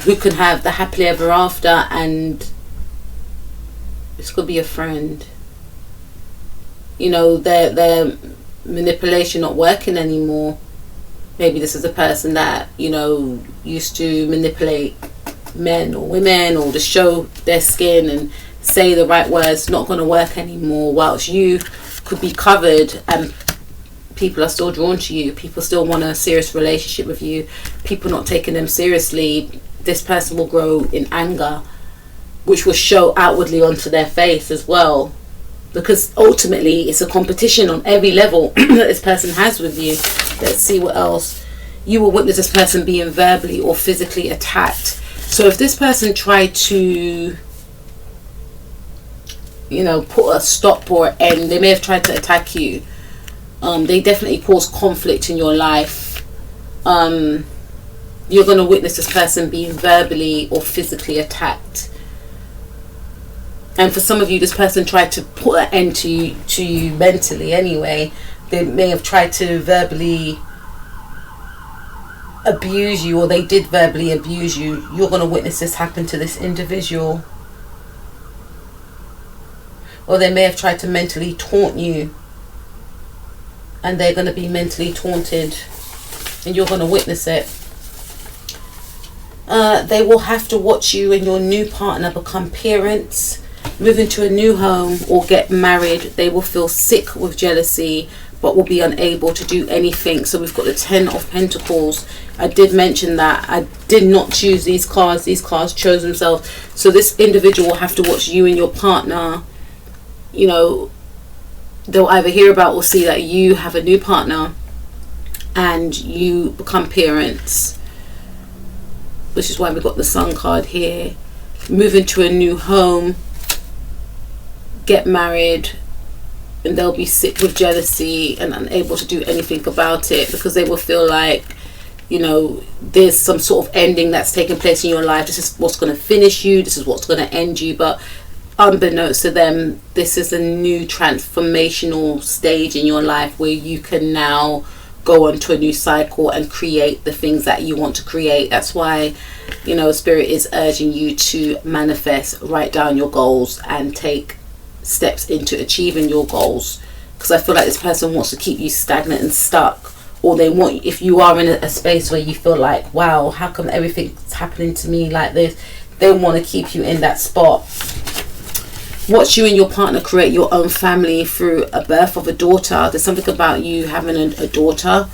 who could have the happily ever after, and this could be a friend. You know, their manipulation not working anymore. Maybe this is a person that, you know, used to manipulate men or women, or to show their skin and say the right words, not going to work anymore, whilst you could be covered and people are still drawn to you. People still want a serious relationship with you. People not taking them seriously. This person will grow in anger, which will show outwardly onto their face as well, because ultimately it's a competition on every level that this person has with you. Let's see what else. You will witness this person being verbally or physically attacked. So if this person tried to, you know, put a stop or end, they may have tried to attack you. They definitely cause conflict in your life. You're going to witness this person being verbally or physically attacked. And for some of you, this person tried to put an end to you mentally anyway. They may have tried to verbally abuse you, or they did verbally abuse you. You're going to witness this happen to this individual. Or they may have tried to mentally taunt you, and they're going to be mentally taunted, and you're going to witness it. They will have to watch you and your new partner become parents, move into a new home, or get married. They will feel sick with jealousy, but will be unable to do anything. So we've got the 10 of Pentacles. I did mention that I did not choose these cards. These cards chose themselves. So this individual will have to watch you and your partner. You know, they'll either hear about or see that you have a new partner and you become parents, which is why we got the Sun card here. Move into a new home, get married, and they'll be sick with jealousy and unable to do anything about it, because they will feel like you know, there's some sort of ending that's taking place in your life. This is what's going to finish you, this is what's going to end you. But unbeknownst to them, this is a new transformational stage in your life where you can now go on to a new cycle and create the things that you want to create. That's why, you know, Spirit is urging you to manifest, write down your goals and take steps into achieving your goals, because I feel like this person wants to keep you stagnant and stuck. Or they want, if you are in a space where you feel like, wow, how come everything's happening to me like this, they want to keep you in that spot. Watch you and your partner create your own family through a birth of a daughter. There's something about you having a daughter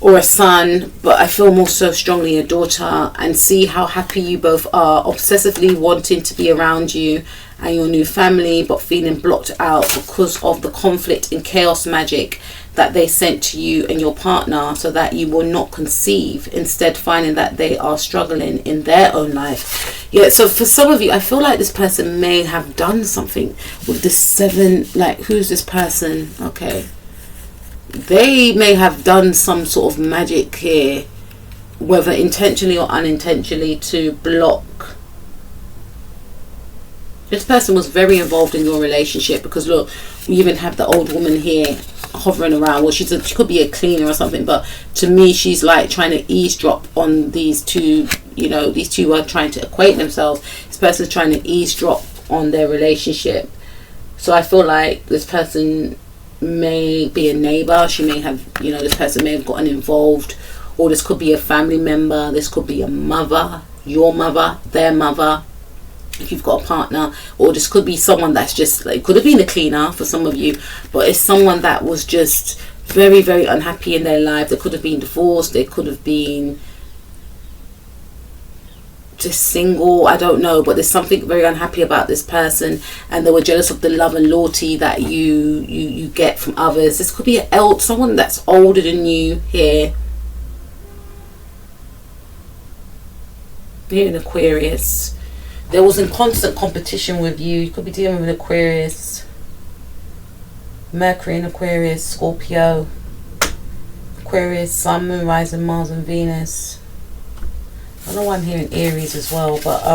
or a son, but I feel more so strongly a daughter, and see how happy you both are, obsessively wanting to be around you and your new family, but feeling blocked out because of the conflict and chaos magic that they sent to you and your partner, so that you will not conceive, instead finding that they are struggling in their own life. Yeah, so for some of you, I feel like this person may have done something with the 7, like, who's this person? Okay, they may have done some sort of magic here, whether intentionally or unintentionally, to block. This person was very involved in your relationship, because look, we even have the old woman here hovering around. Well, she could be a cleaner or something, but to me she's like trying to eavesdrop on these two. You know, these two are trying to equate themselves. This person's trying to eavesdrop on their relationship. So I feel like this person may be a neighbor. She may have, you know, this person may have gotten involved, or this could be a family member. This could be a mother, your mother, their mother, if you've got a partner. Or this could be someone that's just, like, could have been a cleaner for some of you, but it's someone that was just very, very unhappy in their life. They could have been divorced, they could have been just single, I don't know, but there's something very unhappy about this person, and they were jealous of the love and loyalty that you get from others. This could be someone that's older than you here. Here in Aquarius, there was in constant competition with you. You could be dealing with an Aquarius, Mercury in Aquarius, Scorpio, Aquarius, Sun, Moon, Rising, Mars and Venus. I don't know why I'm hearing Aries as well, but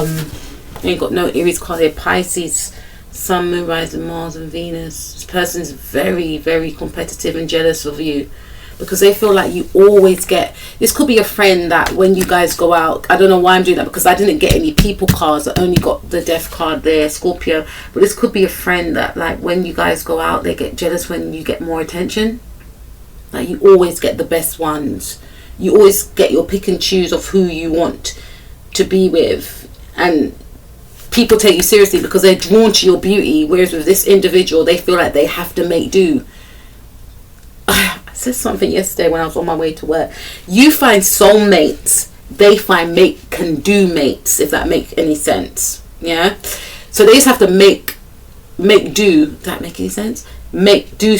you ain't got no Aries card here. Pisces, Sun, Moon, Rising, Mars and Venus. This person's very, very competitive and jealous of you, because they feel like you always get, this could be a friend that when you guys go out, I don't know why I'm doing that, because I didn't get any people cards. I only got the death card there, Scorpio. But this could be a friend that, like, when you guys go out, they get jealous when you get more attention. Like, you always get the best ones. You always get your pick and choose of who you want to be with, and people take you seriously because they're drawn to your beauty. Whereas with this individual, they feel like they have to make do. I said something yesterday when I was on my way to work. You find soulmates, they find can do mates, if that makes any sense. Yeah, so they just have to make do. Does that make any sense? Make do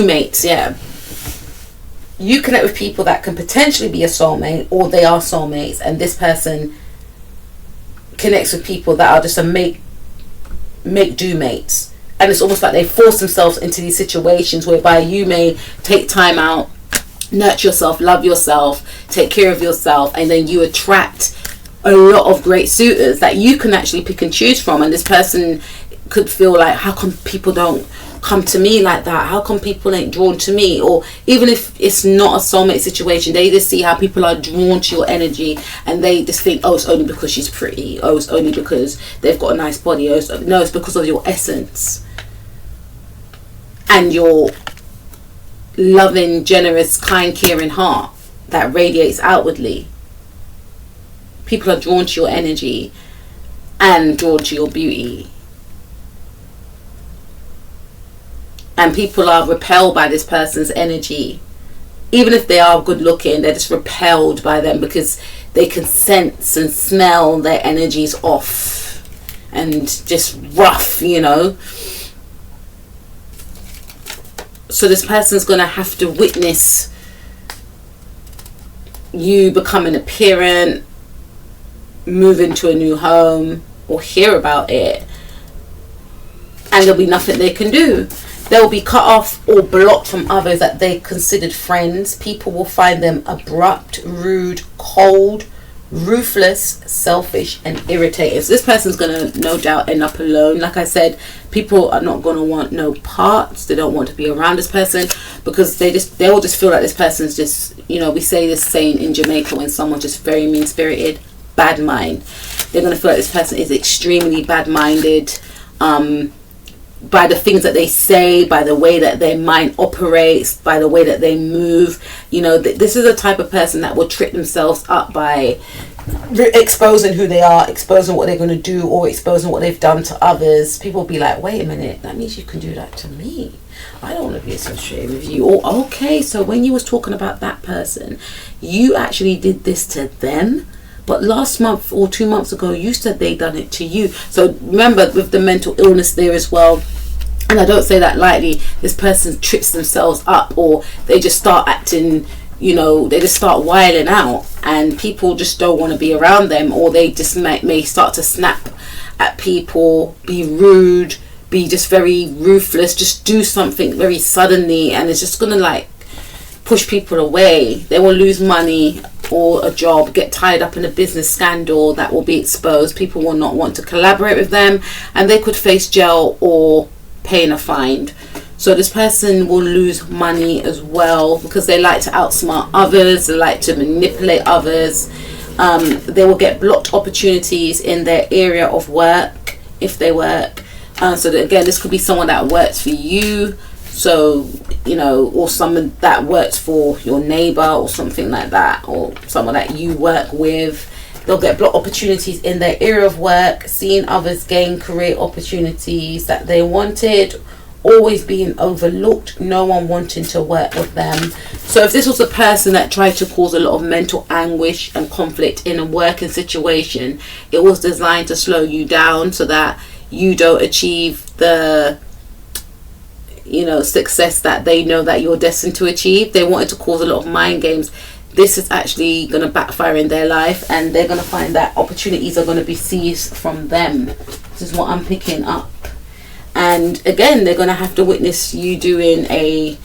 mates. Yeah. You connect with people that can potentially be a soulmate, or they are soulmates, and this person connects with people that are just a make do mates. And it's almost like they force themselves into these situations whereby you may take time out, nurture yourself, love yourself, take care of yourself, and then you attract a lot of great suitors that you can actually pick and choose from. And this person could feel like, how come people don't come to me like that? How come people ain't drawn to me? Or even if it's not a soulmate situation, they just see how people are drawn to your energy, and they just think, oh, it's only because she's pretty, oh, it's only because they've got a nice body, no, it's because of your essence and your loving, generous, kind, caring heart that radiates outwardly. People are drawn to your energy and drawn to your beauty. And people are repelled by this person's energy. Even if they are good looking, they're just repelled by them because they can sense and smell their energies off and just rough, you know. So this person's going to have to witness you becoming a parent, move into a new home, or hear about it, and there'll be nothing they can do. They'll be cut off or blocked from others that they considered friends. People will find them abrupt, rude, cold, ruthless, selfish, and irritating. So this person's going to no doubt end up alone. Like I said, people are not going to want no parts. They don't want to be around this person, because they'll just feel like this person's just, we say this saying in Jamaica, when someone's just very mean-spirited, bad mind. They're going to feel like this person is extremely bad-minded, by the things that they say, by the way that their mind operates, by the way that they move. This is a type of person that will trip themselves up by exposing who they are, exposing what they're going to do, or exposing what they've done to others. People will be like, wait a minute, that means you can do that to me. I don't want to be associated with you. Or, okay, so when you was talking about that person, you actually did this to them, but last month or 2 months ago you said they done it to you. So remember, with the mental illness there as well, and I don't say that lightly, this person trips themselves up, or they just start acting, they just start wilding out, and people just don't want to be around them, or they just may start to snap at people, be rude, be just very ruthless, just do something very suddenly, and it's just gonna like push people away. They will lose money or a job, get tied up in a business scandal that will be exposed. People will not want to collaborate with them, and they could face jail or paying a fine. So this person will lose money as well, because they like to outsmart others, they like to manipulate others. They will get blocked opportunities in their area of work if they work. So that, again, this could be someone that works for you, so or someone that works for your neighbor or something like that, or someone that you work with. They'll get blocked opportunities in their area of work, seeing others gain career opportunities that they wanted, always being overlooked, no one wanting to work with them. So if this was a person that tried to cause a lot of mental anguish and conflict in a working situation, it was designed to slow you down so that you don't achieve the success that they know that you're destined to achieve. They wanted to cause a lot of mind games. This is actually going to backfire in their life, and they're going to find that opportunities are going to be seized from them. This is what I'm picking up. And again, they're going to have to witness you having a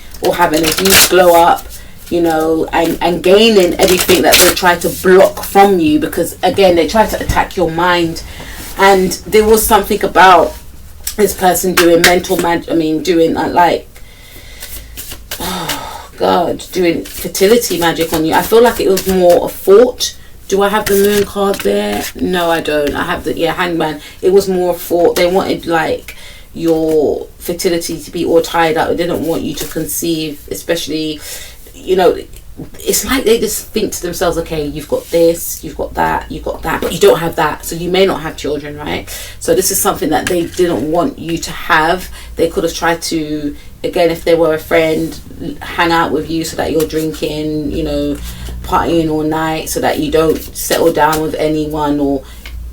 huge glow up, and gaining everything that they try to block from you, because again, they try to attack your mind. And there was something about this person doing doing fertility magic on you. I feel like it was more a thought. Do I have the moon card there? No, I don't. I have the hangman. It was more a thought. They wanted like your fertility to be all tied up. They didn't want you to conceive, especially, it's like they just think to themselves, okay, you've got this, you've got that, but you don't have that, so you may not have children, right? So this is something that they didn't want you to have. They could have tried to, again, if they were a friend, hang out with you so that you're drinking, partying all night, so that you don't settle down with anyone, or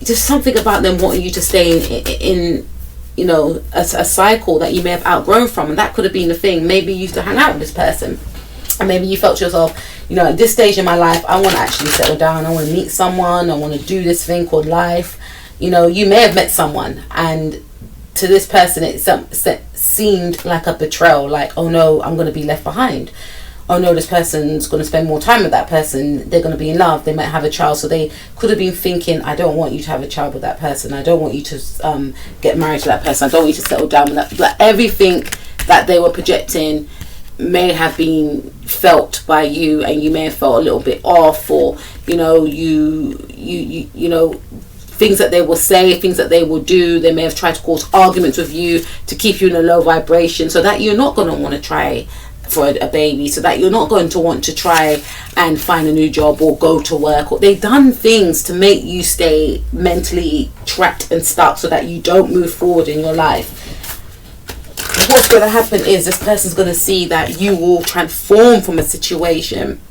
just something about them wanting you to stay in a cycle that you may have outgrown from. And that could have been the thing. Maybe you used to hang out with this person, and maybe you felt to yourself, at this stage in my life, I want to actually settle down, I want to meet someone, I want to do this thing called life. You may have met someone, and to this person it seemed like a betrayal, like, oh no, I'm going to be left behind. Oh no, this person's going to spend more time with that person, they're going to be in love, they might have a child. So they could have been thinking, I don't want you to have a child with that person, I don't want you to get married to that person, I don't want you to settle down with that. Like, everything that they were projecting may have been felt by you, and you may have felt a little bit off, or things that they will say, things that they will do. They may have tried to cause arguments with you to keep you in a low vibration, so that you're not going to want to try for a baby, so that you're not going to want to try and find a new job or go to work. Or they've done things to make you stay mentally trapped and stuck, so that you don't move forward in your life. What's going to happen is this person's going to see that you will transform from a situation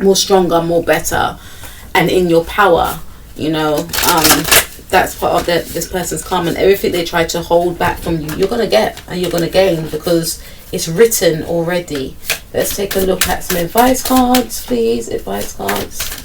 more stronger, more better, and in your power. That's part of this person's karma. And everything they try to hold back from you, you're going to get and you're going to gain, because it's written already. Let's take a look at some advice cards, please. Advice cards.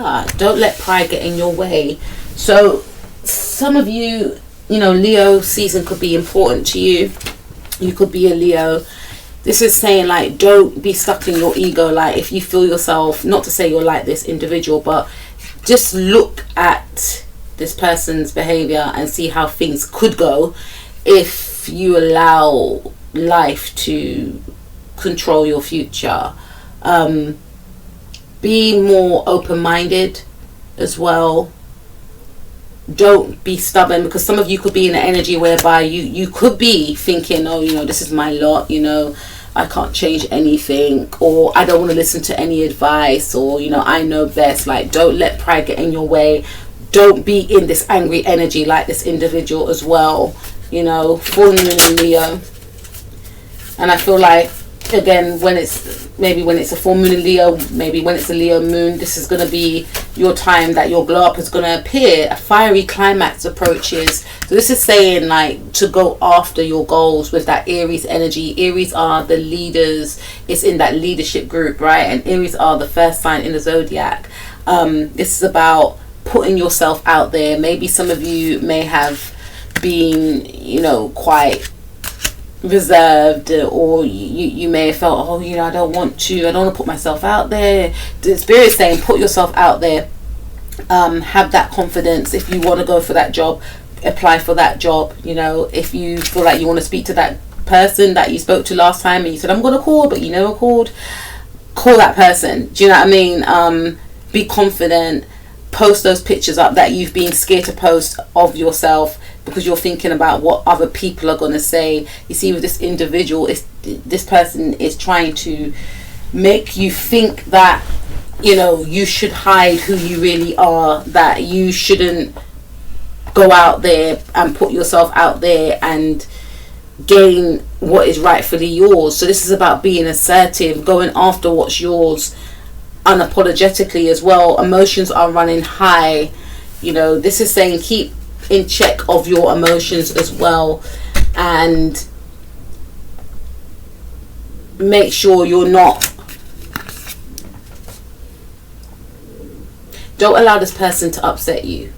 yeah, don't let pride get in your way. So some of you, you know, Leo season could be important to you. You could be a Leo. This is saying, like, don't be stuck in your ego. Like, if you feel yourself, not to say you're like this individual, but just look at this person's behavior and see how things could go if you allow life to control your future. Be more open-minded as well. Don't be stubborn, because some of you could be in an energy whereby you could be thinking, oh, you know, this is my lot, you know, I can't change anything, or I don't want to listen to any advice, or, you know, I know best. Like, don't let pride get in your way. Don't be in this angry energy like this individual as well, you know. Full moon in Leo. And I feel like, again, when it's a full moon in Leo, maybe when it's a Leo moon, this is going to be your time that your glow up is going to appear. A fiery climax approaches. So this is saying, like, to go after your goals with that Aries energy. Aries are the leaders. It's in that leadership group, right? And Aries are the first sign in the zodiac. This is about putting yourself out there. Maybe some of you may have been, you know, quite reserved, or you may have felt, oh, you know, I don't want to put myself out there. The spirit is saying, put yourself out there. Have that confidence. If you want to go for that job, apply for that job. You know, if you feel like you want to speak to that person that you spoke to last time and you said, I'm going to call, but you never called, call that person. Do you know what I mean? Be confident. Post those pictures up that you've been scared to post of yourself, because you're thinking about what other people are going to say. You see, with this individual, this person is trying to make you think that, you know, you should hide who you really are, that you shouldn't go out there and put yourself out there and gain what is rightfully yours. So this is about being assertive, going after what's yours unapologetically as well. Emotions are running high. You know, this is saying keep in check of your emotions as well, and make sure you're not, don't allow this person to upset you,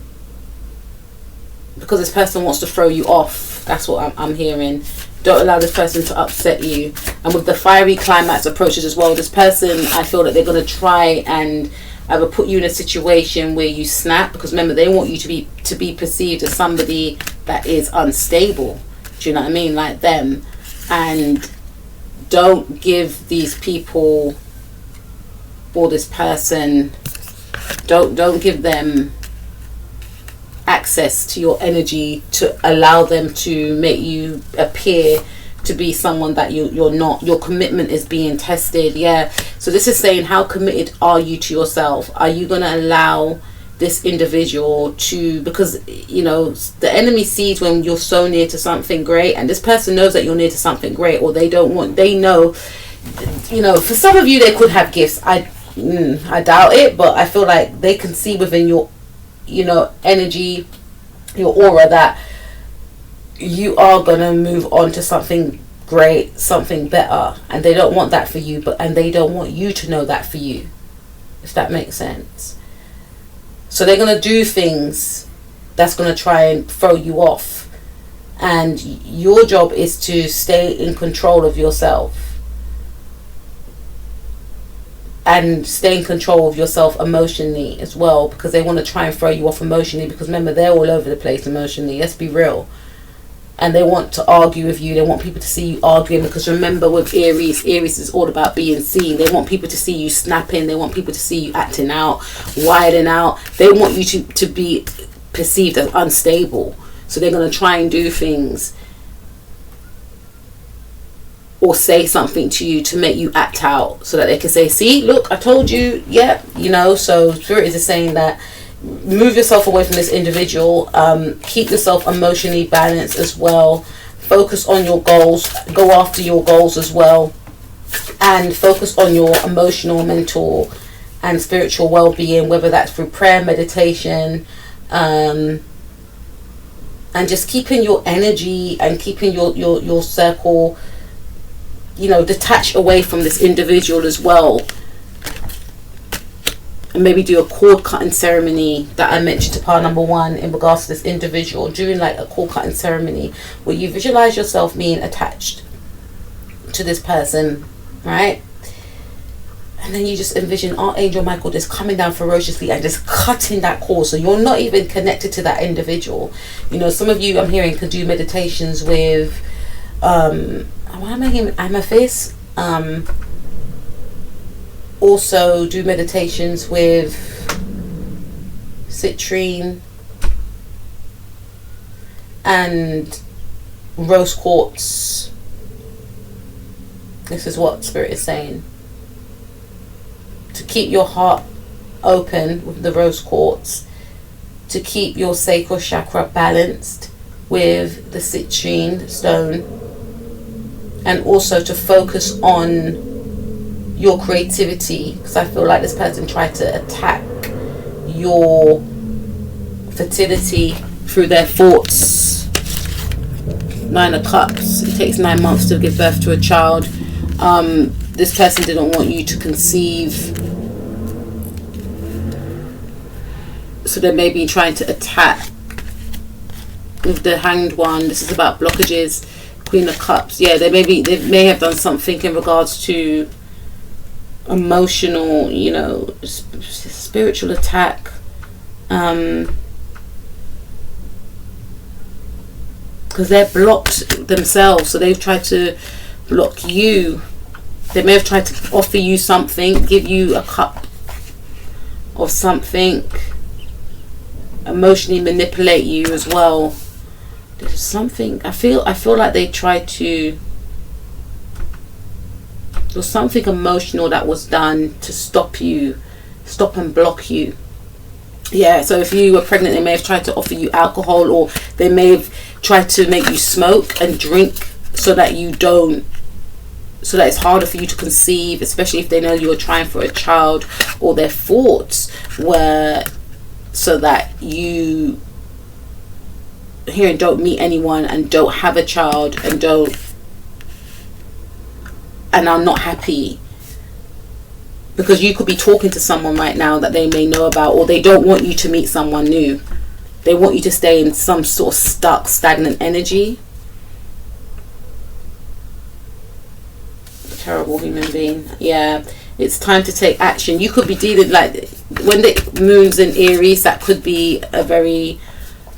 because this person wants to throw you off. That's what I'm hearing. Don't allow this person to upset you. And with the fiery climax approaches as well, this person, I feel that they're going to try and either put you in a situation where you snap, because remember, they want you to be perceived as somebody that is unstable. Do you know what I mean? Like them. And don't give these people or this person, don't give them access to your energy to allow them to make you appear to be someone that you're not. Your commitment is being tested. Yeah. So this is saying, how committed are you to yourself? Are you going to allow this individual to, because, you know, the enemy sees when you're so near to something great, and this person knows that you're near to something great, or they know, you know, for some of you they could have gifts. I doubt it, but I feel like they can see within your, you know, energy, your aura, that you are gonna move on to something great, something better, and they don't want that for you, and they don't want you to know that for you, if that makes sense. So they're gonna do things that's gonna try and throw you off, and your job is to stay in control of yourself. And stay in control of yourself emotionally as well, because they want to try and throw you off emotionally, because remember, they're all over the place emotionally. Let's be real. And they want to argue with you. They want people to see you arguing, because remember, with Aries is all about being seen. They want people to see you snapping. They want people to see you acting out, widening out. They want you to be perceived as unstable. So they're going to try and do things or say something to you to make you act out, so that they can say, see, look, I told you. Yeah, you know. So Spirit is saying that move yourself away from this individual. Keep yourself emotionally balanced as well. Focus on your goals. Go after your goals as well, and focus on your emotional, mental and spiritual well-being, whether that's through prayer, meditation, and just keeping your energy and keeping your circle, you know, detached away from this individual as well. and maybe do a cord cutting ceremony that I mentioned to part number 1 in regards to this individual, doing like a cord cutting ceremony where you visualize yourself being attached to this person, right? And then you just envision Archangel Michael just coming down ferociously and just cutting that cord, so you're not even connected to that individual. You know, some of you I'm hearing could do meditations with what am I hearing? Amethyst. Also do meditations with citrine and rose quartz. This is what Spirit is saying. To keep your heart open with the rose quartz, to keep your sacral chakra balanced with the citrine stone, and also to focus on your creativity, because I feel like this person tried to attack your fertility through their thoughts. 9 of Cups. It takes 9 months to give birth to a child. This person didn't want you to conceive, so they may be trying to attack with the Hanged One. This is about blockages. Queen of Cups. Yeah, they may have done something in regards to emotional, you know, spiritual attack. Because they're blocked themselves, so they've tried to block you. They may have tried to offer you something, give you a cup of something, emotionally manipulate you as well. There's something, I feel like they tried to, there was something emotional that was done to stop and block you. Yeah, so if you were pregnant, they may have tried to offer you alcohol, or they may have tried to make you smoke and drink so that it's harder for you to conceive, especially if they know you're trying for a child, or their thoughts were so that you here and don't meet anyone and don't have a child and are not happy. Because you could be talking to someone right now that they may know about, or they don't want you to meet someone new. They want you to stay in some sort of stuck, stagnant energy. Terrible human being. Yeah, it's time to take action. You could be dealing, like, when the moon's in Aries, that could be a very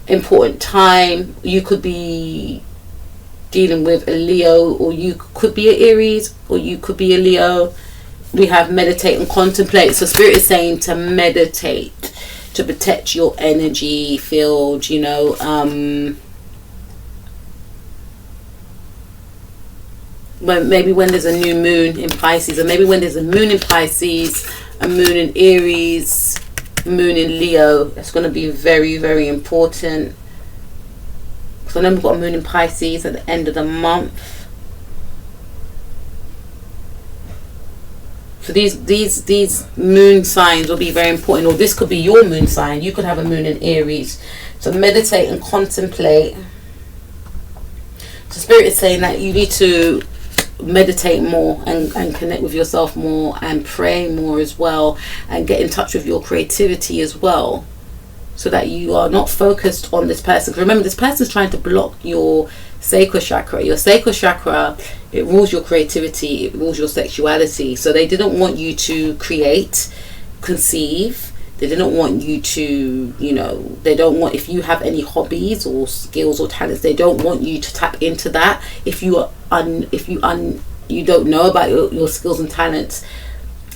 important time. You could be dealing with a Leo, or you could be an Aries, or you could be a Leo. We have meditate and contemplate. So Spirit is saying to meditate, to protect your energy field, you know. Maybe when there's a new moon in Pisces, or maybe when there's a moon in Pisces, a moon in Aries, moon in Leo, that's going to be very, very important. So then we've got a moon in Pisces at the end of the month. So these moon signs will be very important, or this could be your moon sign. You could have a moon in Aries. So meditate and contemplate. So Spirit is saying that you need to meditate more and connect with yourself more, and pray more as well, and get in touch with your creativity as well, so that you are not focused on this person. Because remember, this person is trying to block your sacral chakra. Your sacral chakra, it rules your creativity, it rules your sexuality. So they didn't want you to create, conceive. They didn't want you to, you know, they don't want, if you have any hobbies or skills or talents, they don't want you to tap into that. If you you don't know about your skills and talents,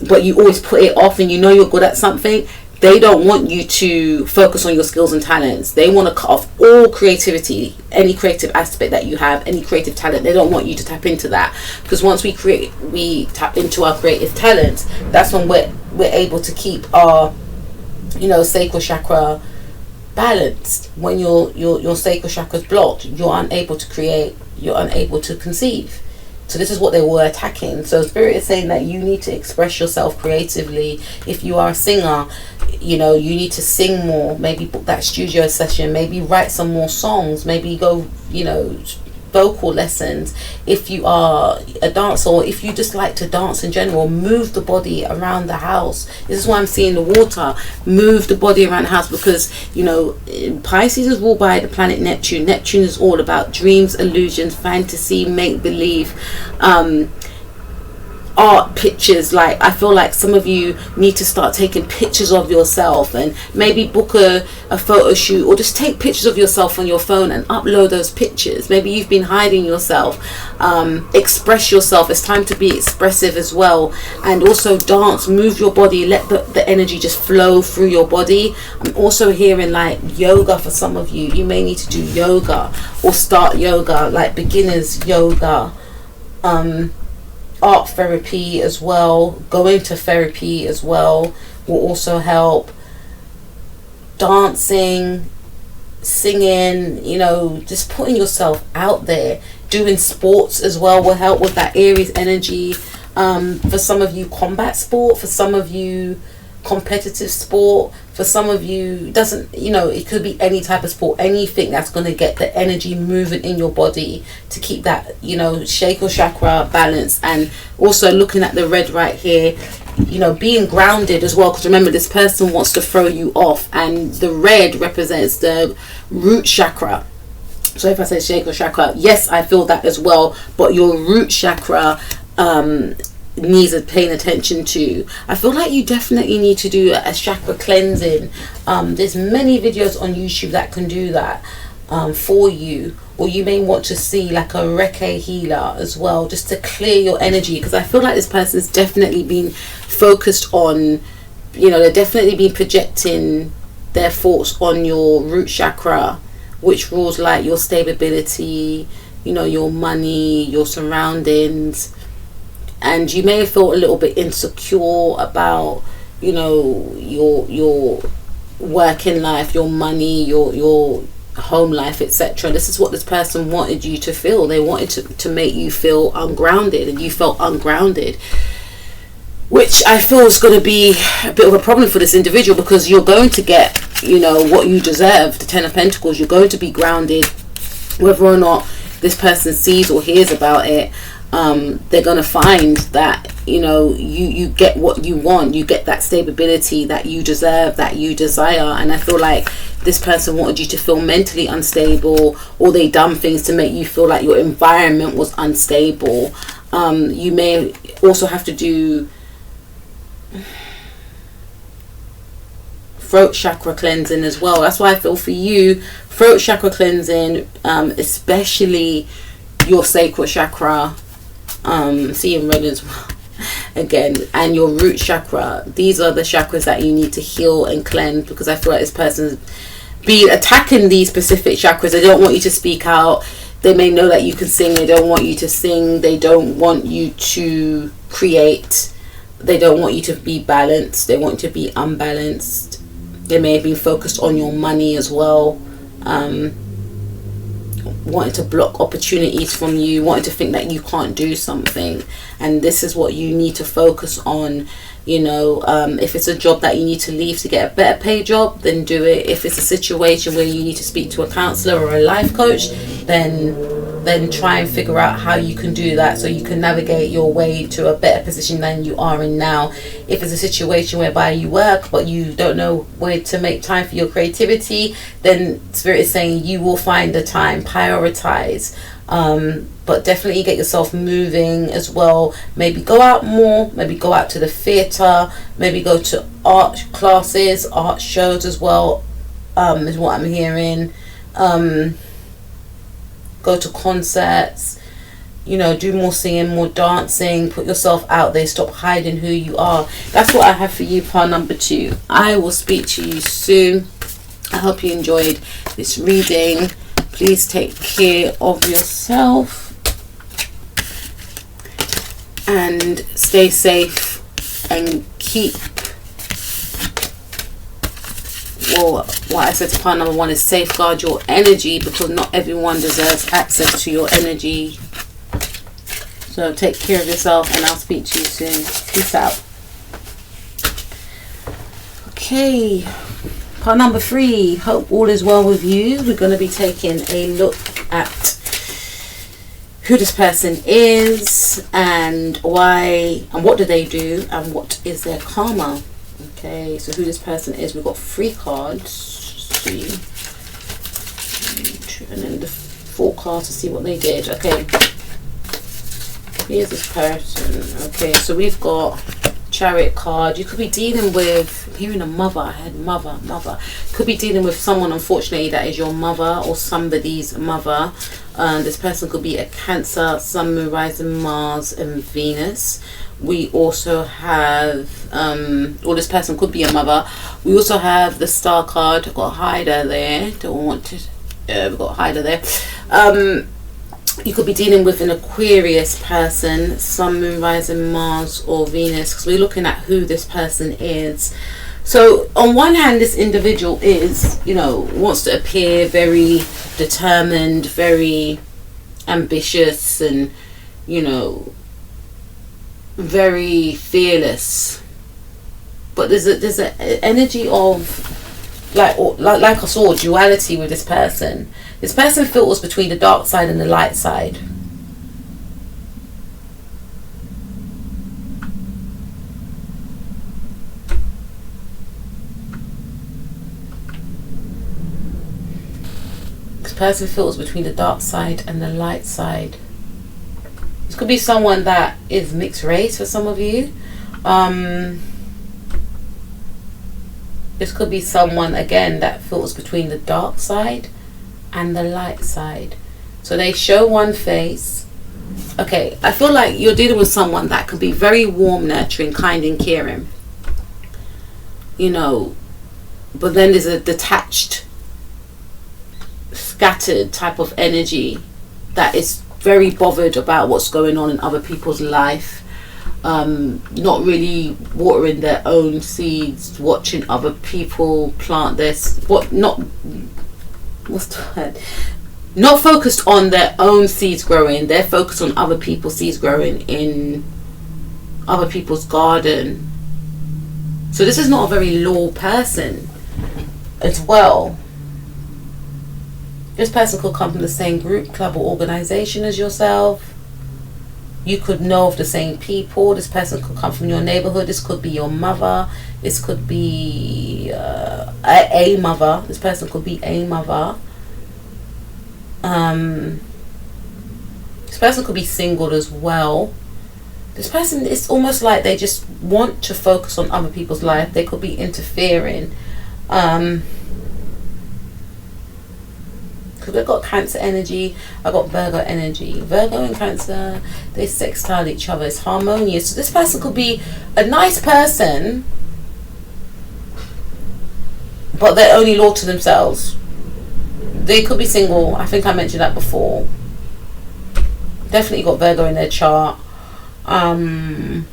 but you always put it off, and you know you're good at something, they don't want you to focus on your skills and talents. They want to cut off all creativity, any creative aspect that you have, any creative talent. They don't want you to tap into that, because once we tap into our creative talents, that's when we're able to keep our, you know, sacral chakra balanced. When your sacral chakra is blocked, you're unable to create, you're unable to conceive. So this is what they were attacking. So Spirit is saying that you need to express yourself creatively. If you are a singer, you know, you need to sing more. Maybe book that studio session. Maybe write some more songs. Maybe go, you know, vocal lessons, if you are a dancer, or if you just like to dance in general, move the body around the house. This is why I'm seeing the water. Move the body around the house, because you know Pisces is ruled by the planet Neptune. Neptune is all about dreams, illusions, fantasy, make believe, art, pictures. Like, I feel like some of you need to start taking pictures of yourself, and maybe book a photo shoot, or just take pictures of yourself on your phone and upload those pictures. Maybe you've been hiding yourself. Express yourself. It's time to be expressive as well. And also dance, move your body, let the energy just flow through your body. I'm also hearing like yoga for some of you. You may need to do yoga or start yoga, like beginners yoga. Art therapy as well, going to therapy as well will also help. Dancing, singing, you know, just putting yourself out there. Doing sports as well will help with that Aries energy. For some of you, combat sport. For some of you, competitive sport. For some of you, doesn't, you know, it could be any type of sport, anything that's going to get the energy moving in your body to keep that, you know, sacral chakra balanced. And also looking at the red right here, you know, being grounded as well, because remember, this person wants to throw you off, and the red represents the root chakra. So if I say sacral chakra, yes, I feel that as well, but your root chakra needs paying attention to. I feel like you definitely need to do a chakra cleansing. There's many videos on YouTube that can do that for you, or you may want to see like a Reiki healer as well, just to clear your energy, because I feel like this person's definitely been focused on, you know, they're definitely been projecting their thoughts on your root chakra, which rules like your stability, you know, your money, your surroundings. And you may feel a little bit insecure about, you know, your working life, your money, your home life, etc. This is what this person wanted you to feel. They wanted to make you feel ungrounded, and you felt ungrounded, which I feel is going to be a bit of a problem for this individual, because you're going to get, you know, what you deserve. The Ten of Pentacles, you're going to be grounded, whether or not this person sees or hears about it. They're going to find that, you know, you get what you want. You get that stability that you deserve, that you desire. And I feel like this person wanted you to feel mentally unstable, or they done things to make you feel like your environment was unstable. You may also have to do throat chakra cleansing as well. That's why I feel for you, throat chakra cleansing, especially your sacral chakra, seeing red as well again, and your root chakra. These are the chakras that you need to heal and cleanse, because I feel like this person's been attacking these specific chakras. They don't want you to speak out. They may know that you can sing. They don't want you to sing. They don't want you to create. They don't want you to be balanced. They want you to be unbalanced. They may have been focused on your money as well, wanting to block opportunities from you, wanting to think that you can't do something. And this is what you need to focus on. You know, if it's a job that you need to leave to get a better paid job, then do it. If it's a situation where you need to speak to a counselor or a life coach, then try and figure out how you can do that, so you can navigate your way to a better position than you are in now. If it's a situation whereby you work but you don't know where to make time for your creativity, then Spirit is saying you will find the time. Prioritize. But definitely get yourself moving as well. Maybe go out more, maybe go out to the theatre, maybe go to art classes, art shows as well, is what I'm hearing. Go to concerts, you know, do more singing, more dancing, put yourself out there, stop hiding who you are. That's what I have for you, part number 2. I will speak to you soon. I hope you enjoyed this reading. Please take care of yourself and stay safe, and keep, well, what I said to part number 1 is safeguard your energy, because not everyone deserves access to your energy. So take care of yourself, and I'll speak to you soon. Peace out. Okay, part number 3. Hope all is well with you. We're going to be taking a look at who this person is and why and what do they do and what is their karma. Okay, so who this person is, we've got 3 cards. See, and then the 4 cards to see what they did. Okay, here's this person. Okay, so we've got Chariot card. You could be dealing with, I'm hearing a mother. I had mother. Could be dealing with someone, unfortunately, that is your mother or somebody's mother. This person could be a Cancer, Sun, Moon, Rising, Mars and Venus. We also have, or this person could be a mother. We also have the Star card. I've got Hider there. Don't want to, we've got Hider there. You could be dealing with an Aquarius person, Sun, Moon, Rising, Mars or Venus, because we're looking at who this person is. So on one hand, this individual is, you know, wants to appear very determined, very ambitious and, you know, very fearless. But there's an energy of like I saw duality with this person. This person filters between the dark side and the light side. This person filters between the dark side and the light side. This could be someone that is mixed race for some of you. This could be someone, again, that filters between the dark side and the light side. So they show one face. Okay, I feel like you're dealing with someone that could be very warm, nurturing, kind and caring. You know, but then there's a detached, scattered type of energy that is very bothered about what's going on in other people's life. Not really watering their own seeds, watching other people plant this, not focused on their own seeds growing. They're focused on other people's seeds growing in other people's garden. So this is not a very loyal person as well. This person could come from the same group, club or organization as yourself. You could know of the same people. This person could come from your neighborhood. This could be your mother. This could be a mother. This person could be a mother. This person could be single as well. This person, it's almost like they just want to focus on other people's life. They could be interfering. Because I've got Cancer energy, I've got Virgo energy. Virgo and Cancer, they sextile each other. It's harmonious. So this person could be a nice person, but they're only loyal to themselves. They could be single. I think I mentioned that before. Definitely got Virgo in their chart. Rising.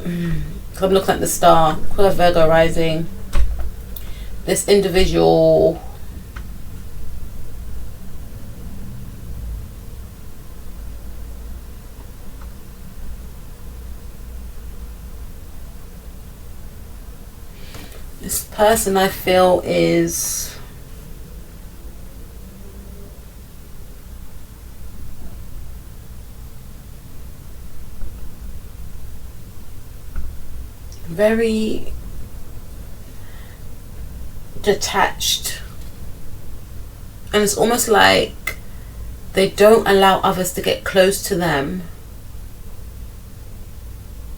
I'm looking at the star. Could have Virgo rising. This individual this person I feel is very detached, and it's almost like they don't allow others to get close to them.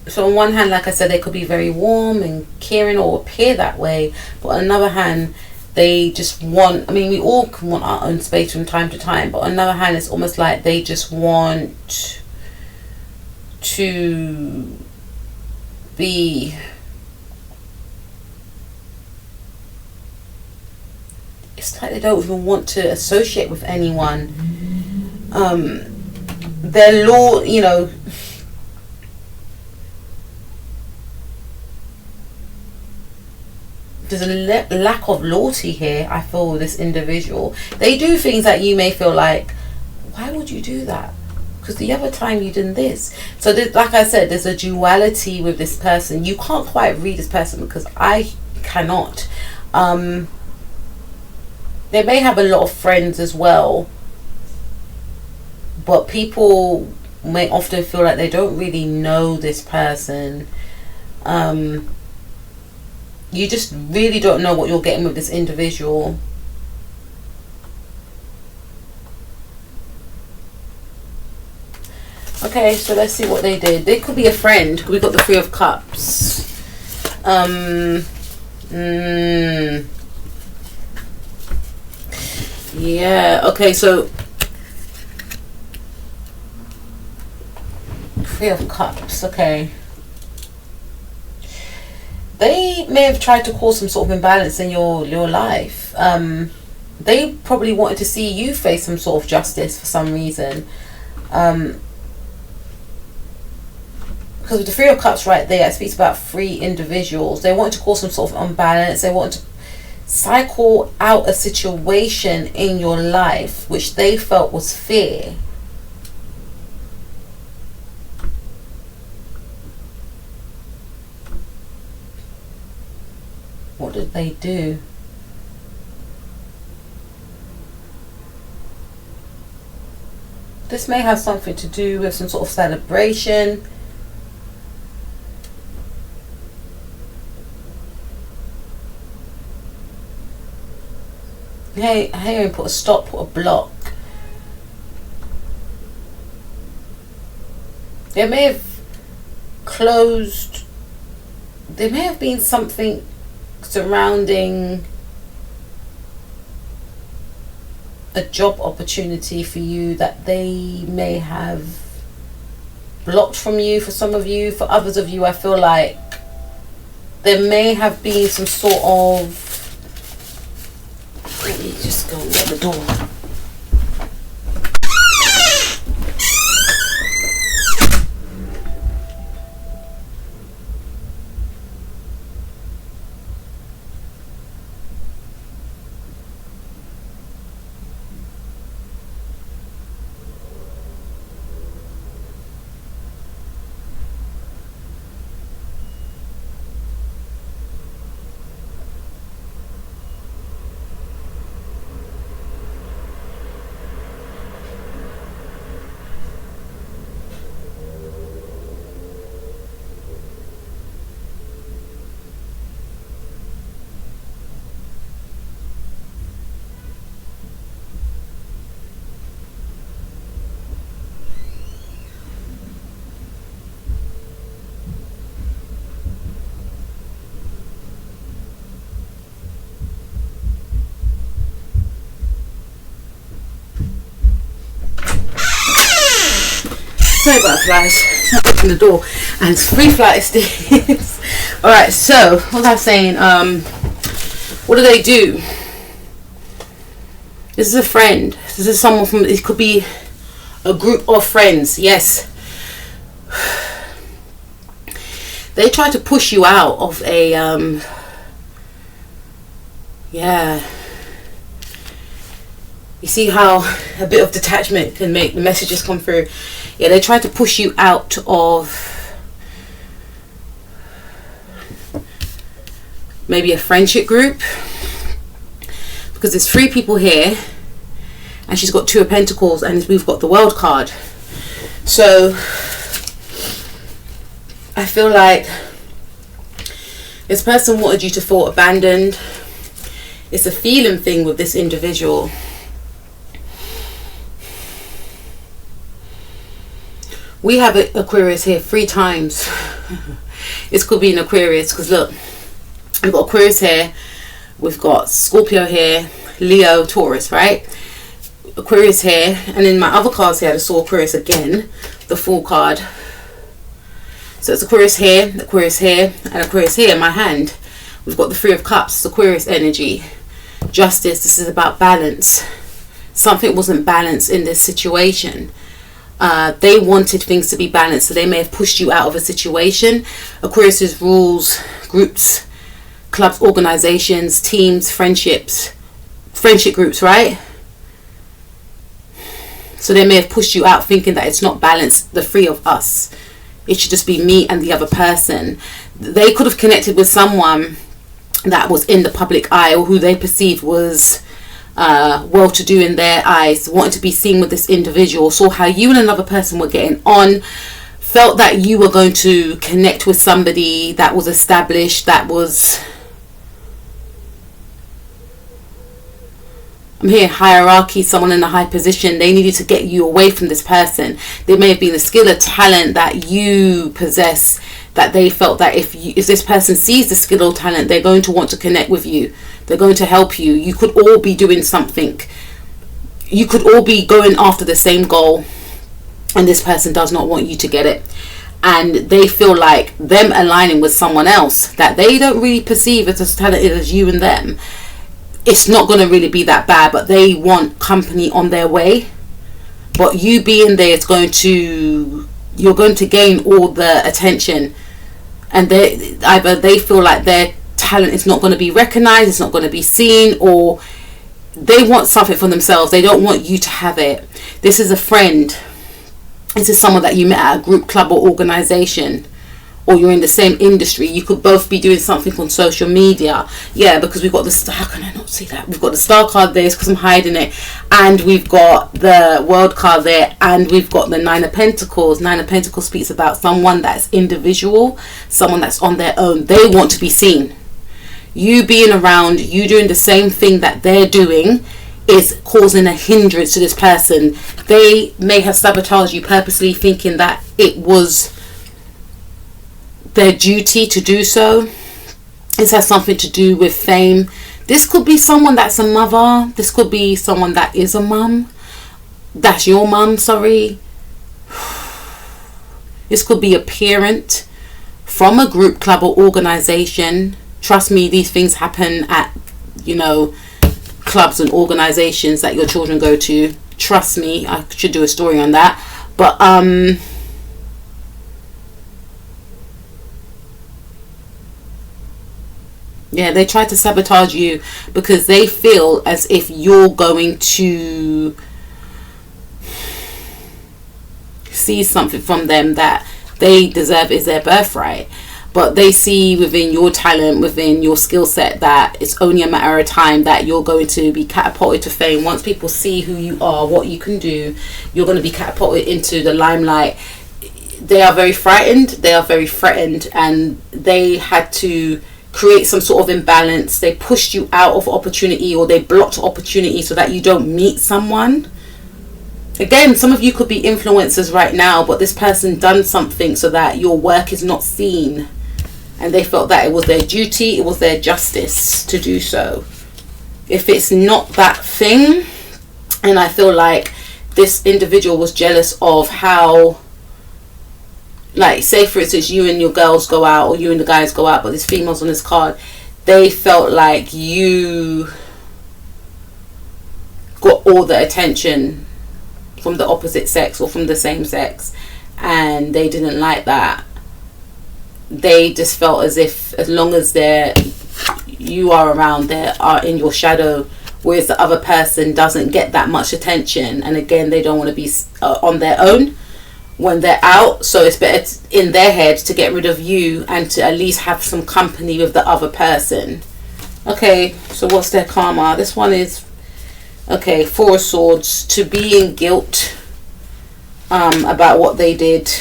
So on one hand, like I said, they could be very warm and caring or appear that way, but on another hand they just want, I mean, we all can want our own space from time to time, but on another hand it's almost like they just want to be, it's like they don't even want to associate with anyone. Their law, you know, there's a lack of loyalty here, I feel, with this individual. They do things that you may feel like, why would you do that? Because the other time you did this. So like I said, there's a duality with this person. You can't quite read this person, because I cannot. They may have a lot of friends as well, but people may often feel like they don't really know this person. You just really don't know what you're getting with this individual. Okay, so let's see what they did. They could be a friend. We got the Three of Cups. Yeah, okay, so Three of Cups, okay. They may have tried to cause some sort of imbalance in your life. They probably wanted to see you face some sort of justice for some reason. Because with the Three of Cups right there, it speaks about three individuals. They wanted to cause some sort of unbalance. They wanted to cycle out a situation in your life which they felt was fair. What did they do? This may have something to do with some sort of celebration. Hey, here put a stop, put a block. They may have closed. There may have been something surrounding a job opportunity for you that they may have blocked from you. For some of you, for others of you, I feel like there may have been some sort of, let me just go and get the door. Sorry butterflies, I opened the door and it's 3 flight of stairs. Alright, so what I'm saying, what do they do? This is a friend. This is someone from, it could be a group of friends, yes. They try to push you out of a, yeah. You see how a bit of detachment can make the messages come through. Yeah, they try to push you out of maybe a friendship group. Because there's 3 people here. And she's got 2 of Pentacles and we've got the World card. So I feel like this person wanted you to feel abandoned. It's a feeling thing with this individual. We have Aquarius here 3 times. This could be an Aquarius because look, we've got Aquarius here, we've got Scorpio here, Leo, Taurus, right? Aquarius here, and in my other cards here I saw Aquarius again, the Fool card. So it's Aquarius here, and Aquarius here in my hand. We've got the 3 of Cups, Aquarius energy, justice. This is about balance. Something wasn't balanced in this situation. They wanted things to be balanced, so they may have pushed you out of a situation. Aquarius rules groups, clubs, organizations, teams, friendship groups, right? So they may have pushed you out thinking that it's not balanced, the 3 of us. It should just be me and the other person. They could have connected with someone that was in the public eye or who they perceived was well-to-do in their eyes, wanted to be seen with this individual, saw how you and another person were getting on, felt that you were going to connect with somebody that was established, that was, I'm hearing hierarchy, someone in a high position. They needed to get you away from this person. There may have been a skill or talent that you possess that they felt that if this person sees the skill or talent, they're going to want to connect with you. They're going to help you. You could all be doing something. You could all be going after the same goal, and this person does not want you to get it. And they feel like them aligning with someone else that they don't really perceive as talented as you and them, it's not going to really be that bad, but they want company on their way. But you being there is you're going to gain all the attention, and they feel like their talent is not going to be recognized, it's not going to be seen, or they want something for themselves. They don't want you to have it. This is a friend. This is someone that you met at a group, club, or organization, or you're in the same industry. You could both be doing something on social media. Yeah, because we've got the, how can I not see that? We've got the star card there, because I'm hiding it. And we've got the world card there. And we've got the Nine of Pentacles. Nine of Pentacles speaks about someone that's individual, someone that's on their own. They want to be seen. You being around, you doing the same thing that they're doing is causing a hindrance to this person. They may have sabotaged you purposely, thinking that it was their duty to do so. This has something to do with fame. This could be someone that's a mother. This could be someone that is a mum. That's your mum, sorry. This could be a parent from a group, club, or organization. Trust me, these things happen at, clubs and organizations that your children go to. Trust me, I should do a story on that. But yeah, they try to sabotage you because they feel as if you're going to see something from them that they deserve, is their birthright. But they see within your talent, within your skill set, that it's only a matter of time that you're going to be catapulted to fame. Once people see who you are, what you can do, you're going to be catapulted into the limelight. They are very frightened. They are very threatened, and they had to create some sort of imbalance. They pushed you out of opportunity, or they blocked opportunity so that you don't meet someone. Again, some of you could be influencers right now, but this person done something so that your work is not seen, and they felt that it was their duty, it was their justice to do so. If it's not that thing, and I feel like this individual was jealous of how, like, say for instance, you and your girls go out, or you and the guys go out, but there's females on this card. They felt like you got all the attention from the opposite sex or from the same sex, and they didn't like that. They just felt as if as long as you are around, they are in your shadow, whereas the other person doesn't get that much attention. And again, they don't want to be on their own when they're out, so it's better in their head to get rid of you and to at least have some company with the other person. Okay, so what's their karma? This one is, okay, Four of Swords, to be in guilt about what they did.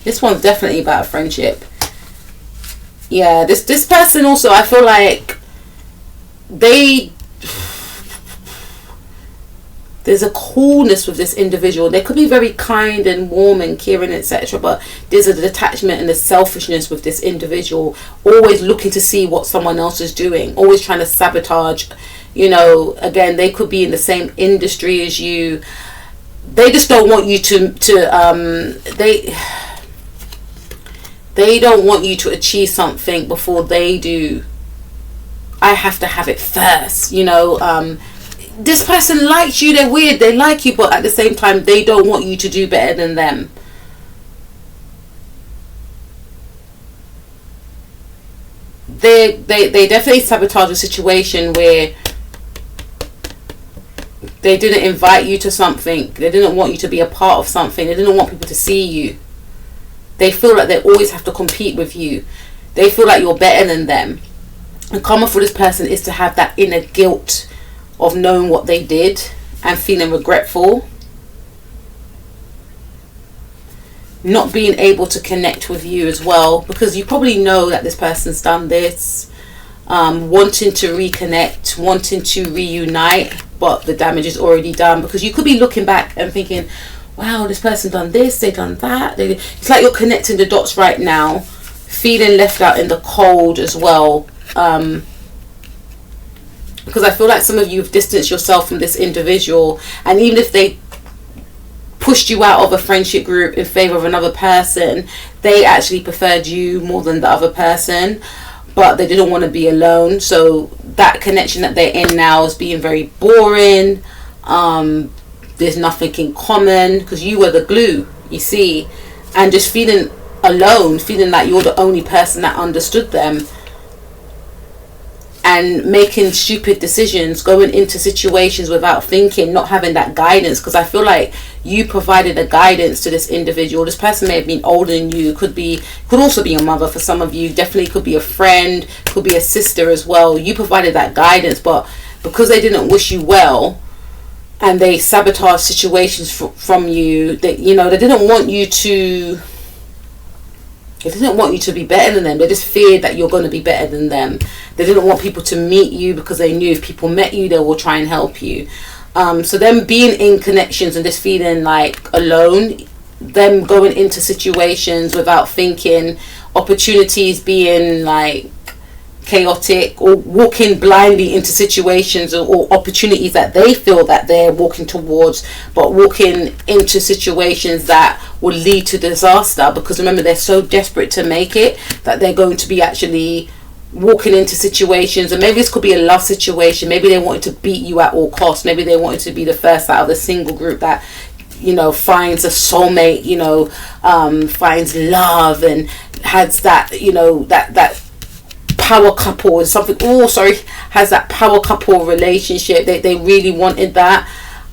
This one's definitely about a friendship. Yeah, this person also, I feel like there's a coolness with this individual. They could be very kind and warm and caring, etc., but there's a detachment and a selfishness with this individual, always looking to see what someone else is doing, always trying to sabotage. Again, they could be in the same industry as you. They just don't want you they don't want you to achieve something before they do. I have to have it first. This person likes you, they're weird, they like you, but at the same time they don't want you to do better than them. They definitely sabotage a situation where they didn't invite you to something, they didn't want you to be a part of something, they didn't want people to see you. They feel like they always have to compete with you. They feel like you're better than them. And karma for this person is to have that inner guilt of knowing what they did and feeling regretful, not being able to connect with you as well, because you probably know that this person's done this, wanting to reconnect, wanting to reunite, but the damage is already done, because you could be looking back and thinking, wow, this person done this, they done that. It's like you're connecting the dots right now, feeling left out in the cold as well, because I feel like some of you have distanced yourself from this individual, and even if they pushed you out of a friendship group in favor of another person, they actually preferred you more than the other person, but they didn't want to be alone. So that connection that they're in now is being very boring. There's nothing in common, because you were the glue, you see, and just feeling alone, feeling like you're the only person that understood them, and making stupid decisions, going into situations without thinking, not having that guidance. Because I feel like you provided a guidance to this individual. This person may have been older than you, could also be a mother for some of you, definitely could be a friend, could be a sister as well. You provided that guidance, but because they didn't wish you well and they sabotaged situations from you, they didn't want you to be better than them. They just feared that you're going to be better than them. They didn't want people to meet you, because they knew if people met you, they will try and help you. So them being in connections and just feeling like alone, them going into situations without thinking, opportunities being like chaotic, or walking blindly into situations or opportunities that they feel that they're walking towards, but walking into situations that will lead to disaster, because remember, they're so desperate to make it that they're going to be actually walking into situations. And maybe this could be a love situation, maybe they wanted to beat you at all costs, maybe they wanted to be the first out of the single group that finds a soulmate, finds love and has that that power couple or something. Has that power couple relationship. They really wanted that,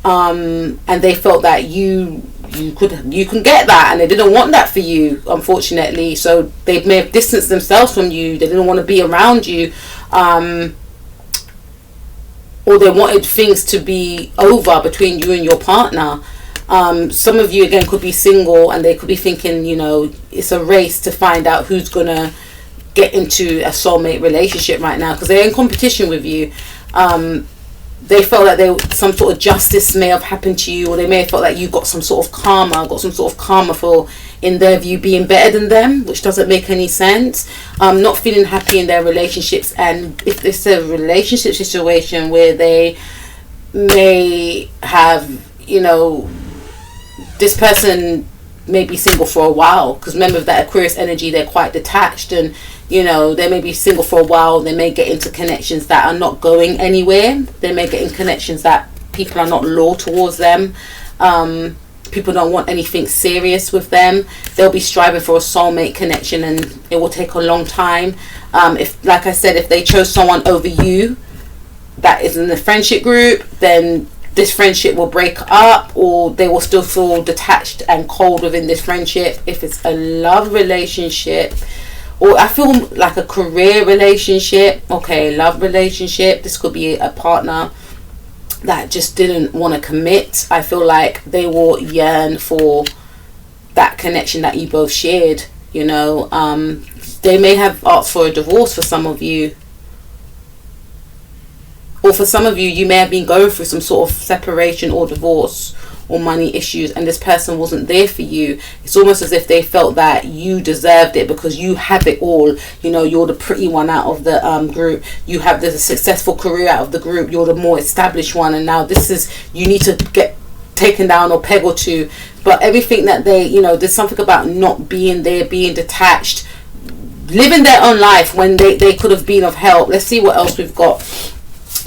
and they felt that you can get that, and they didn't want that for you, unfortunately. So they may have distanced themselves from you. They didn't want to be around you, or they wanted things to be over between you and your partner. Some of you again could be single, and they could be thinking, it's a race to find out who's gonna get into a soulmate relationship right now, because they're in competition with you. They felt that some sort of justice may have happened to you, or they may have felt that you got some sort of karma for, in their view, being better than them, which doesn't make any sense. Not feeling happy in their relationships, and if it's a relationship situation where they may have, this person may be single for a while, because remember that Aquarius energy, they're quite detached, and they may be single for a while. They may get into connections that are not going anywhere. They may get in connections that people are not loyal towards them. People don't want anything serious with them. They'll be striving for a soulmate connection, and it will take a long time. If, like I said, if they chose someone over you that is in the friendship group, then this friendship will break up, or they will still feel detached and cold within this friendship. If it's a love relationship, or I feel like a career relationship, love relationship, this could be a partner that just didn't want to commit. I feel like they will yearn for that connection that you both shared. They may have asked for a divorce for some of you. Or for some of you, you may have been going through some sort of separation or divorce or money issues, and this person wasn't there for you. It's almost as if they felt that you deserved it because you have it all. You're the pretty one out of the group. You have the successful career out of the group. You're the more established one, and now you need to get taken down or peg or two. But everything that there's something about not being there, being detached, living their own life when they could have been of help. Let's see what else we've got.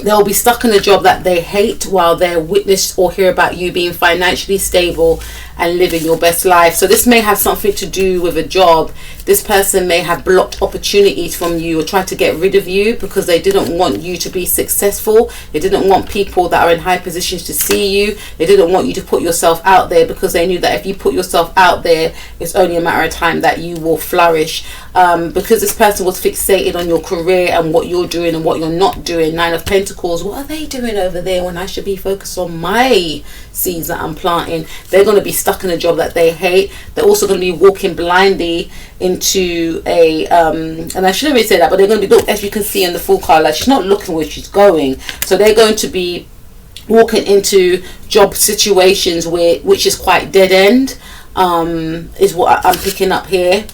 They'll be stuck in a job that they hate while they witness or hear about you being financially stable and living your best life. So this may have something to do with a job. This person may have blocked opportunities from you or tried to get rid of you because they didn't want you to be successful. They didn't want people that are in high positions to see you. They didn't want you to put yourself out there because they knew that if you put yourself out there, it's only a matter of time that you will flourish. Because this person was fixated on your career and what you're doing and what you're not doing. Nine of Pentacles, what are they doing over there when I should be focused on my seeds that I'm planting? They're going to be stuck in a job that they hate. They're also going to be walking blindly into a and I shouldn't really say that, but they're going to be, as you can see in the full card, like she's not looking where she's going. So they're going to be walking into job situations which is quite dead end, is what I'm picking up here.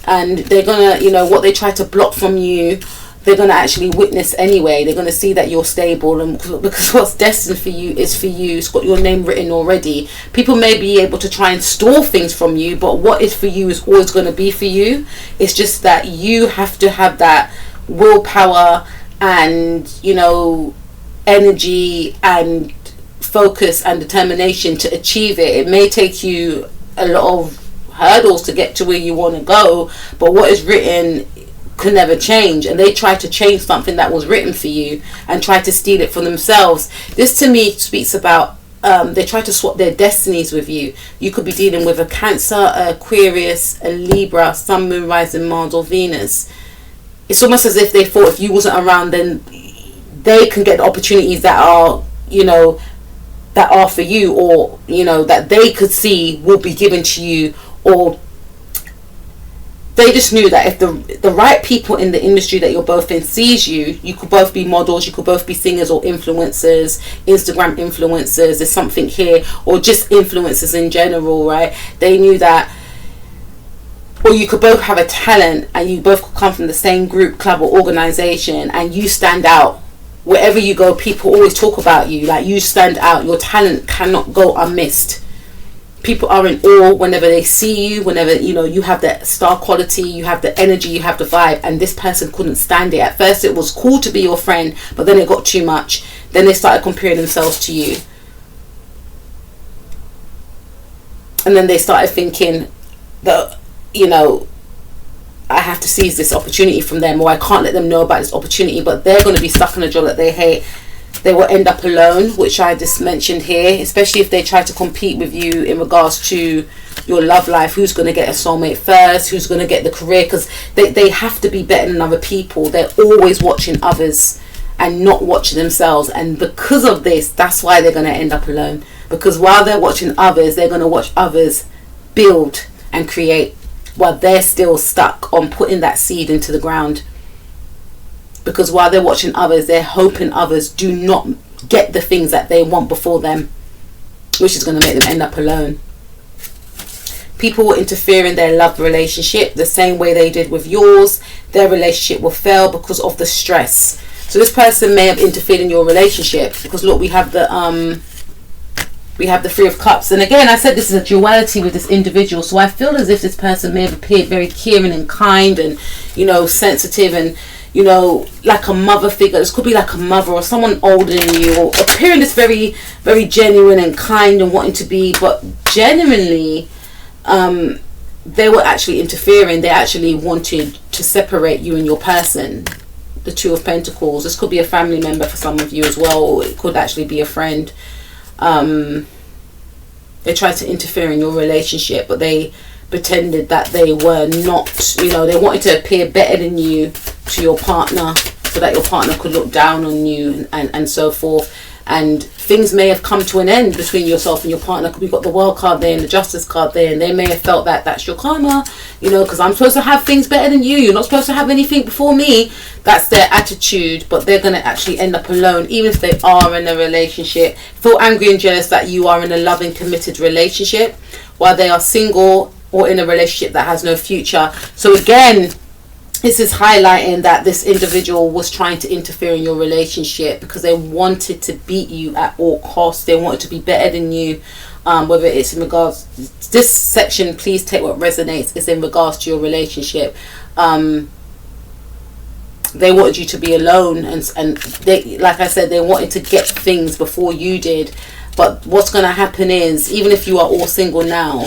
And they're gonna, you know, what they try to block from you, they're gonna actually witness anyway. They're gonna see that you're stable, and because what's destined for you is for you. It's got your name written already. People may be able to try and store things from you, but what is for you is always going to be for you. It's just that you have to have that willpower and, you know, energy and focus and determination to achieve it. It may take you a lot of hurdles to get to where you want to go, but what is written can never change. And they try to change something that was written for you and try to steal it for themselves. This to me speaks about they try to swap their destinies with you. You could be dealing with a Cancer, a Aquarius, a Libra, Sun, Moon, Rising, Mars or Venus. It's almost as if they thought if you wasn't around, then they can get the opportunities that are, you know, that are for you, or, you know, that they could see will be given to you. Or they just knew that if the right people in the industry that you're both in sees you, you could both be models, you could both be singers or influencers, Instagram influencers, there's something here, or just influencers in general, right? They knew that, or you could both have a talent and you both could come from the same group, club or organization, and you stand out. Wherever you go, people always talk about you, like you stand out. Your talent cannot go unmissed. People are in awe whenever they see you, whenever, you know, you have that star quality, you have the energy, you have the vibe, and this person couldn't stand it. At first it was cool to be your friend, but then it got too much. Then they started comparing themselves to you. And then they started thinking that, you know, I have to seize this opportunity from them, or I can't let them know about this opportunity, but they're going to be stuck in a job that they hate. They will end up alone, which I just mentioned here, especially if they try to compete with you in regards to your love life. Who's going to get a soulmate first? Who's going to get the career? Because they have to be better than other people. They're always watching others and not watching themselves. And because of this, that's why they're going to end up alone. Because while they're watching others, they're going to watch others build and create, while they're still stuck on putting that seed into the ground. Because while they're watching others, they're hoping others do not get the things that they want before them, which is going to make them end up alone. People will interfere in their love relationship the same way they did with yours. Their relationship will fail because of the stress. So this person may have interfered in your relationship, because look, we have the Three of Cups. And again, I said this is a duality with this individual. So I feel as if this person may have appeared very caring and kind and, you know, sensitive and, you know, like a mother figure. This could be like a mother or someone older than you, or appearing this very, very genuine and kind and wanting to be, but genuinely, they were actually interfering. They actually wanted to separate you and your person. The Two of Pentacles. This could be a family member for some of you as well, or it could actually be a friend. They tried to interfere in your relationship, but they pretended that they were not, you know, they wanted to appear better than you to your partner, so that your partner could look down on you and so forth. And things may have come to an end between yourself and your partner. We've got the World card there and the Justice card there, and they may have felt that that's your karma, you know, because I'm supposed to have things better than you. You're not supposed to have anything before me. That's their attitude, but they're going to actually end up alone, even if they are in a relationship. Feel angry and jealous that you are in a loving, committed relationship, while they are single or in a relationship that has no future. So again, this is highlighting that this individual was trying to interfere in your relationship because they wanted to beat you at all costs. They wanted to be better than you, whether it's in regards, this section, please take what resonates, is in regards to your relationship. They wanted you to be alone, and they, like I said, they wanted to get things before you did. But what's going to happen is, even if you are all single now,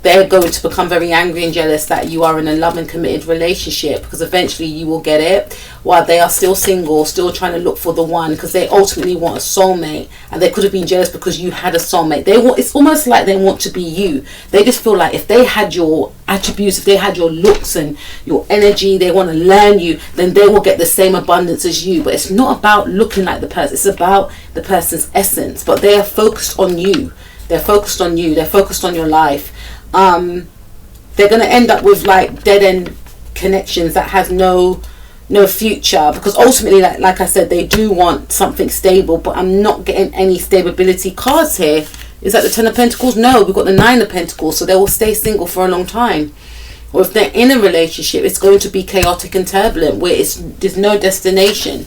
they're going to become very angry and jealous that you are in a love and committed relationship, because eventually you will get it, while they are still single, still trying to look for the one, because they ultimately want a soulmate. And they could have been jealous because you had a soulmate. It's almost like they want to be you. They just feel like if they had your attributes, if they had your looks and your energy, they want to learn you, then they will get the same abundance as you. But it's not about looking like the person, it's about the person's essence. But they are focused on you. They're focused on you. They're focused on your life. They're going to end up with like dead end connections that has no future, because ultimately, like I said, they do want something stable, but I'm not getting any stability cards here. Is that the Ten of Pentacles? No, we've got the Nine of Pentacles, so they will stay single for a long time. Or if they're in a relationship, it's going to be chaotic and turbulent, where there's no destination.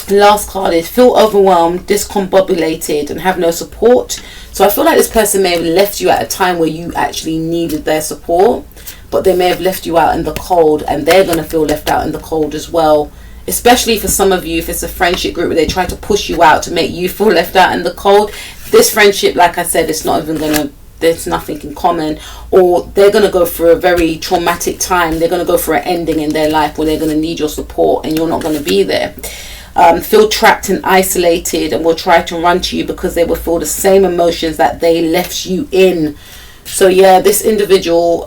Last card is feel overwhelmed, discombobulated, and have no support. So I feel like this person may have left you at a time where you actually needed their support, but they may have left you out in the cold, and they're going to feel left out in the cold as well. Especially for some of you, if it's a friendship group where they try to push you out to make you feel left out in the cold. This friendship, like I said, it's not even going to, there's nothing in common, or they're going to go through a very traumatic time. They're going to go for an ending in their life where they're going to need your support and you're not going to be there. Feel trapped and isolated, and will try to run to you because they will feel the same emotions that they left you in. So yeah, this individual,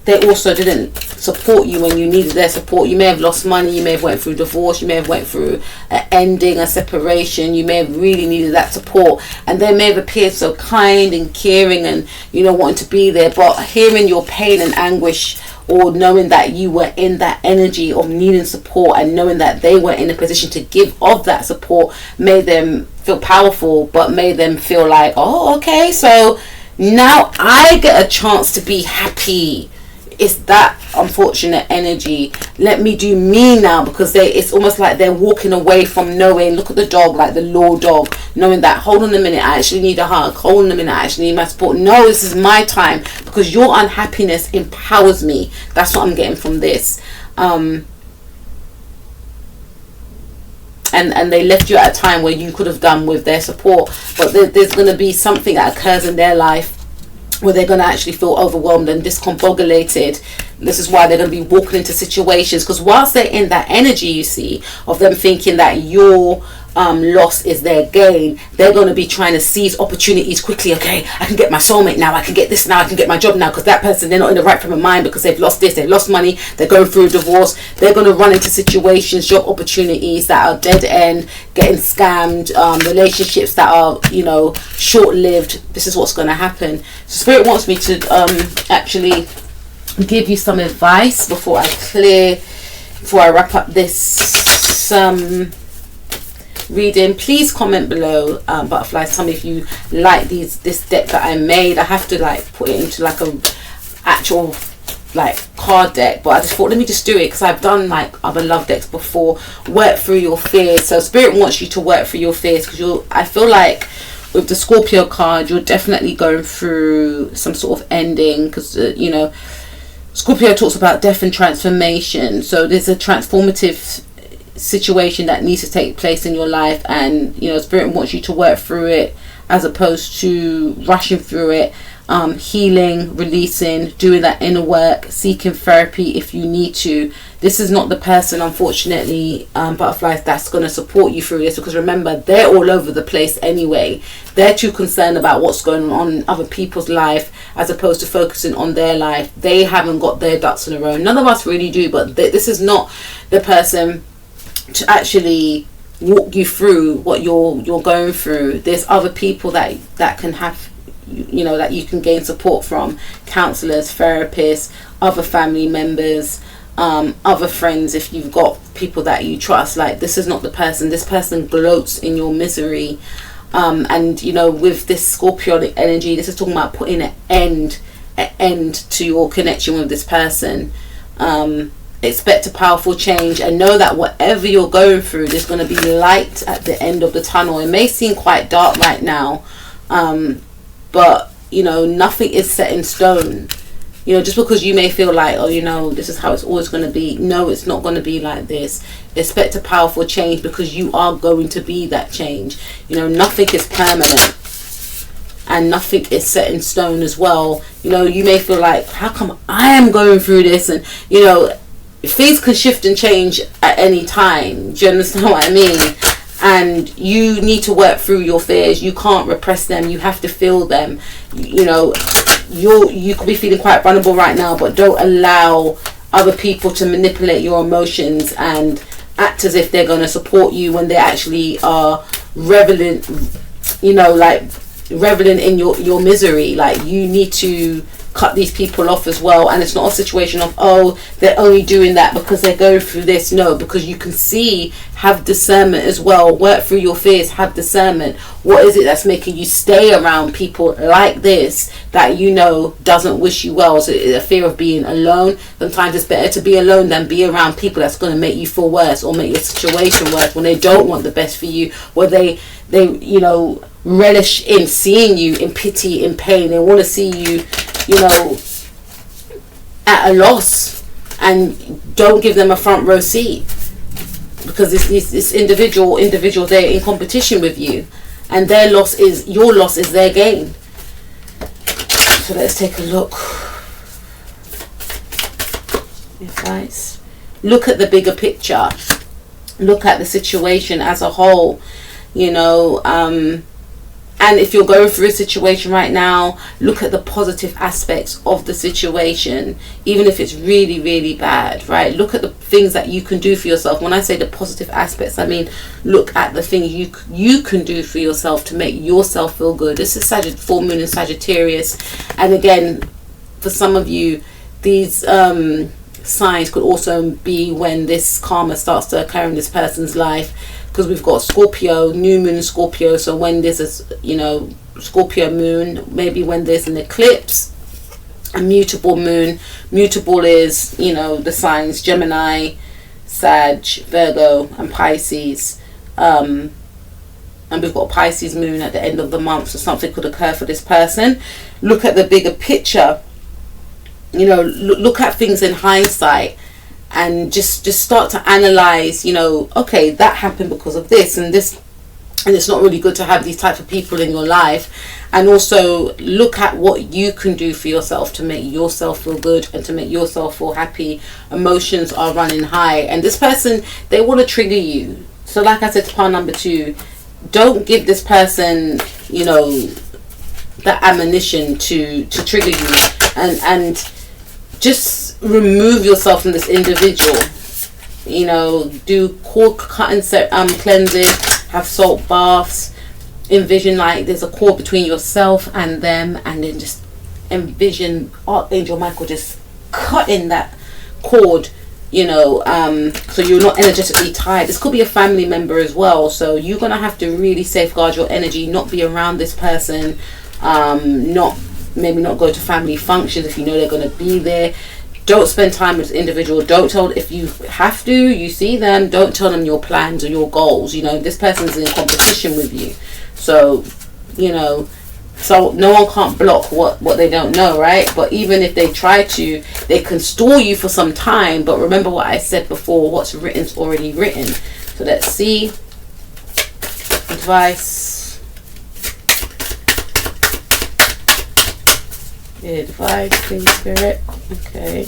they also didn't support you when you needed their support. You may have lost money, you may have went through divorce, you may have went through an ending, a separation, you may have really needed that support, and they may have appeared so kind and caring and, you know, wanting to be there, but hearing your pain and anguish, or knowing that you were in that energy of needing support, and knowing that they were in a position to give of that support, made them feel powerful, but made them feel like, oh, okay, so now I get a chance to be happy. It's that unfortunate energy. Let me do me now, because it's almost like they're walking away from knowing, look at the dog, like the law dog, knowing that, hold on a minute, I actually need a hug, hold on a minute, I actually need my support. No, this is my time, because your unhappiness empowers me. That's what I'm getting from this. And they left you at a time where you could have done with their support, but there's going to be something that occurs in their life where they're going to actually feel overwhelmed and discombobulated. This is why they're going to be walking into situations, because whilst they're in that energy, you see, of them thinking that your loss is their gain, they're going to be trying to seize opportunities quickly. Okay, I can get my soulmate now, I can get this now, I can get my job now, because that person, they're not in the right frame of mind because they've lost this, they've lost money, they're going through a divorce. They're going to run into situations, job opportunities that are dead end, getting scammed, relationships that are, you know, short-lived. This is what's going to happen. So Spirit wants me to actually give you some advice before I wrap up this reading. Please comment below, butterflies. Tell me if you like this deck that I made. I have to like put it into like a actual like card deck, but I just thought, let me just do it because I've done like other love decks before. Work through your fears. So Spirit wants you to work through your fears, because I feel like with the Scorpio card, you're definitely going through some sort of ending, because you know, Scorpio talks about death and transformation. So there's a transformative situation that needs to take place in your life, and you know, Spirit wants you to work through it as opposed to rushing through it. Healing, releasing, doing that inner work, seeking therapy if you need to. This is not the person, unfortunately, butterflies, that's going to support you through this, because remember, they're all over the place anyway. They're too concerned about what's going on in other people's life as opposed to focusing on their life. They haven't got their ducks in a row. None of us really do, but this is not the person to actually walk you through what you're going through. There's other people that can have, you know, that you can gain support from: counselors, therapists, other family members, other friends, if you've got people that you trust. Like, this is not the person. This person gloats in your misery, and you know, with this Scorpionic energy, this is talking about putting an end to your connection with this person. Expect a powerful change, and know that whatever you're going through, there's going to be light at the end of the tunnel. It may seem quite dark right now, but you know, nothing is set in stone. just because you may feel like, oh, this is how it's always going to be. No, it's not going to be like this. Expect a powerful change, because you are going to be that change. Nothing is permanent, and nothing is set in stone as well. You may feel like, how come I am going through this? And things can shift and change at any time. Do you understand what I mean? And you need to work through your fears. You can't repress them. You have to feel them. You could be feeling quite vulnerable right now, but don't allow other people to manipulate your emotions and act as if they're going to support you when they actually are reveling in your misery. Like, you need to cut these people off as well. And it's not a situation of, oh, they're only doing that because they're going through this. No, because you can see, have discernment as well. Work through your fears, have discernment. What is it that's making you stay around people like this that doesn't wish you well? So a fear of being alone. Sometimes it's better to be alone than be around people that's going to make you feel worse or make your situation worse, when they don't want the best for you, or they relish in seeing you in pity, in pain. They want to see you at a loss, and don't give them a front row seat, because this individual they're in competition with you, and your loss is their gain. So let's take a look. Advice. Look at the bigger picture. Look at the situation as a whole. And if you're going through a situation right now, look at the positive aspects of the situation, even if it's really, really bad, right? Look at the things that you can do for yourself. When I say the positive aspects, I mean, look at the things you can do for yourself to make yourself feel good. This is full moon in Sagittarius. And again, for some of you, these signs could also be when this karma starts to occur in this person's life. Because we've got Scorpio, new moon Scorpio. So when there's a Scorpio moon, maybe when there's an eclipse, a mutable moon. Mutable is, the signs Gemini, Sag, Virgo, and Pisces. And we've got a Pisces moon at the end of the month, so something could occur for this person. Look at the bigger picture. Look at things in hindsight. And just start to analyze, okay, that happened because of this and this, and it's not really good to have these type of people in your life. And also look at what you can do for yourself to make yourself feel good and to make yourself feel happy. Emotions are running high, and this person, they want to trigger you. So like I said to pile number 2, don't give this person, that ammunition to trigger you, and just remove yourself from this individual. Do cord cutting cleanses, have salt baths, envision like there's a cord between yourself and them, and then just envision Archangel Michael just cutting that cord, so you're not energetically tied. This could be a family member as well, so you're gonna have to really safeguard your energy, not be around this person, maybe not go to family functions if you know they're going to be there. Don't spend time with this individual. Don't tell, if you have to, you see them, don't tell them your plans or your goals. This person's in competition with you, so so no one can't block what they don't know, right? But even if they try to, they can stall you for some time. But remember what I said before, what's written is already written. So let's see. Advice. Advice, please, Spirit. Okay.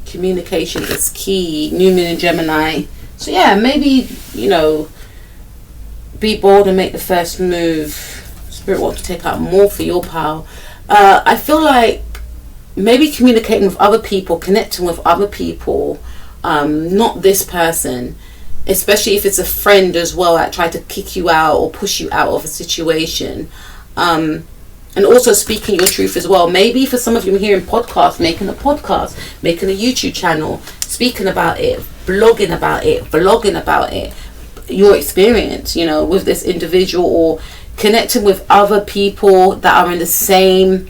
Communication is key. New moon in Gemini. So yeah, maybe, be bold and make the first move. Spirit wants to take out more for your power. I feel like maybe communicating with other people, connecting with other people, not this person. Especially if it's a friend as well that tried to kick you out or push you out of a situation. And also speaking your truth as well. Maybe for some of you hearing podcasts, making a podcast, making a YouTube channel, speaking about it, blogging about it, vlogging about it, your experience, with this individual, or connecting with other people that are in the same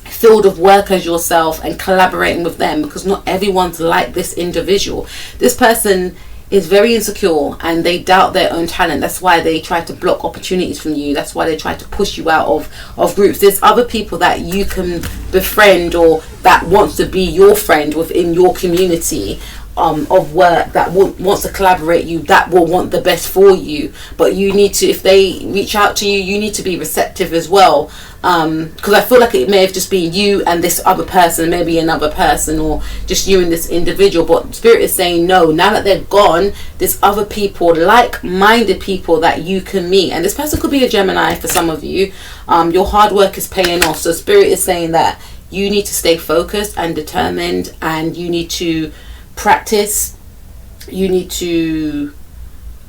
field of work as yourself and collaborating with them, because not everyone's like this individual. This person is very insecure and they doubt their own talent. That's why they try to block opportunities from you. That's why they try to push you out of groups. There's other people that you can befriend, or that wants to be your friend within your community of work, that wants to collaborate you, that will want the best for you. But you need to, if they reach out to you, you need to be receptive as well, because I feel like it may have just been you and this other person, maybe another person, or just you and this individual. But Spirit is saying no, now that they're gone, there's other people, like-minded people that you can meet. And this person could be a Gemini for some of you. Your hard work is paying off. So Spirit is saying that you need to stay focused and determined, and you need to practice. You need to,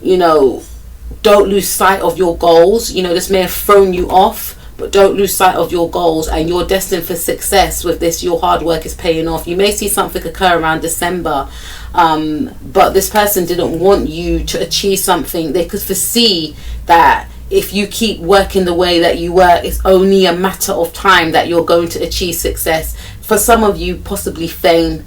don't lose sight of your goals. This may have thrown you off, but don't lose sight of your goals, and you're destined for success with this. Your hard work is paying off. You may see something occur around December, but this person didn't want you to achieve something. They could foresee that if you keep working the way that you work, it's only a matter of time that you're going to achieve success. For some of you, possibly fame,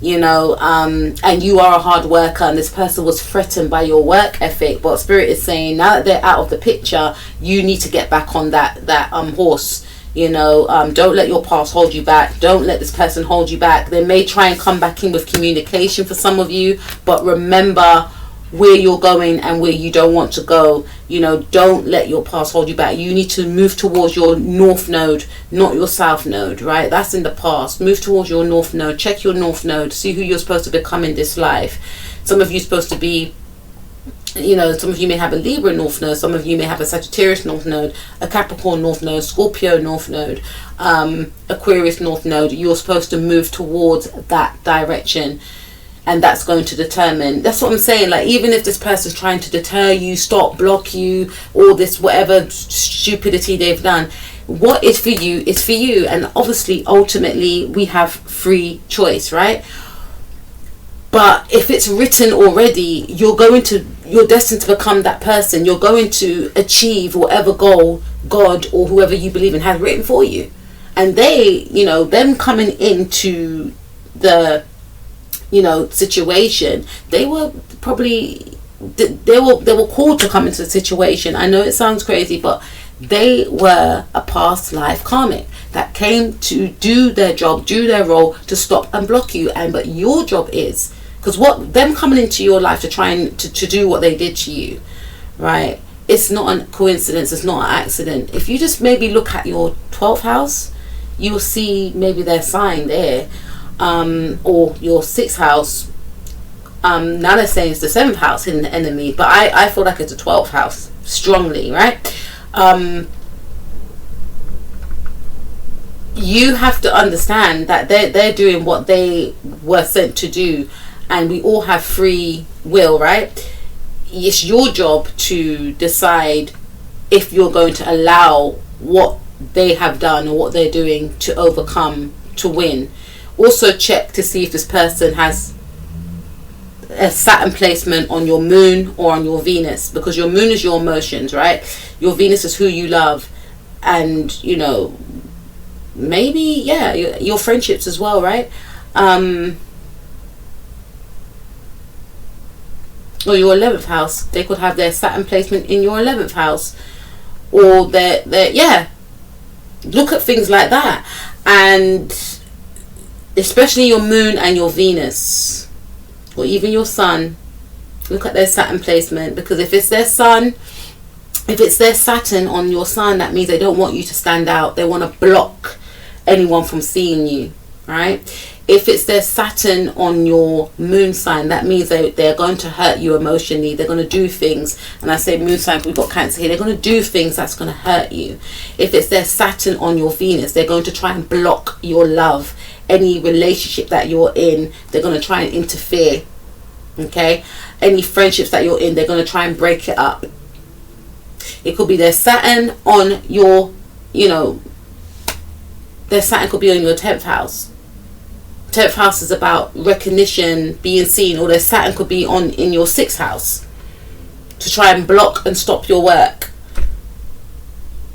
and you are a hard worker, and this person was threatened by your work ethic. But Spirit is saying now that they're out of the picture, you need to get back on that horse. Don't let your past hold you back. Don't let this person hold you back. They may try and come back in with communication for some of you, but remember where you're going and where you don't want to go. Don't let your past hold you back. You need to move towards your north node, not your south node, right? That's in the past. Move towards your north node. Check your north node. See who you're supposed to become in this life. Some of you are supposed to be, some of you may have a Libra north node. Some of you may have a Sagittarius north node, a Capricorn north node, Scorpio north node, Aquarius north node. You're supposed to move towards that direction. And that's going to determine, that's what I'm saying, like, even if this person's trying to deter you, stop, block you, all this whatever stupidity they've done, what is for you is for you. And obviously, ultimately, we have free choice, right? But if it's written already, you're destined to become that person. You're going to achieve whatever goal God or whoever you believe in has written for you. And they, them coming into the situation, they were probably, they were called to come into the situation. I know it sounds crazy, but they were a past life karmic that came to do their job, do their role, to stop and block you. But your job is, because what them coming into your life to try and to do what they did to you, right? It's not a coincidence. It's not an accident. If you just maybe look at your 12th house, you'll see maybe their sign there. Or your 6th house. Now they're saying it's the 7th house in the enemy, but I feel like it's a 12th house strongly, right? You have to understand that they're doing what they were sent to do, and we all have free will, right? It's your job to decide if you're going to allow what they have done or what they're doing to overcome, to win. Also check to see if this person has a Saturn placement on your moon or on your Venus, because your moon is your emotions, right? Your Venus is who you love, and maybe your friendships as well, right? Or your 11th house. They could have their Saturn placement in your 11th house, or their look at things like that. And especially your moon and your Venus, or even your sun, look at their Saturn placement, because if it's their Saturn on your sun, that means they don't want you to stand out. They want to block anyone from seeing you, right? If it's their Saturn on your moon sign, that means they're going to hurt you emotionally. They're going to do things, and I say moon sign, we've got Cancer here, they're going to do things that's going to hurt you. If it's their Saturn on your Venus, they're going to try and block your love. Any relationship that you're in, they're going to try and interfere, okay? Any friendships that you're in, they're going to try and break it up. It could be their Saturn on your, their Saturn could be on your 10th house. 10th house is about recognition, being seen, or their Saturn could be in your 6th house to try and block and stop your work,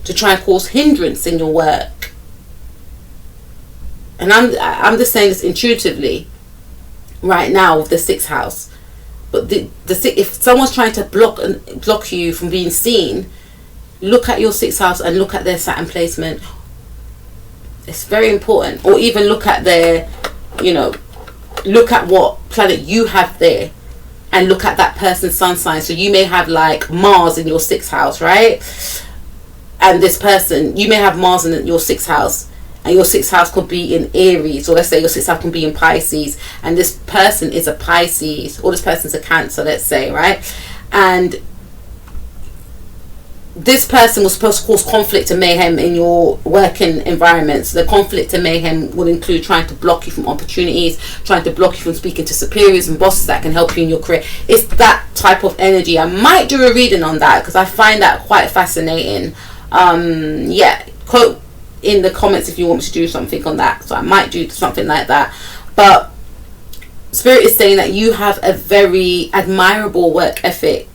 to try and cause hindrance in your work. And I'm just saying this intuitively right now with the 6th house. But if someone's trying to block you from being seen, look at your 6th house and look at their Saturn placement. It's very important. Or even look at their, look at what planet you have there, and look at that person's sun sign. So you may have like Mars in your 6th house, right? And this person, you may have Mars in your 6th house, and your 6th house could be in Aries, or let's say your 6th house can be in Pisces, and this person is a Pisces, or this person's a Cancer, let's say, right? And this person was supposed to cause conflict and mayhem in your working environments. The conflict and mayhem will include trying to block you from opportunities, trying to block you from speaking to superiors and bosses that can help you in your career. It's that type of energy. I might do a reading on that because I find that quite fascinating. Quote in the comments if you want me to do something on that. So I might do something like that. But Spirit is saying that you have a very admirable work ethic,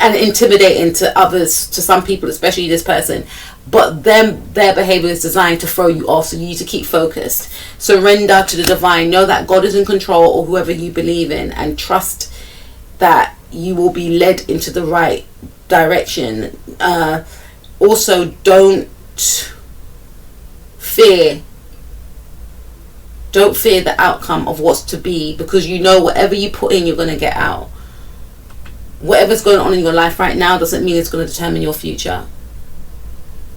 and intimidating to others, to some people, especially this person, but their behavior is designed to throw you off, so you need to keep focused. Surrender to the divine. Know that God is in control, or whoever you believe in, and trust that you will be led into the right direction. Also, don't fear the outcome of what's to be, because whatever you put in, you're going to get out. Whatever's going on in your life right now doesn't mean it's going to determine your future.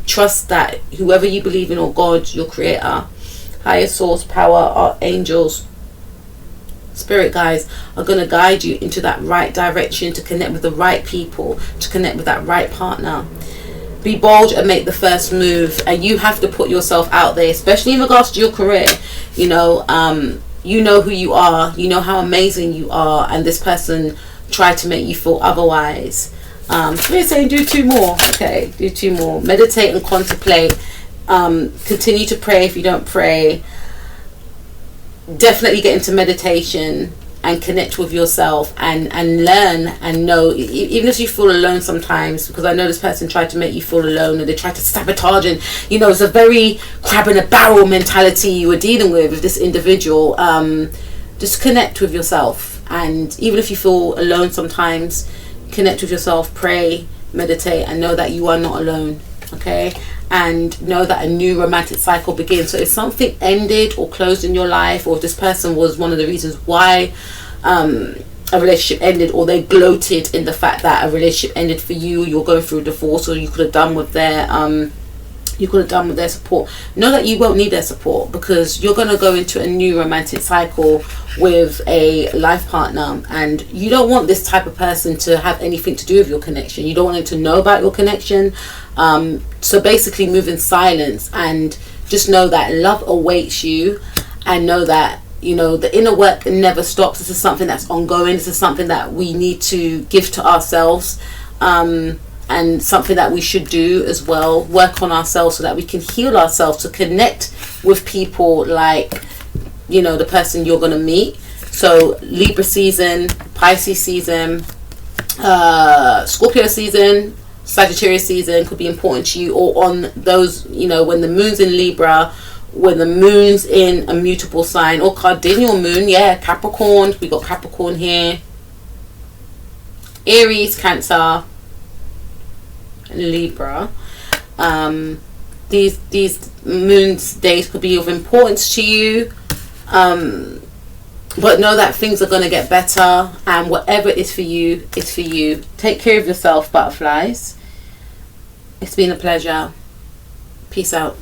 Trust that whoever you believe in, or God, your creator, higher source, power, archangels, spirit guides, are going to guide you into that right direction, to connect with the right people, to connect with that right partner. Be bold and make the first move, and you have to put yourself out there, especially in regards to your career. You know who you are, you know how amazing you are, and this person try to make you feel otherwise. We're saying do 2 more. Okay, do 2 more. Meditate and contemplate. Continue to pray if you don't pray. Definitely get into meditation and connect with yourself, and learn and know, even if you feel alone sometimes, because I know this person tried to make you feel alone, and they tried to sabotage, and it's a very crab in a barrel mentality you were dealing with this individual. Just connect with yourself. And even if you feel alone sometimes, connect with yourself, pray, meditate, and know that you are not alone. Okay? And know that a new romantic cycle begins. So if something ended or closed in your life, or if this person was one of the reasons why a relationship ended, or they gloated in the fact that a relationship ended for you, you're going through a divorce, or you could have done with their support, know that you won't need their support, because you're going to go into a new romantic cycle with a life partner, and you don't want this type of person to have anything to do with your connection. You don't want them to know about your connection. So basically move in silence, and just know that love awaits you, and know that the inner work never stops. This is something that's ongoing. This is something that we need to give to ourselves, and something that we should do as well. Work on ourselves so that we can heal ourselves, to connect with people like the person you're going to meet. So Libra season, Pisces season, Scorpio season, Sagittarius season could be important to you, or on those when the moon's in Libra, when the moon's in a mutable sign, or cardinal moon, Capricorn. We got Capricorn here, Aries, Cancer, Libra. These moon's days could be of importance to you, but know that things are going to get better, and whatever is for you is for you. Take care of yourself, butterflies. It's been a pleasure. Peace out.